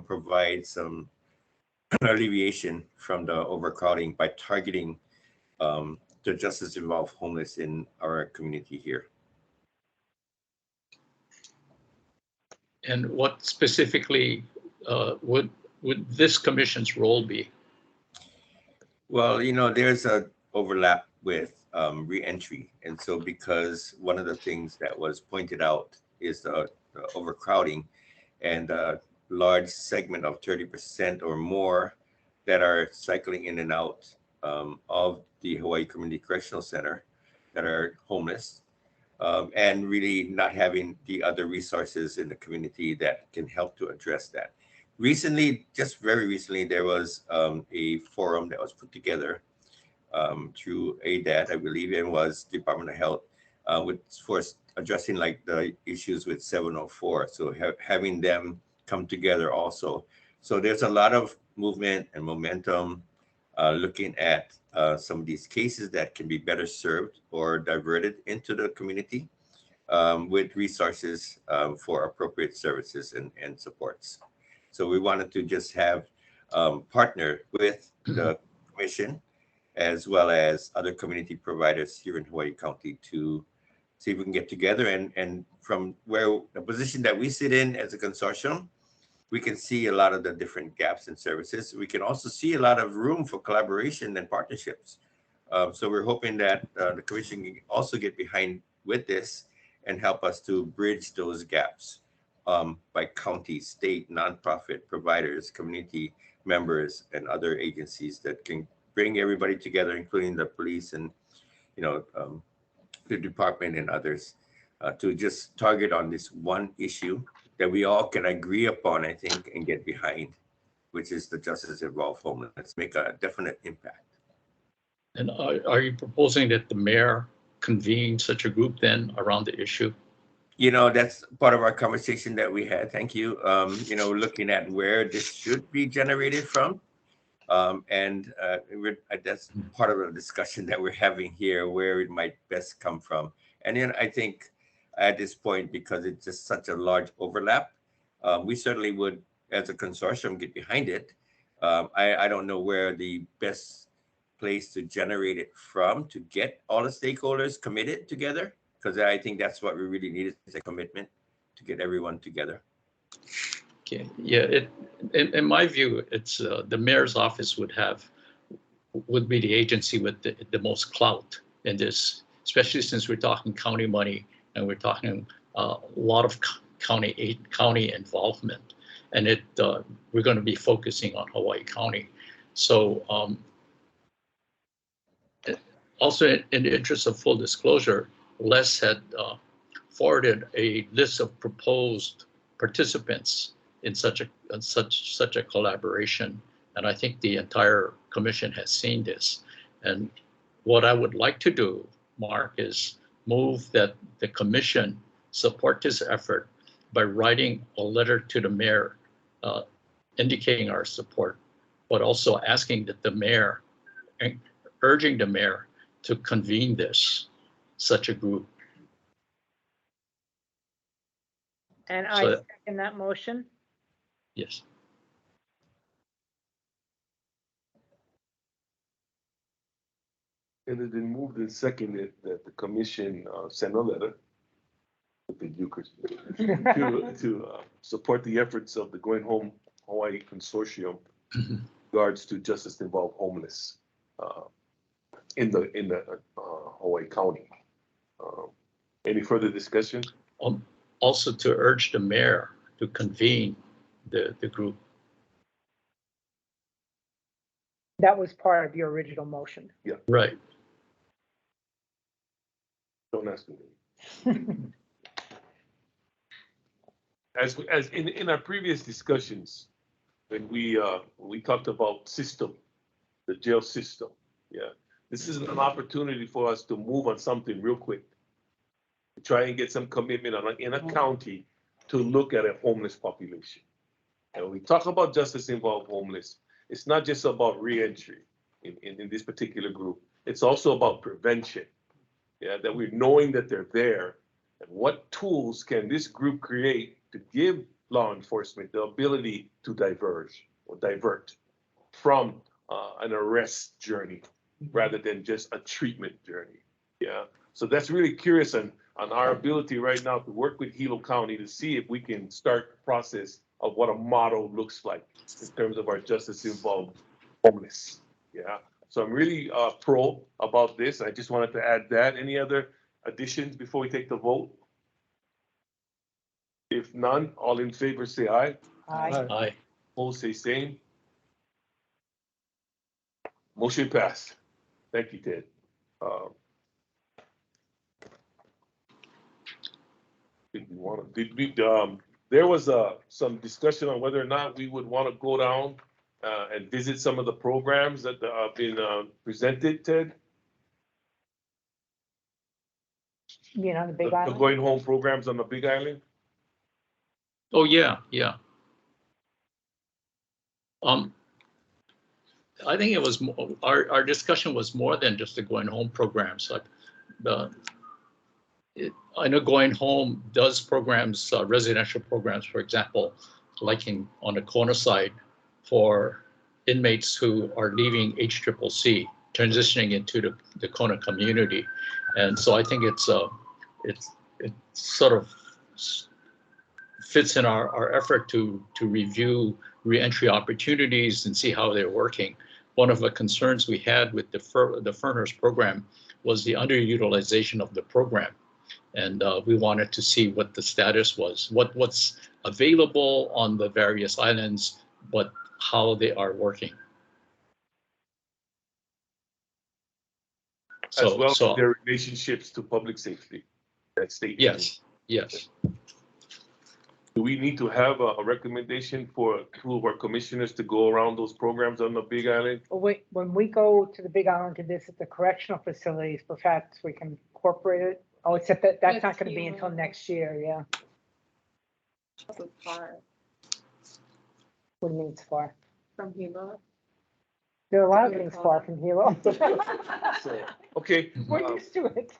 provide some alleviation from the overcrowding by targeting the justice involved homeless in our community here. And what specifically would this commission's role be? Well, there's a overlap with reentry. And so because one of the things that was pointed out is the overcrowding and a large segment of 30% or more that are cycling in and out of the Hawaii Community Correctional Center that are homeless. and really not having the other resources in the community that can help to address that. Recently, just very recently, there was a forum that was put together through ADAT, I believe, and was Department of Health for addressing like the issues with 704. So having them come together also. So there's a lot of movement and momentum looking at some of these cases that can be better served or diverted into the community with resources for appropriate services and supports. So we wanted to just have partner with the commission as well as other community providers here in Hawaii County to see if we can get together. And from where the position that we sit in as a consortium, we can see a lot of the different gaps in services. We can also see a lot of room for collaboration and partnerships. So we're hoping that the commission can also get behind with this and help us to bridge those gaps by county, state, nonprofit providers, community members, and other agencies that can bring everybody together, including the police and the department and others, to just target on this one issue that we all can agree upon, I think, and get behind, which is the justice involved homelessness. Make a definite impact. And are you proposing that the mayor convene such a group then around the issue? That's part of our conversation that we had. Thank you. Looking at where this should be generated from. That's part of the discussion that we're having here, where it might best come from. And then I think at this point, because it's just such a large overlap, we certainly would, as a consortium, get behind it. I don't know where the best place to generate it from to get all the stakeholders committed together, because I think that's what we really need is a commitment to get everyone together. Okay. Yeah. In my view, it's the mayor's office would be the agency with the most clout in this, especially since we're talking county money and we're talking a lot of county involvement, and we're going to be focusing on Hawaii County. So also in the interest of full disclosure, Les had forwarded a list of proposed participants in such a collaboration, and I think the entire commission has seen this. And what I would like to do, Mark, is move that the commission support this effort by writing a letter to the mayor indicating our support, but also asking that the mayor, urging the mayor to convene such a group. And I second that motion. Yes. And it been moved and seconded that the commission send a letter to support the efforts of the Going Home Hawaii Consortium in regards to justice involved homeless in the Hawaii County. Any further discussion? Also to urge the mayor to convene the group. That was part of your original motion. Yeah. Right. Don't ask me. As in our previous discussions, when we talked about the jail system, this is an opportunity for us to move on something real quick. Try and get some commitment in a county to look at a homeless population. And when we talk about justice involved homeless, it's not just about reentry in this particular group. It's also about prevention. That we're knowing that they're there, and what tools can this group create to give law enforcement the ability to diverge or divert from an arrest journey rather than just a treatment journey. So that's really curious on our ability right now to work with Hilo County to see if we can start the process of what a model looks like in terms of our justice involved homeless. So I'm really pro about this. I just wanted to add that. Any other additions before we take the vote? If none, all in favor say aye. Aye. Aye. Opposed say same. Motion passed. Thank you, Ted. Did we, there was some discussion on whether or not we would want to go down and visit some of the programs that have been presented, Ted? You know, the Big The Island. going home programs on the Big Island? Oh, yeah, yeah. I think it was our discussion was more than just the going home programs. Like I know going home does programs, residential programs, for example, like on the corner side for inmates who are leaving HCCC, transitioning into the Kona community. And so I think it sort of fits in our effort to review reentry opportunities and see how they're working. One of the concerns we had with the Ferners program was the underutilization of the program. And we wanted to see what the status was, what's available on the various islands, but how they are working. As well as their relationships to public safety and state. Yes, yes. Do we need to have a recommendation for two of our commissioners to go around those programs on the Big Island? Wait, when we go to the Big Island to visit the correctional facilities, perhaps we can incorporate it. Oh, except that's not going to be until next year, yeah. Also far What do you mean it's far? from Hilo. There are a lot of things far from Hilo. So, okay. We're used to it.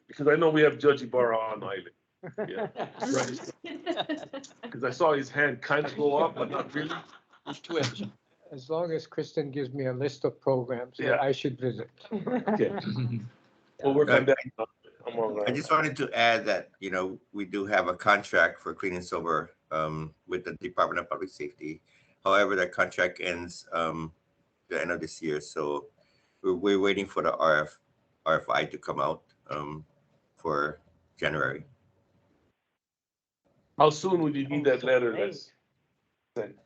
Because I know we have Judge Ibarra on island. Yeah. Because I saw his hand kind of go up, but not really. Twitch. As long as Kristen gives me a list of programs that I should visit. Okay. We'll work on that. I just wanted to add that, you know, we do have a contract for clean and sober with the Department of Public Safety. However, that contract ends the end of this year. So we're waiting for the RFI to come out for January. How soon would you need that letter that's sent?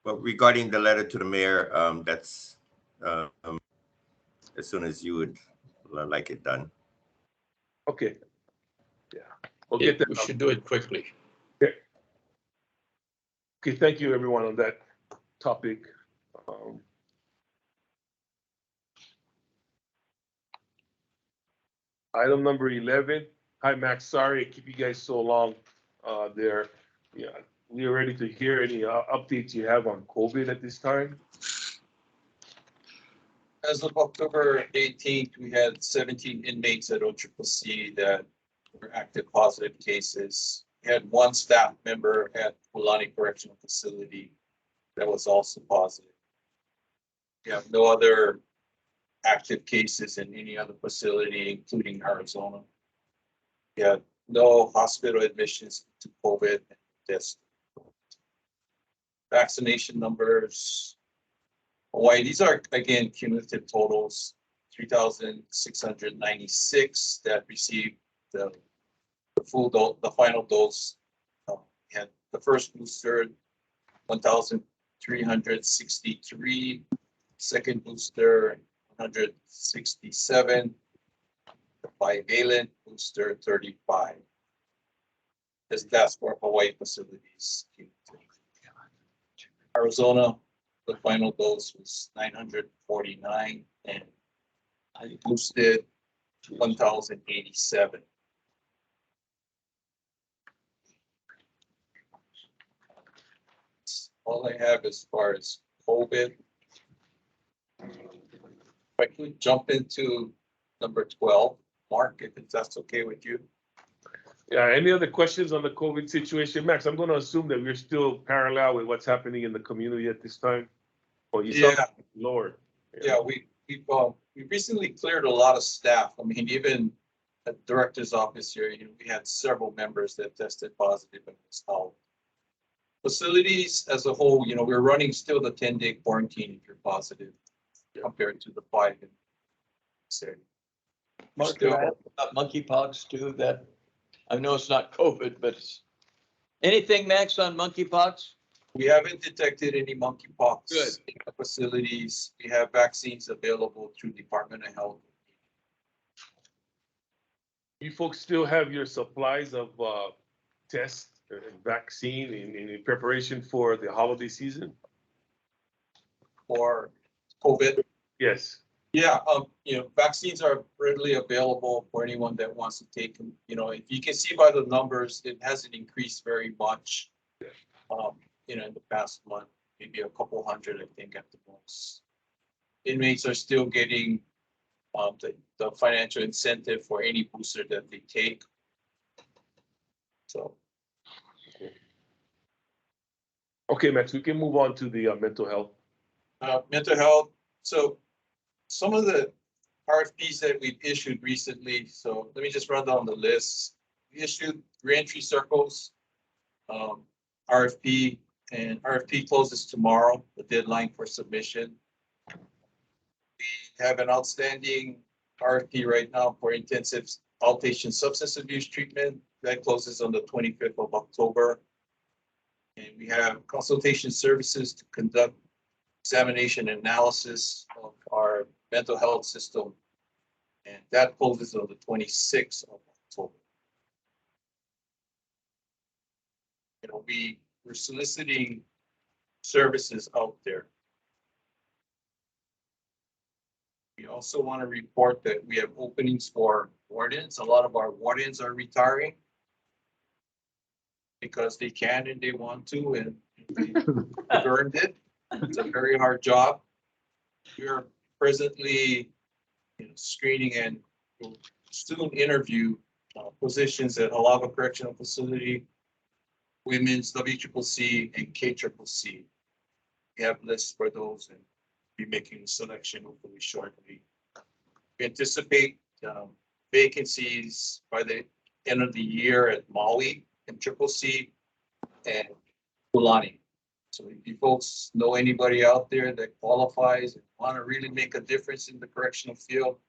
Well, regarding the letter to the mayor, that's as soon as you would like it done. Okay. Yeah. We'll get that. We should do it quickly. Okay. Okay, thank you everyone on that topic. Item number 11. Hi, Max. Sorry to keep you guys so long there. Yeah, we are ready to hear any updates you have on COVID at this time. As of October 18th, we had 17 inmates at OCCC that were active positive cases. We had one staff member at Kulani Correctional Facility that was also positive. We have no other active cases in any other facility, including Arizona. We had no hospital admissions to COVID test. Vaccination numbers. Hawaii, these are again cumulative totals, 3,696 that received the full dose, the final dose. And the first booster, 1,363, second booster, 167, the bivalent booster, 35. That's for Hawaii facilities. Arizona, the final dose was 949 and I boosted 1,087. All I have as far as COVID. If I could jump into number 12, Mark, if that's okay with you. Yeah, any other questions on the COVID situation? Max, I'm going to assume that we're still parallel with what's happening in the community at this time. Or you saw lower. Yeah, we recently cleared a lot of staff. I mean, even at the director's office here, you know, we had several members that tested positive and installed. Facilities as a whole, you know, we're running still the 10-day quarantine if you're positive compared to the 5 in Saturday. Mark, monkeypox too, that I know it's not COVID, but it's anything, Max, on monkeypox? We haven't detected any monkeypox Good. in the facilities. We have vaccines available through Department of Health. You folks still have your supplies of tests and vaccine in preparation for the holiday season? For COVID. Yes. Yeah, vaccines are readily available for anyone that wants to take them. If you can see by the numbers, it hasn't increased very much. In the past month, maybe a couple hundred, I think, at the most. Inmates are still getting the financial incentive for any booster that they take. So. Okay, Max, we can move on to the mental health. Mental health. So some of the RFPs that we've issued recently. So let me just run down the list. We issued reentry circles, RFP, and RFP closes tomorrow, the deadline for submission. We have an outstanding RFP right now for intensive outpatient substance abuse treatment. That closes on the 25th of October. And we have consultation services to conduct examination and analysis of our mental health system. And that closes on the 26th of October. We're soliciting services out there. We also want to report that we have openings for wardens. A lot of our wardens are retiring because they can and they want to, and they've earned it. It's a very hard job. We are presently screening and will soon interview positions at Halava Correctional Facility, Women's WCCC, and KCCC. We have lists for those and be making a selection hopefully shortly. We anticipate vacancies by the end of the year at Maui and CCC and Kulani. So if you folks know anybody out there that qualifies and want to really make a difference in the correctional field,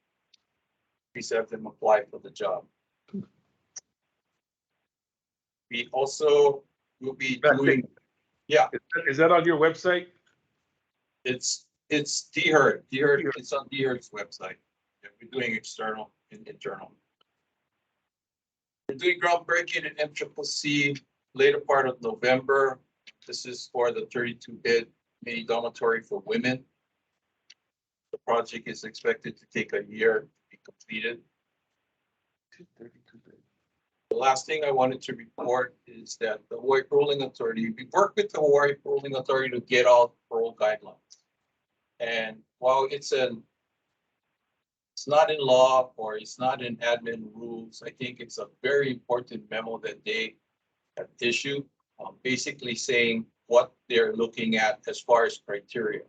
please have them apply for the job. We also will be doing, yeah. Is that on your website? It's DHERD. It's on DHERD's website. Yeah, we're doing external and internal. We're doing groundbreaking at MCCC later part of November. This is for the 32-bed mini dormitory for women. The project is expected to take a year to be completed. The last thing I wanted to report is that the Hawaii Paroling Authority, we worked with the Hawaii Paroling Authority to get out parole guidelines. And while it's not in law or it's not in admin rules, I think it's a very important memo that they have issued, basically saying what they're looking at as far as criteria.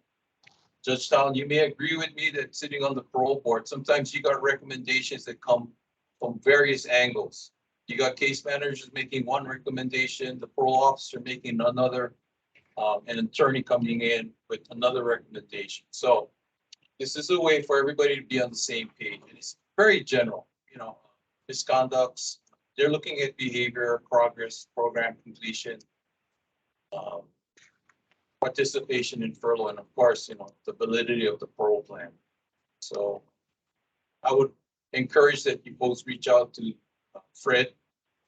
Judge Town, you may agree with me that sitting on the parole board, sometimes you got recommendations that come from various angles. You got case managers making one recommendation, the parole officer making another, an attorney coming in with another recommendation. So this is a way for everybody to be on the same page. And it's very general, misconducts. They're looking at behavior, progress, program completion, participation in furlough, and of course, the validity of the parole plan. So I would encourage that you both reach out to Fred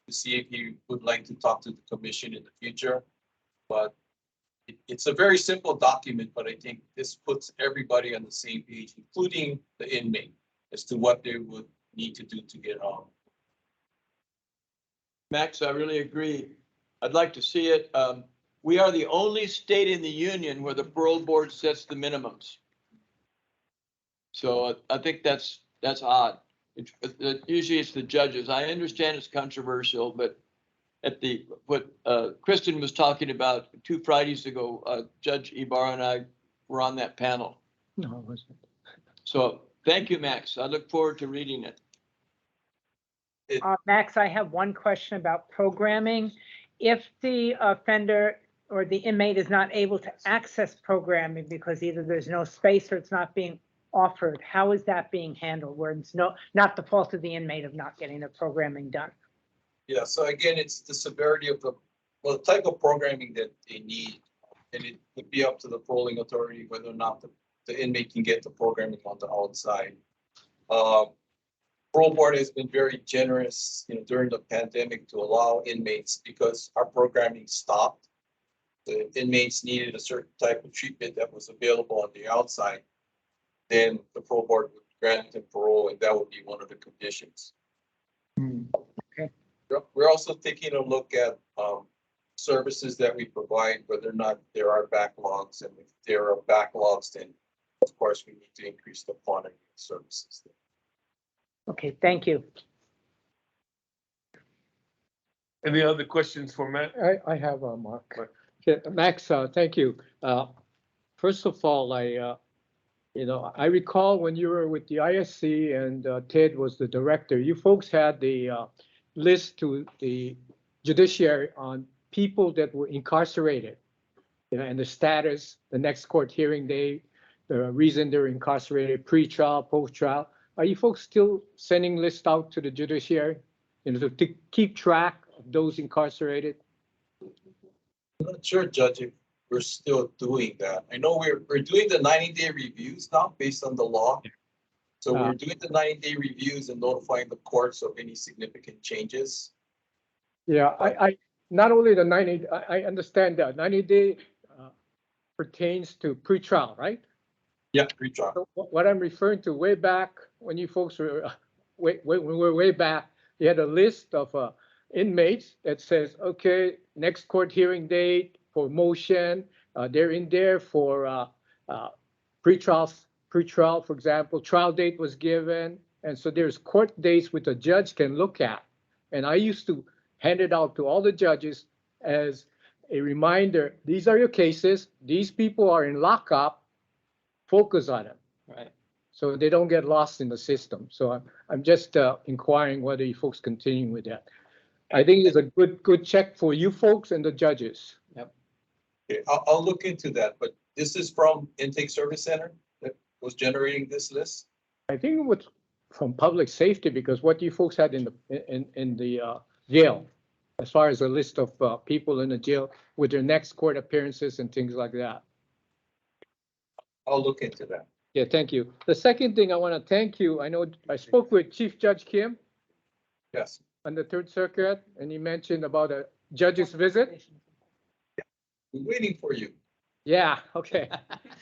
to see if he would like to talk to the commission in the future. But it's a very simple document, but I think this puts everybody on the same page, including the inmate, as to what they would need to do to get home. Max, I really agree. I'd like to see it. We are the only state in the union where the parole board sets the minimums. So I think that's odd. Usually it's the judges. I understand it's controversial, but what Kristen was talking about 2 Fridays ago, Judge Ibarra and I were on that panel. No, it wasn't. So thank you, Max. I look forward to reading it. Max, I have one question about programming. If the offender or the inmate is not able to access programming because either there's no space or it's not being offered, how is that being handled where it's not the fault of the inmate of not getting the programming done? Yeah, so again, it's the severity of the type of programming that they need. And it would be up to the paroling authority whether or not the inmate can get the programming on the outside. parole board has been very generous, during the pandemic to allow inmates because our programming stopped. The inmates needed a certain type of treatment that was available on the outside. Then the parole board would grant them parole, and that would be one of the conditions. Okay. We're also taking a look at services that we provide, whether or not there are backlogs, and if there are backlogs, then of course we need to increase the quantity of services. Okay, thank you. Any other questions for Matt? I have, Mark. Okay, Max, thank you. First of all, I recall when you were with the ISC and Ted was the director, you folks had the list to the judiciary on people that were incarcerated, and the status, the next court hearing day, the reason they're incarcerated, pre-trial, post-trial. Are you folks still sending lists out to the judiciary, to keep track of those incarcerated? I'm not sure, Judge, if we're still doing that. I know we're doing the 90-day reviews now based on the law. So we're doing the 90-day reviews and notifying the courts of any significant changes. Yeah, I not only the 90, I understand that 90-day pertains to pre-trial, right? Yeah, pre-trial. So what I'm referring to, way back when you folks were, when we were way back, you had a list of inmates that says, okay, next court hearing date for motion, they're in there for pre-trial, for example, trial date was given. And so there's court dates which a judge can look at. And I used to hand it out to all the judges as a reminder, these are your cases, these people are in lockup, focus on them. Right. So they don't get lost in the system. So I'm just inquiring whether you folks continuing with that. I think it's a good check for you folks and the judges. Yep. Okay, I'll look into that, but this is from Intake Service Center that was generating this list? I think it was from public safety, because what you folks had in the jail, as far as a list of people in the jail with their next court appearances and things like that. I'll look into that. Yeah, thank you. The second thing I want to thank you, I know I spoke with Chief Judge Kim. Yes. On the Third Circuit, and he mentioned about a judge's visit. We're waiting for you. Yeah, okay.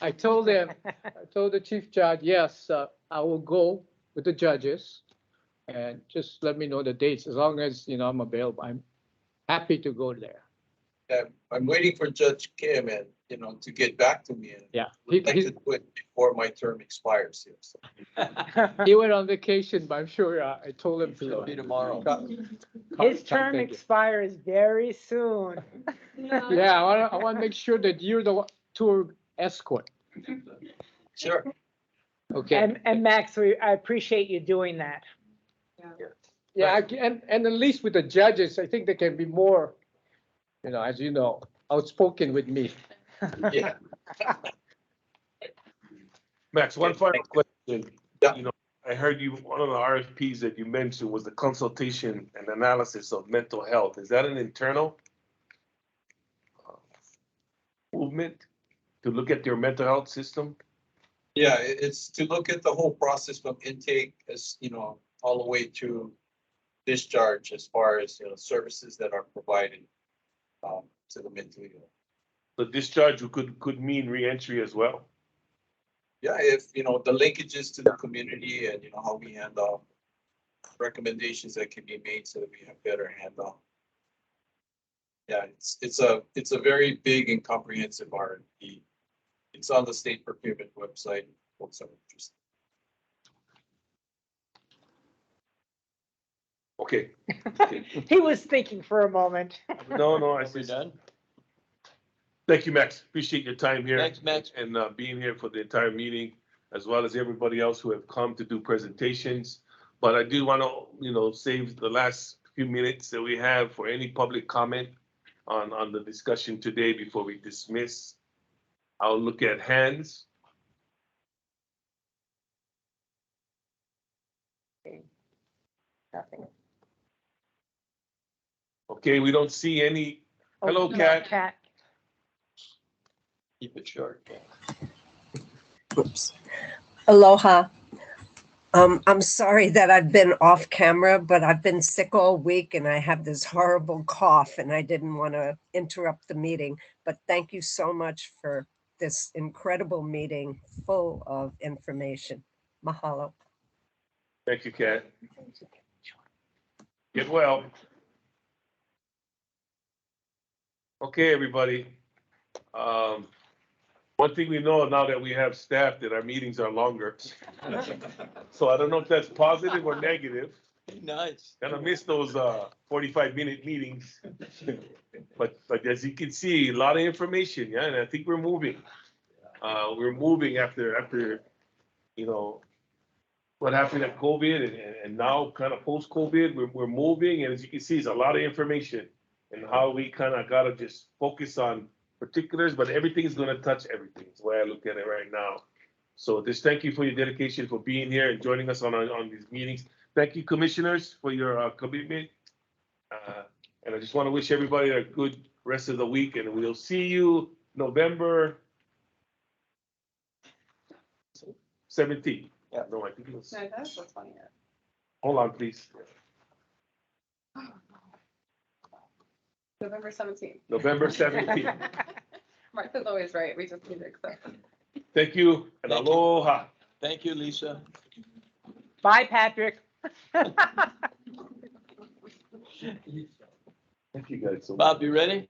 I told the chief judge, yes, I will go with the judges, and just let me know the dates. As long as, I'm available, I'm happy to go there. I'm waiting for Judge Kim and, to get back to me. And yeah. I'd like to do it before my term expires here. So. He went on vacation, but I'm sure I told him to. It'll be tomorrow. His term expires very soon. Yeah, I want to make sure that you're the tour escort. Sure. Okay. And Max, I appreciate you doing that. Yeah, and at least with the judges, I think they can be more, as you know, outspoken with me. Yeah. Max, one final question. Yeah. I heard one of the RFPs that you mentioned was the consultation and analysis of mental health. Is that an internal movement to look at your mental health system? Yeah, it's to look at the whole process from intake, as all the way to discharge, as far as services that are provided to the mentally ill. The discharge could mean reentry as well. Yeah, if the linkages to the community and how we handle recommendations that can be made so that we have better handle. Yeah, it's a very big and comprehensive RFP. It's on the state procurement website. Folks are interested. Okay. He was thinking for a moment. No, I see. Done. Thank you, Max. Appreciate your time here. Thanks, Max. And being here for the entire meeting, as well as everybody else who have come to do presentations. But I do want to, save the last few minutes that we have for any public comment on the discussion today before we dismiss. I'll look at hands. Nothing. Okay, we don't see any. Hello, Kat. Kat. Keep it short. Oops. Aloha. I'm sorry that I've been off camera, but I've been sick all week and I have this horrible cough and I didn't want to interrupt the meeting. But thank you so much for this incredible meeting full of information. Mahalo. Thank you, Kat. Get well. Okay, everybody. One thing we know now that we have staff that our meetings are longer. So I don't know if that's positive or negative. Nice. Gonna miss those 45-minute meetings. But as you can see, a lot of information, yeah, and I think we're moving. We're moving after you know what happened at COVID and now kind of post-COVID, we're moving, and as you can see, it's a lot of information and how we kind of gotta just focus on particulars, but everything's gonna touch everything. Is the way I look at it right now. So just thank you for your dedication, for being here and joining us on these meetings. Thank you, commissioners, for your commitment. And I just want to wish everybody a good rest of the week, and we'll see you November 17th. Yeah. No, I think it was. No, that's what's funny. Hold on, please. November 17th. November 17th. Martha's always right. We just need to accept. Thank you, and Thank you. aloha. Thank you, Lisa. Bye, Patrick. Thank you guys so much. Bob, you ready?